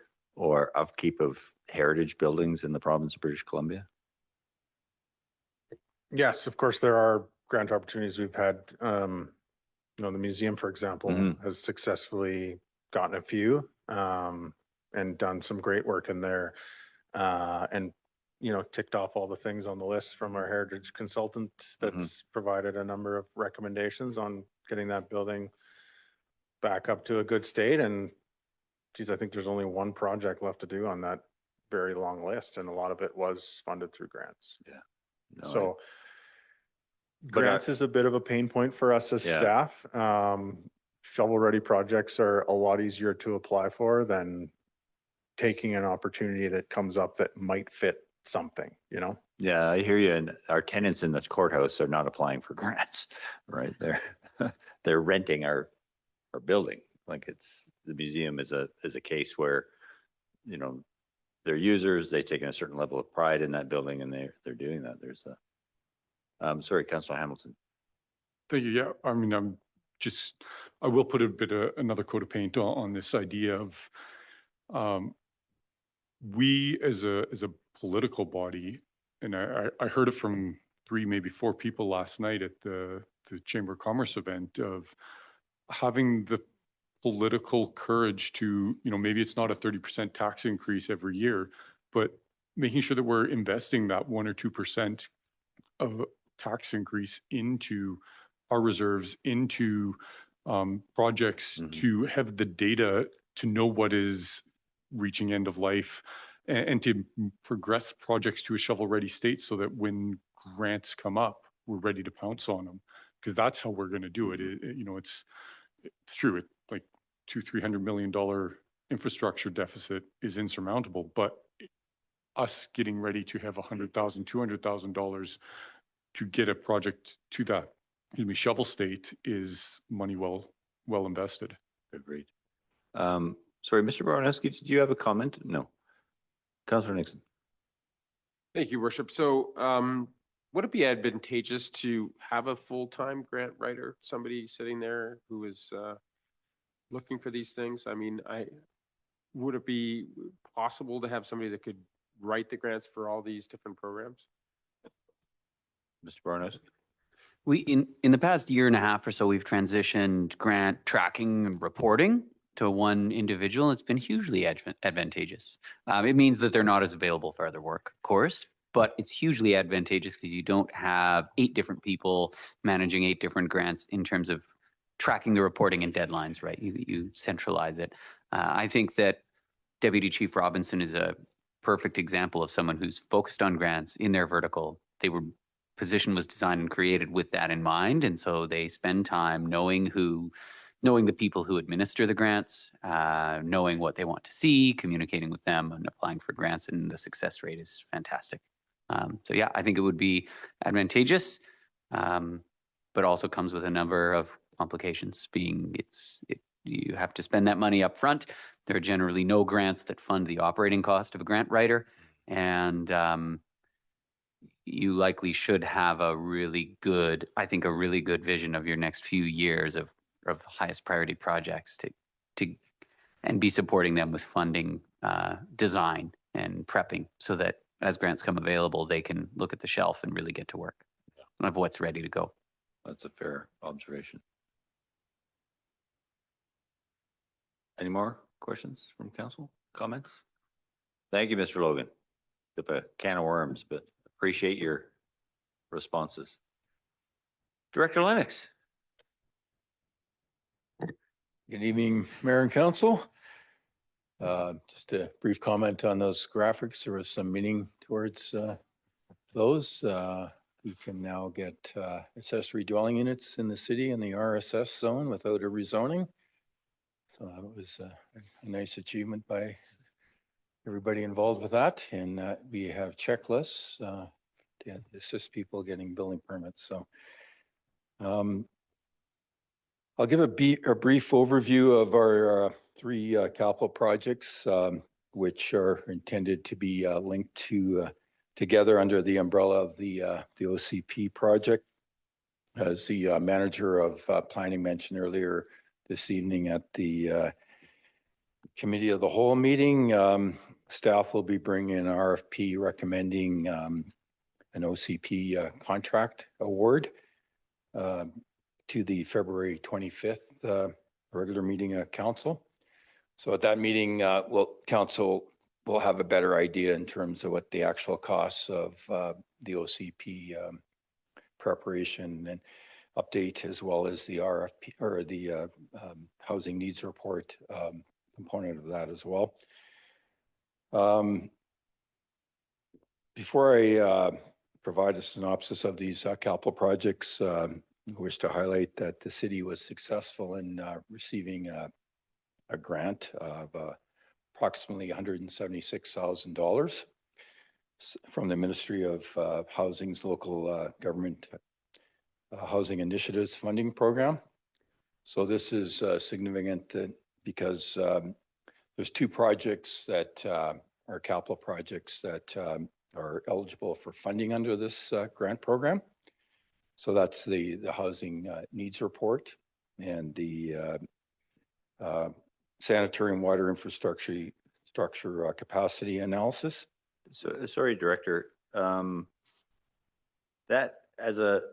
upkeep of heritage buildings in the province of British Columbia? Yes, of course, there are grant opportunities. We've had, you know, the museum, for example, has successfully gotten a few and done some great work in there. And, you know, ticked off all the things on the list from our heritage consultant that's provided a number of recommendations on getting that building back up to a good state. And geez, I think there's only one project left to do on that very long list. And a lot of it was funded through grants. Yeah. No, So grants is a bit of a pain point for us as staff. Shovel-ready projects are a lot easier to apply for than taking an opportunity that comes up that might fit something, you know? Yeah, I hear you. And our tenants in the courthouse are not applying for grants, right? They're renting our building. Like it's, the museum is a case where, you know, they're users, they've taken a certain level of pride in that building and they're doing that. There's sorry, Councillor Hamilton. Thank you. Yeah, I mean, I will put a bit of another coat of paint on this idea of we as a political body, and I heard it from 3, maybe 4 people last night at the Chamber of Commerce event, of having the political courage to, you know, maybe it's not a 30% tax increase every year, but making sure that we're investing that 1 or 2% of tax increase into our reserves, into projects to have the data to know what is reaching end of life and to progress projects to a shovel-ready state so that when grants come up, we're ready to pounce on them, because that's how we're going to do it. You know, it's true. It's like $200-300 million infrastructure deficit is insurmountable, but us getting ready to have $100,000-200,000 to get a project to that, shovel state is money well invested. Agreed. Sorry, Mr. Baranowski, did you have a comment? No. Councillor Nixon. Thank you, Worship. So would it be advantageous to have a full-time grant writer, somebody sitting there who is looking for these things? I mean, would it be possible to have somebody that could write the grants for all these different programs? Mr. Baranowski. We, in the past year and a half or so, we've transitioned grant tracking and reporting to one individual. It's been hugely advantageous. It means that they're not as available for other work, of course, but it's hugely advantageous because you don't have 8 different people managing 8 different grants in terms of tracking the reporting and deadlines, right? You centralize it. I think that Deputy Chief Robinson is a perfect example of someone who's focused on grants in their vertical. Position was designed and created with that in mind. And so they spend time knowing the people who administer the grants, knowing what they want to see, communicating with them and applying for grants, and the success rate is fantastic. So yeah, I think it would be advantageous, but also comes with a number of complications, being you have to spend that money up front. There are generally no grants that fund the operating cost of a grant writer. And you likely should have a really good vision of your next few years of highest priority projects and be supporting them with funding, design and prepping, so that as grants come available, they can look at the shelf and really get to work of what's ready to go. That's a fair observation. Any more questions from council? Comments? Thank you, Mr. Logan. Took a can of worms, but appreciate your responses. Director Lennox. Good evening, Mayor and Council. Just a brief comment on those graphics. There was some meaning towards those. We can now get accessory dwelling units in the city in the RSS zone without a rezoning. So that was a nice achievement by everybody involved with that. And we have checklists to assist people getting building permits. So I'll give a brief overview of our three capital projects, which are intended to be linked together under the umbrella of the OCP project. As the manager of planning mentioned earlier this evening at the committee of the whole meeting, staff will be bringing an RFP recommending an OCP contract award to the February 25th regular meeting of council. So at that meeting, council will have a better idea in terms of what the actual costs of the OCP preparation and update, as well as the RFP or the housing needs report component of that as well. Before I provide a synopsis of these capital projects, I wish to highlight that the city was successful in receiving a grant of approximately $176,000 from the Ministry of Housing's local government housing initiatives funding program. So this is significant because there's two projects that are capital projects that are eligible for funding under this grant program. So that's the housing needs report and the sanitary and water infrastructure capacity analysis. So sorry, Director. That as a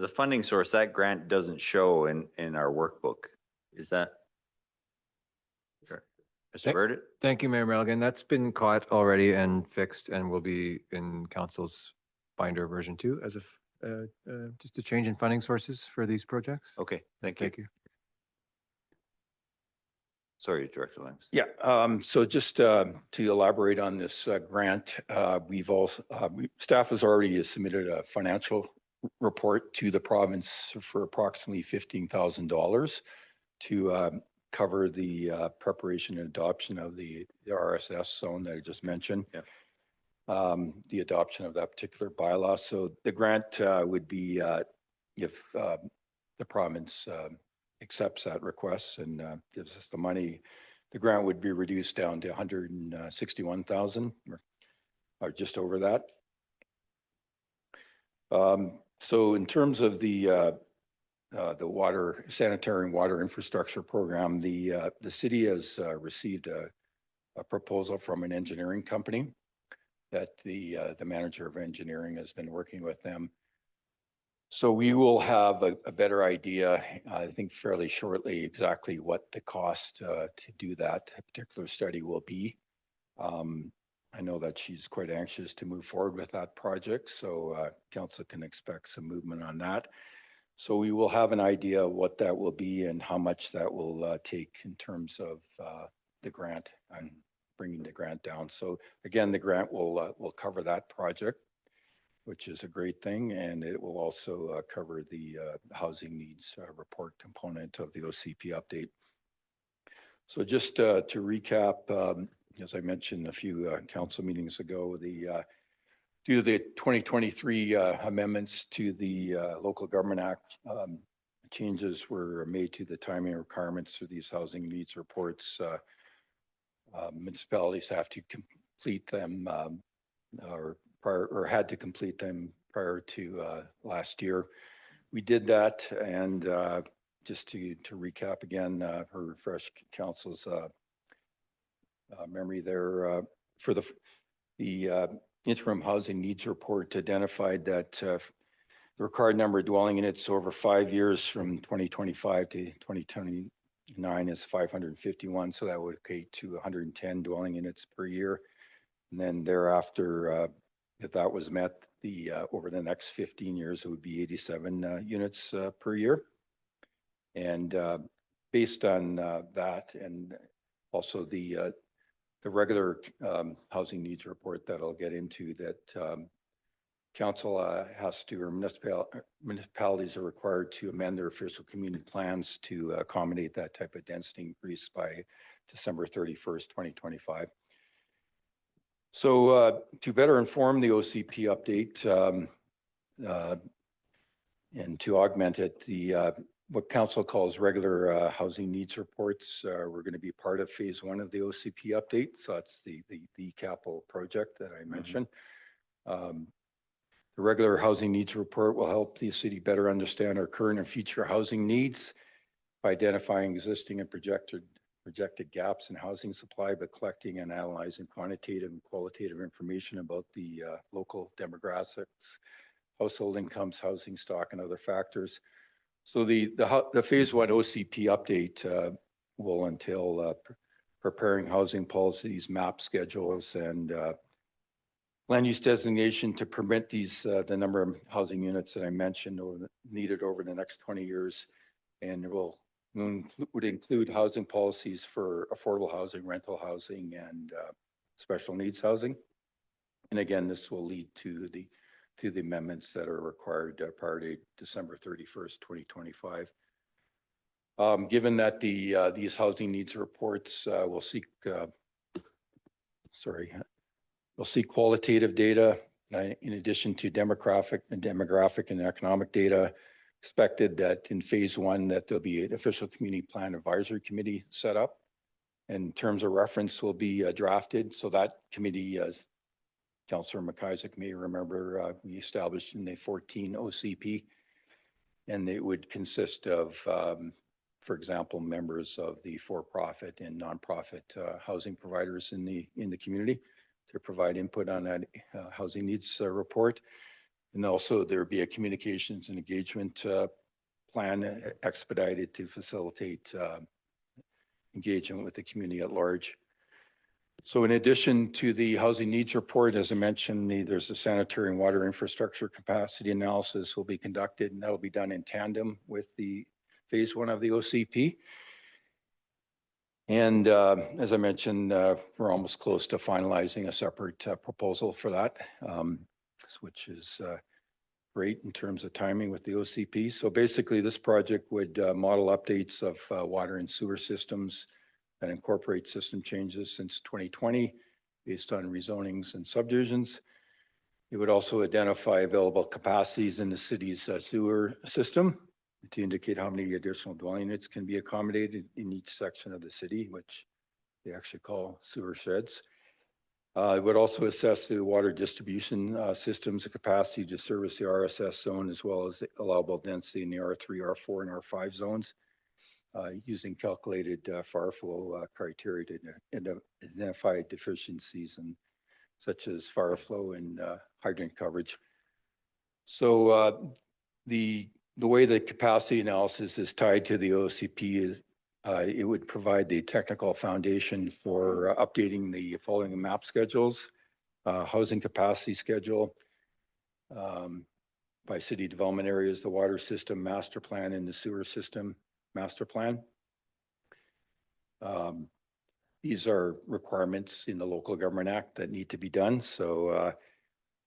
funding source, that grant doesn't show in our workbook. Is that? Mr. Burdett? Thank you, Mayor Milligan. That's been caught already and fixed and will be in council's binder version 2 as just a change in funding sources for these projects. Okay, thank you. Thank you. Sorry, Director Lennox. Yeah, so just to elaborate on this grant, staff has already submitted a financial report to the province for approximately $15,000 to cover the preparation and adoption of the RSS zone that I just mentioned. Yeah. The adoption of that particular bylaw. So the grant would be if the province accepts that request and gives us the money, the grant would be reduced down to $161,000 or just over that. So in terms of the sanitary and water infrastructure program, the city has received a proposal from an engineering company that the manager of engineering has been working with them. So we will have a better idea, I think fairly shortly, exactly what the cost to do that particular study will be. I know that she's quite anxious to move forward with that project, so council can expect some movement on that. So we will have an idea of what that will be and how much that will take in terms of the grant and bringing the grant down. So again, the grant will cover that project, which is a great thing. And it will also cover the housing needs report component of the OCP update. So just to recap, as I mentioned a few council meetings ago, due to the 2023 amendments to the Local Government Act, changes were made to the timing requirements for these housing needs reports. Municipalities have to complete them or had to complete them prior to last year. We did that, and just to recap again, or refresh council's memory there, for the interim housing needs report identified that the required number of dwelling units over 5 years from 2025 to 2029 is 551. So that would equate to 110 dwelling units per year. And then thereafter, if that was met, over the next 15 years, it would be 87 units per year. And based on that, and also the regular housing needs report that I'll get into, that council has to, or municipalities are required to amend their official community plans to accommodate that type of density increase by December 31st, 2025. So to better inform the OCP update and to augment it, what council calls regular housing needs reports, we're going to be part of phase 1 of the OCP update. So that's the capital project that I mentioned. The regular housing needs report will help the city better understand our current and future housing needs by identifying existing and projected gaps in housing supply, but collecting and analyzing quantitative and qualitative information about the local demographics, household incomes, housing stock, and other factors. So the phase 1 OCP update will entail preparing housing policies, map schedules, and land use designation to permit the number of housing units that I mentioned needed over the next 20 years. And it would include housing policies for affordable housing, rental housing, and special needs housing. And again, this will lead to the amendments that are required prior to December 31st, 2025. Given that these housing needs reports will seek qualitative data in addition to demographic and economic data. Expected that in phase 1 that there'll be an official community plan advisory committee set up, and terms of reference will be drafted. So that committee, as Councillor McIsaac may remember, we established in the 14 OCP, and it would consist of, for example, members of the for-profit and non-profit housing providers in the community to provide input on that housing needs report. And also there'd be a communications and engagement plan expedited to facilitate engagement with the community at large. So in addition to the housing needs report, as I mentioned, there's a sanitary and water infrastructure capacity analysis will be conducted, and that'll be done in tandem with the phase 1 of the OCP. And as I mentioned, we're almost close to finalizing a separate proposal for that, which is great in terms of timing with the OCP. So basically this project would model updates of water and sewer systems that incorporate system changes since 2020 based on rezonings and subdivisions. It would also identify available capacities in the city's sewer system to indicate how many additional dwelling units can be accommodated in each section of the city, which they actually call sewer sheds. It would also assess the water distribution systems, the capacity to service the RSS zone, as well as the allowable density in the R3, R4, and R5 zones, using calculated FAR flow criteria to identify deficiencies such as FAR flow and hydrant coverage. So the way the capacity analysis is tied to the OCP is it would provide the technical foundation for updating the following map schedules, housing capacity schedule, by city development areas, the water system master plan and the sewer system master plan. These are requirements in the Local Government Act that need to be done. So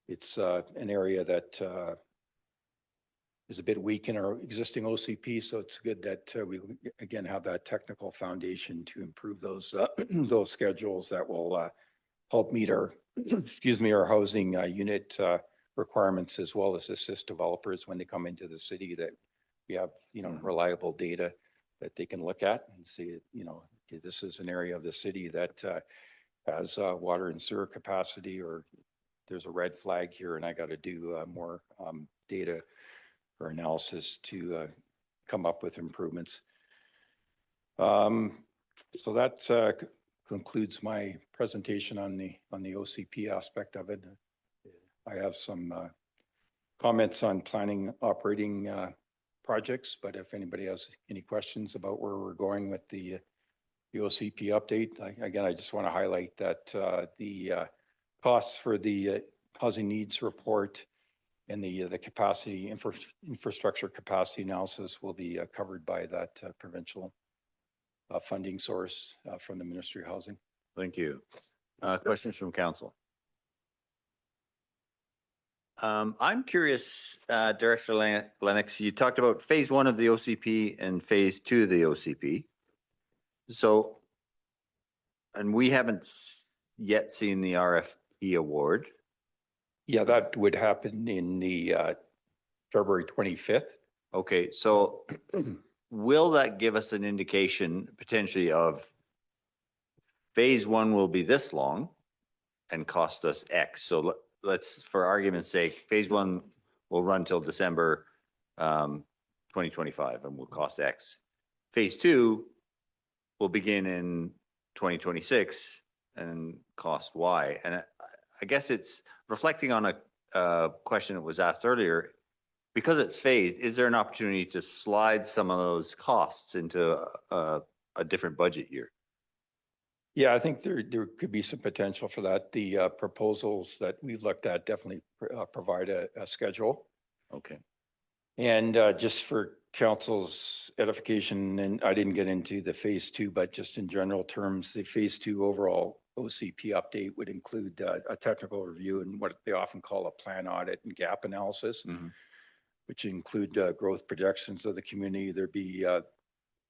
it's an area that is a bit weak in our existing OCP. So it's good that we again have that technical foundation to improve those those schedules that will help meet our excuse me, our housing unit requirements, as well as assist developers when they come into the city, that we have, you know, reliable data that they can look at and see, you know, okay, this is an area of the city that has water and sewer capacity, or there's a red flag here and I got to do more data or analysis to come up with improvements. So that concludes my presentation on the OCP aspect of it. I have some comments on planning operating projects, but if anybody has any questions about where we're going with the OCP update, again, I just want to highlight that the costs for the housing needs report and the capacity infrastructure capacity analysis will be covered by that provincial funding source from the Ministry of Housing. Thank you. Questions from council? I'm curious, Director Lennox, you talked about phase 1 of the OCP and phase 2 of the OCP. So, and we haven't yet seen the RFP award. Yeah, that would happen in the February 25th. Okay, so will that give us an indication potentially of phase 1 will be this long and cost us X? So let's, for argument's sake, phase 1 will run till December 2025 and will cost X. Phase 2 will begin in 2026 and cost Y. And I guess it's reflecting on a question that was asked earlier. Because it's phased, is there an opportunity to slide some of those costs into a different budget year? Yeah, I think there could be some potential for that. The proposals that we've looked at definitely provide a schedule. Okay. And just for council's edification, and I didn't get into the phase 2, but just in general terms, the phase 2 overall OCP update would include a technical review and what they often call a plan audit and gap analysis, which include growth projections of the community. There'd be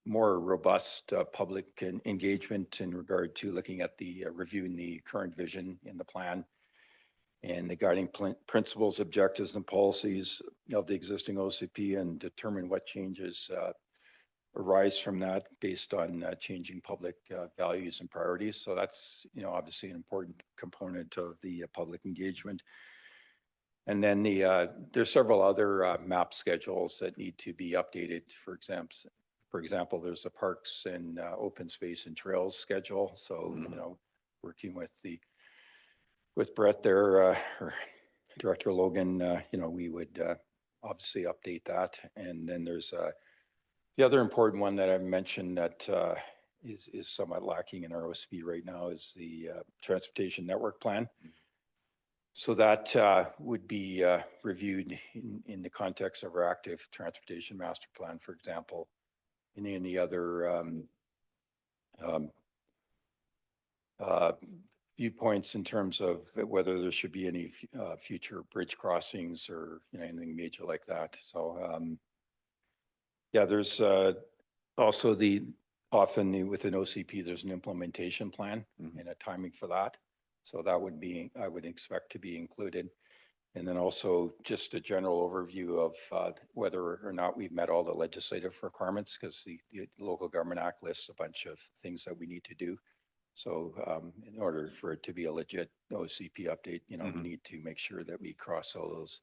more robust public engagement in regard to looking at the reviewing the current vision in the plan and the guiding principles, objectives, and policies of the existing OCP, and determine what changes arise from that based on changing public values and priorities. So that's, you know, obviously an important component of the public engagement. And then there's several other map schedules that need to be updated. For example, there's a parks and open space and trails schedule. So, you know, working with Brett there, or Director Logan, you know, we would obviously update that. And then there's the other important one that I mentioned that is somewhat lacking in our OCP right now is the transportation network plan. So that would be reviewed in the context of our active transportation master plan, for example, and any other viewpoints in terms of whether there should be any future bridge crossings or, you know, anything major like that. So yeah, there's also often within OCP, there's an implementation plan and a timing for that. So that would be, I would expect to be included. And then also just a general overview of whether or not we've met all the legislative requirements, because the Local Government Act lists a bunch of things that we need to do. So in order for it to be a legit OCP update, you know, we need to make sure that we cross all those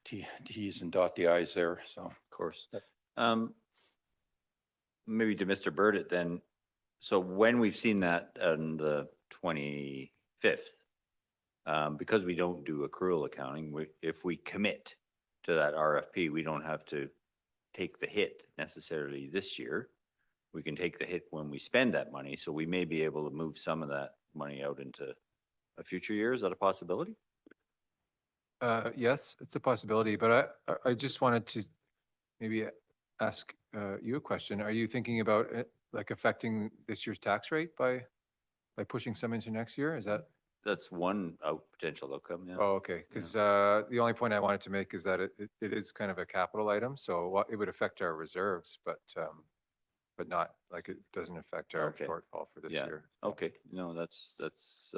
T's and dot the I's there. So of course. Maybe to Mr. Burdett then. So when we've seen that on the 25th, because we don't do accrual accounting, if we commit to that RFP, we don't have to take the hit necessarily this year. We can take the hit when we spend that money. So we may be able to move some of that money out into a future year. Is that a possibility? Yes, it's a possibility, but I just wanted to maybe ask you a question. Are you thinking about it, like affecting this year's tax rate by pushing some into next year? Is that? That's one potential outcome, yeah. Oh, okay. Because the only point I wanted to make is that it is kind of a capital item, so it would affect our reserves, but not like it doesn't affect our Okay. shortfall for this Yeah. year. Okay, no, that's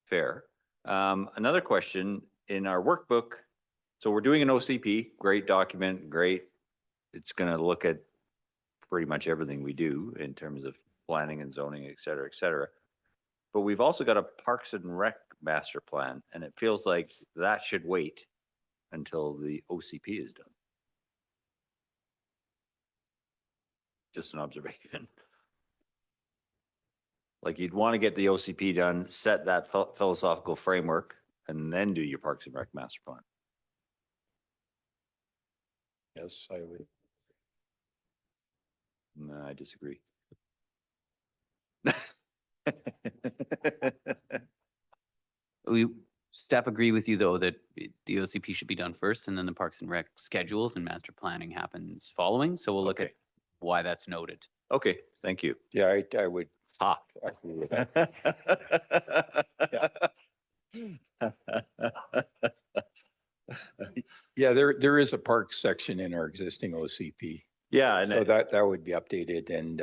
fair. Another question in our workbook. So we're doing an OCP, great document, great. It's going to look at pretty much everything we do in terms of planning and zoning, et cetera, et cetera. But we've also got a Parks and Rec master plan, and it feels like that should wait until the OCP is done. Just an observation. Like you'd want to get the OCP done, set that philosophical framework, and then do your Parks and Rec master plan. Yes, I would. No, I disagree. Staff agree with you, though, that the OCP should be done first, and then the Parks and Rec schedules and master planning happens following. So we'll look at why that's noted. Okay, thank you. Yeah, I would. Ha. Agree with that. Yeah, there is a park section in our existing OCP. Yeah, and so that would be updated, and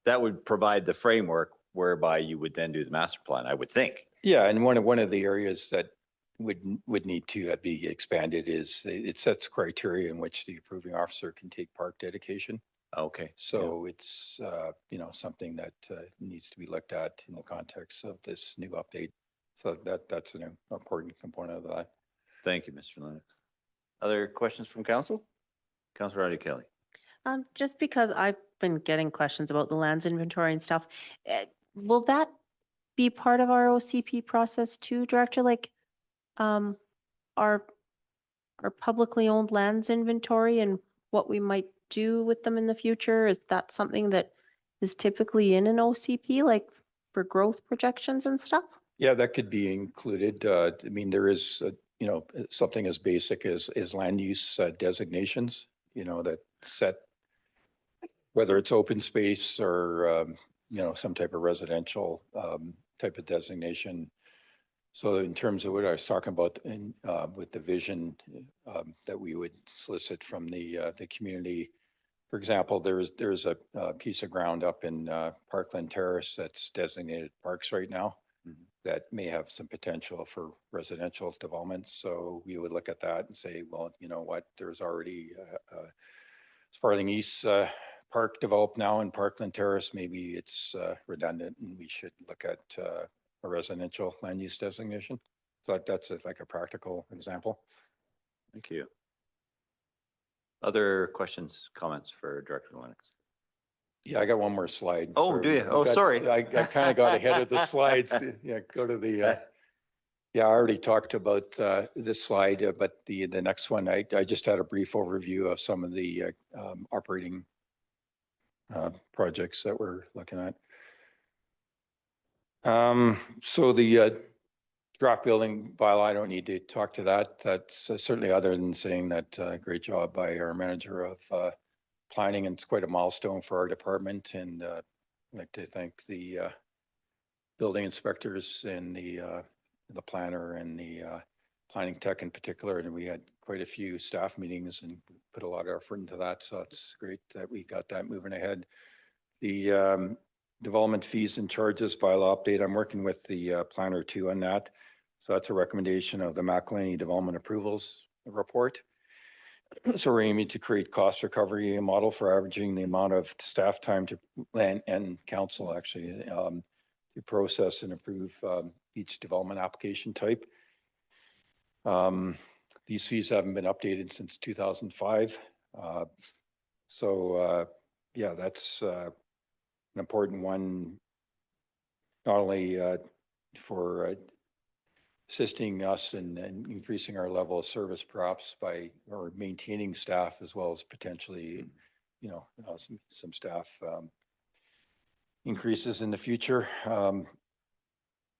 that would provide the framework whereby you would then do the master plan, I would think. Yeah, and one of the areas that would need to be expanded is it sets criteria in which the approving officer can take park dedication. Okay. So it's something that needs to be looked at in the context of this new update. So that's an important component of that. Thank you, Mr. Lennox. Other questions from council? Councilor Audie Kelly. Just because I've been getting questions about the lands inventory and stuff, will that be part of our OCP process too, Director? Like, our publicly owned lands inventory and what we might do with them in the future? Is that something that is typically in an OCP, like for growth projections and stuff? Yeah, that could be included. I mean, there is, something as basic as land use designations, that set, whether it's open space or, some type of residential type of designation. So in terms of what I was talking about with the vision that we would solicit from the community, for example, there's a piece of ground up in Parkland Terrace that's designated parks right now that may have some potential for residential development. So we would look at that and say, well, you know what, there's already Sparling East Park developed now in Parkland Terrace. Maybe it's redundant and we should look at a residential land use designation. So that's like a practical example. Thank you. Other questions, comments for Director Lennox? Yeah, I got one more slide. Oh, Sorry. do you? Oh, sorry. I kind of got ahead of the slides. Yeah, go to the. Yeah, I already talked about this slide, but the next one, I just had a brief overview of some of the operating projects that we're looking at. So the draft building bylaw, I don't need to talk to that. That's certainly, other than saying that great job by our manager of planning, and it's quite a milestone for our department. And I'd like to thank the building inspectors and the planner and the planning tech in particular. And we had quite a few staff meetings and put a lot of effort into that. So it's great that we got that moving ahead. The development fees and charges bylaw update, I'm working with the planner too on that. So that's a recommendation of the McElhaney Development Approvals Report. So we're aiming to create cost recovery model for averaging the amount of staff time to land and council actually to process and approve each development application type. These fees haven't been updated since 2005. Yeah, that's an important one, not only for assisting us in increasing our level of service, perhaps by or maintaining staff, as well as potentially, some staff increases in the future.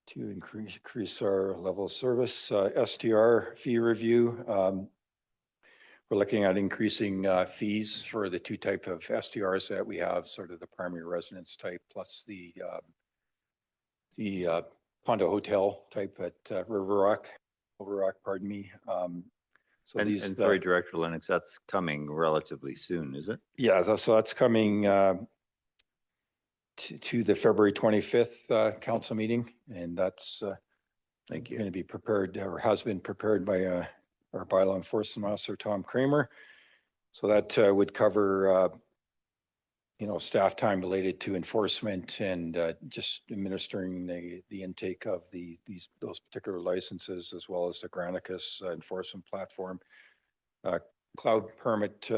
to increase our level of service. STR fee review. We're looking at increasing fees for the two type of STRs that we have, sort of the primary residence type plus the condo hotel type at River Rock, pardon me. So And, these, and sorry, Director Lennox, that's coming relatively soon, is it? yeah, so that's coming to the February 25th council meeting, and that's Thank you. going to be prepared or has been prepared by our bylaw enforcement officer, Tom Kramer. So that would cover, staff time related to enforcement and just administering the intake of those particular licenses, as well as the Granicus enforcement platform. Cloud permit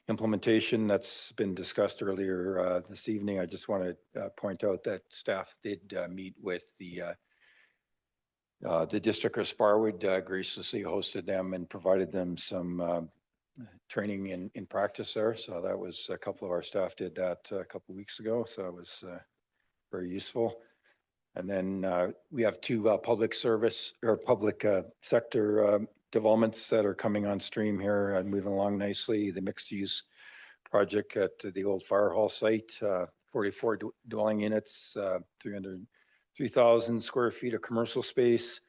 implementation that's been discussed earlier this evening. I just want to point out that staff did meet with the district of Sparwood, graciously hosted them and provided them some training in practice there. So that was a couple of our staff did that a couple of weeks ago. So it was very useful. And then we have two public service or public sector developments that are coming on stream here and moving along nicely. The mixed use project at the old fire hall site, 44 dwelling units, 3,000 square feet of commercial space.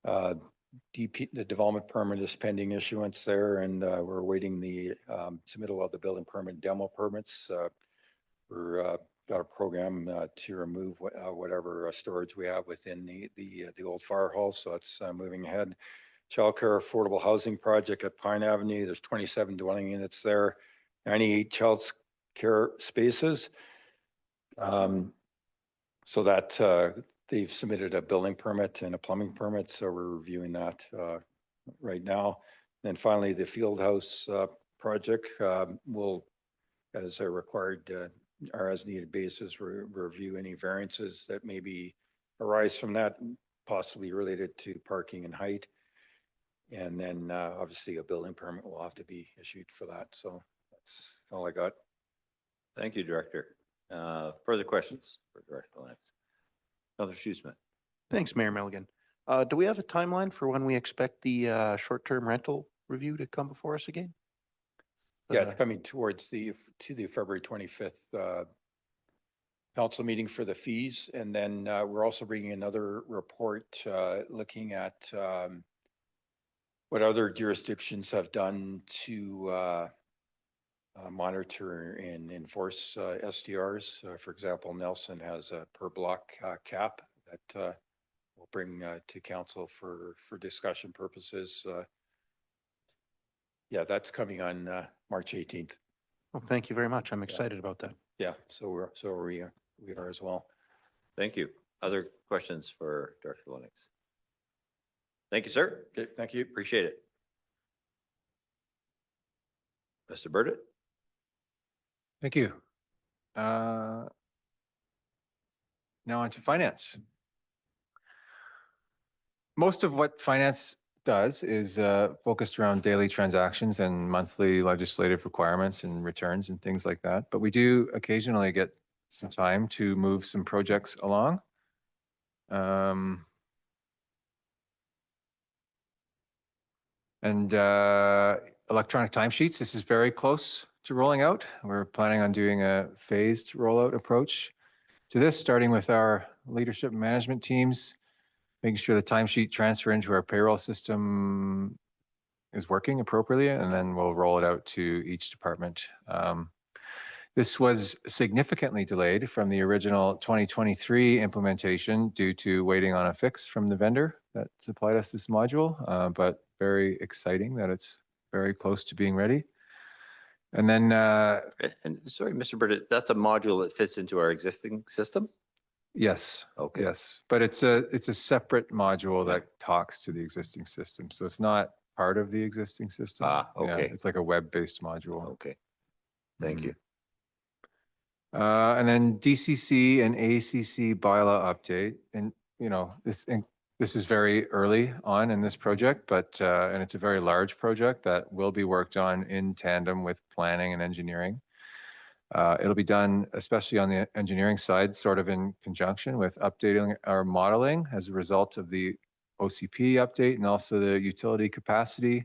The development permit is pending issuance there, and we're awaiting the submittal of the building permit demo permits. We're got a program to remove whatever storage we have within the old fire hall, so it's moving ahead. Childcare affordable housing project at Pine Avenue. There's 27 dwelling units there, 98 child care spaces. So that they've submitted a building permit and a plumbing permit, so we're reviewing that right now. And then finally, the field house project will, as a required or as needed basis, review any variances that maybe arise from that, possibly related to parking and height. And then obviously a building permit will have to be issued for that. So that's all I got. Thank you, Director. Further questions for Director Lennox? Councillor Shoesmith. Thanks, Mayor Milligan. Do we have a timeline for when we expect the short-term rental review to come before us again? Yeah, it's coming towards the February 25th council meeting for the fees. And then we're also bringing another report looking at what other jurisdictions have done to monitor and enforce SDRs. For example, Nelson has a per block cap that we'll bring to council for discussion purposes. Yeah, that's coming on March 18th. Well, thank you very much. I'm excited about that. Yeah, so we are as well. Thank you. Other questions for Director Lennox? Thank you, sir. Okay, thank you. Appreciate it. Mr. Burdett? Thank you. Now on to finance. Most of what finance does is focused around daily transactions and monthly legislative requirements and returns and things like that. But we do occasionally get some time to move some projects along. And electronic timesheets, this is very close to rolling out. We're planning on doing a phased rollout approach to this, starting with our leadership and management teams, making sure the timesheet transfer into our payroll system is working appropriately, and then we'll roll it out to each department. This was significantly delayed from the original 2023 implementation due to waiting on a fix from the vendor that supplied us this module, but very exciting that it's very close to being ready. And then, and sorry, Mr. Burdett, that's a module that fits into our existing system? yes. Okay. Yes, but it's a separate module that talks to the existing system. So it's not part of the existing system. Ah, Yeah, okay. it's like a web-based module. Okay. Thank you. And then DCC and ACC bylaw update. And, this is very early on in this project, but, and it's a very large project that will be worked on in tandem with planning and engineering. It'll be done, especially on the engineering side, sort of in conjunction with updating our modeling as a result of the OCP update and also the utility capacity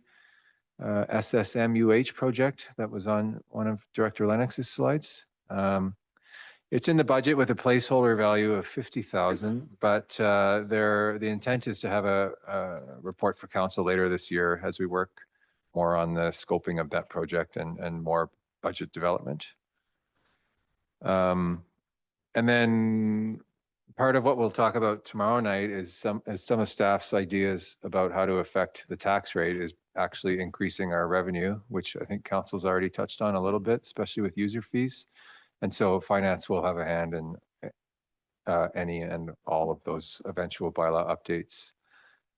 SSMUH project that was on one of Director Lennox's slides. It's in the budget with a placeholder value of 50,000, but the intent is to have a report for council later this year as we work more on the scoping of that project and more budget development. And then part of what we'll talk about tomorrow night is some of staff's ideas about how to affect the tax rate is actually increasing our revenue, which I think council's already touched on a little bit, especially with user fees. And so finance will have a hand in any and all of those eventual bylaw updates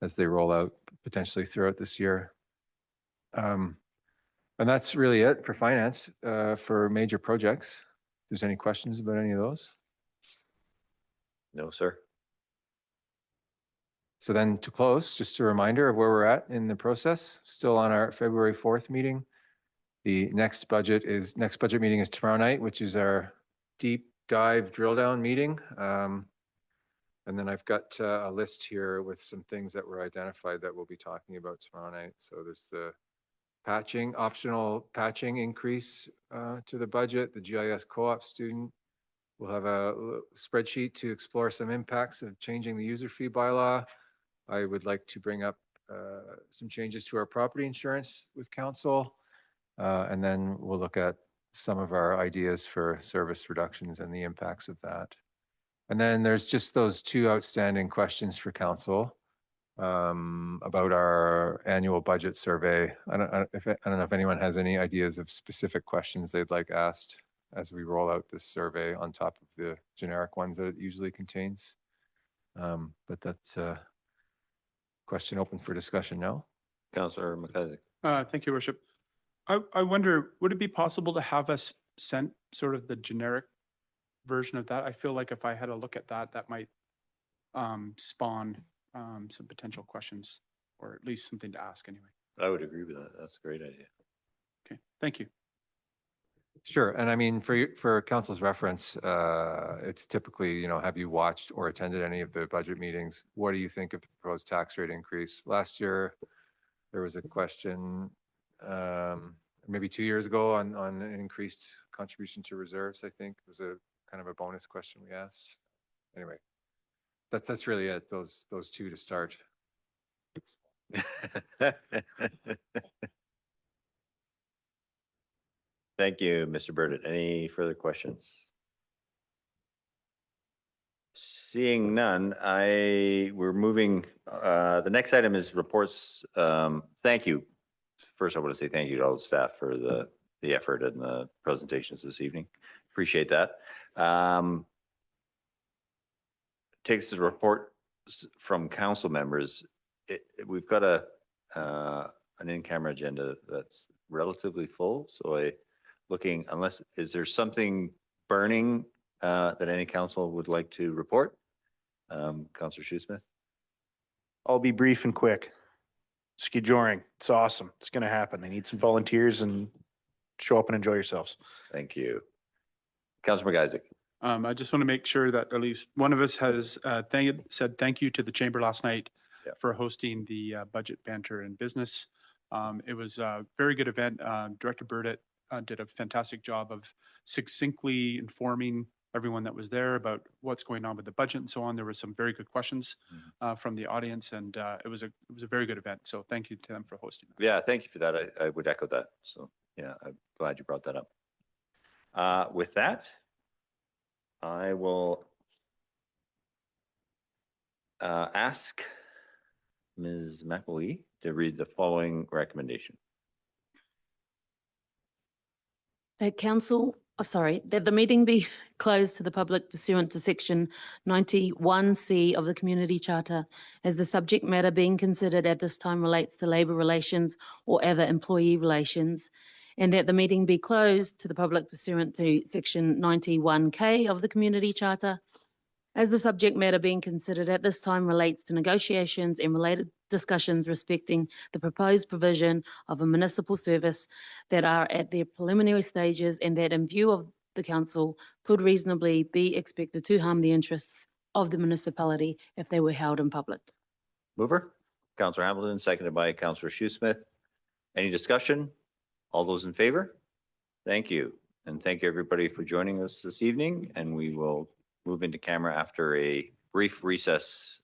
as they roll out potentially throughout this year. And that's really it for finance for major projects. If there's any questions about any of those. No, sir. So then to close, just a reminder of where we're at in the process, still on our February 4th meeting. The next budget meeting is tomorrow night, which is our deep dive drill down meeting. And then I've got a list here with some things that were identified that we'll be talking about tomorrow night. So there's the optional patching increase to the budget, the GIS co-op student. We'll have a spreadsheet to explore some impacts of changing the user fee bylaw. I would like to bring up some changes to our property insurance with council. And then we'll look at some of our ideas for service reductions and the impacts of that. And then there's just those two outstanding questions for council about our annual budget survey. I don't know if anyone has any ideas of specific questions they'd like asked as we roll out this survey on top of the generic ones that it usually contains. But that's a question open for discussion now. Councillor McIsaac. Thank you, Worship. I wonder, would it be possible to have us sent sort of the generic version of that? I feel like if I had a look at that, that might spawn some potential questions, or at least something to ask anyway. I would agree with that. That's a great idea. Okay, thank you. Sure. And I mean, for council's reference, it's typically, have you watched or attended any of the budget meetings? What do you think of the proposed tax rate increase? Last year, there was a question, maybe 2 years ago on an increased contribution to reserves, I think was a kind of a bonus question we asked. Anyway, that's really it, those two to start. Thank you, Mr. Burdett. Any further questions? Seeing none, we're moving. The next item is reports. Thank you. First, I want to say thank you to all the staff for the effort and the presentations this evening. Appreciate that. Takes the report from council members. We've got an in-camera agenda that's relatively full. So is there something burning that any council would like to report? Councillor Shoesmith. I'll be brief and quick. Ski joring, it's awesome. It's going to happen. They need some volunteers and show up and enjoy yourselves. Thank you. Councillor McIsaac. I just want to make sure that at least one of us has said thank you to the chamber last night for hosting the budget banter and business. It was a very good event. Director Burdett did a fantastic job of succinctly informing everyone that was there about what's going on with the budget and so on. There were some very good questions from the audience, and it was a very good event. So thank you to them for hosting that. Yeah, thank you for that. I would echo that. So yeah, I'm glad you brought that up. With that, I will ask Ms. McElwee to read the following recommendation. That the meeting be closed to the public pursuant to section 91C of the Community Charter, as the subject matter being considered at this time relates to labour relations or other employee relations, and that the meeting be closed to the public pursuant to section 91K of the Community Charter, as the subject matter being considered at this time relates to negotiations and related discussions respecting the proposed provision of a municipal service that are at their preliminary stages, and that in view of the council could reasonably be expected to harm the interests of the municipality if they were held in public. Mover, Councillor Hamilton, seconded by Councillor Shoesmith. Any discussion? All those in favor? Thank you. And thank you, everybody, for joining us this evening. And we will move into camera after a brief recess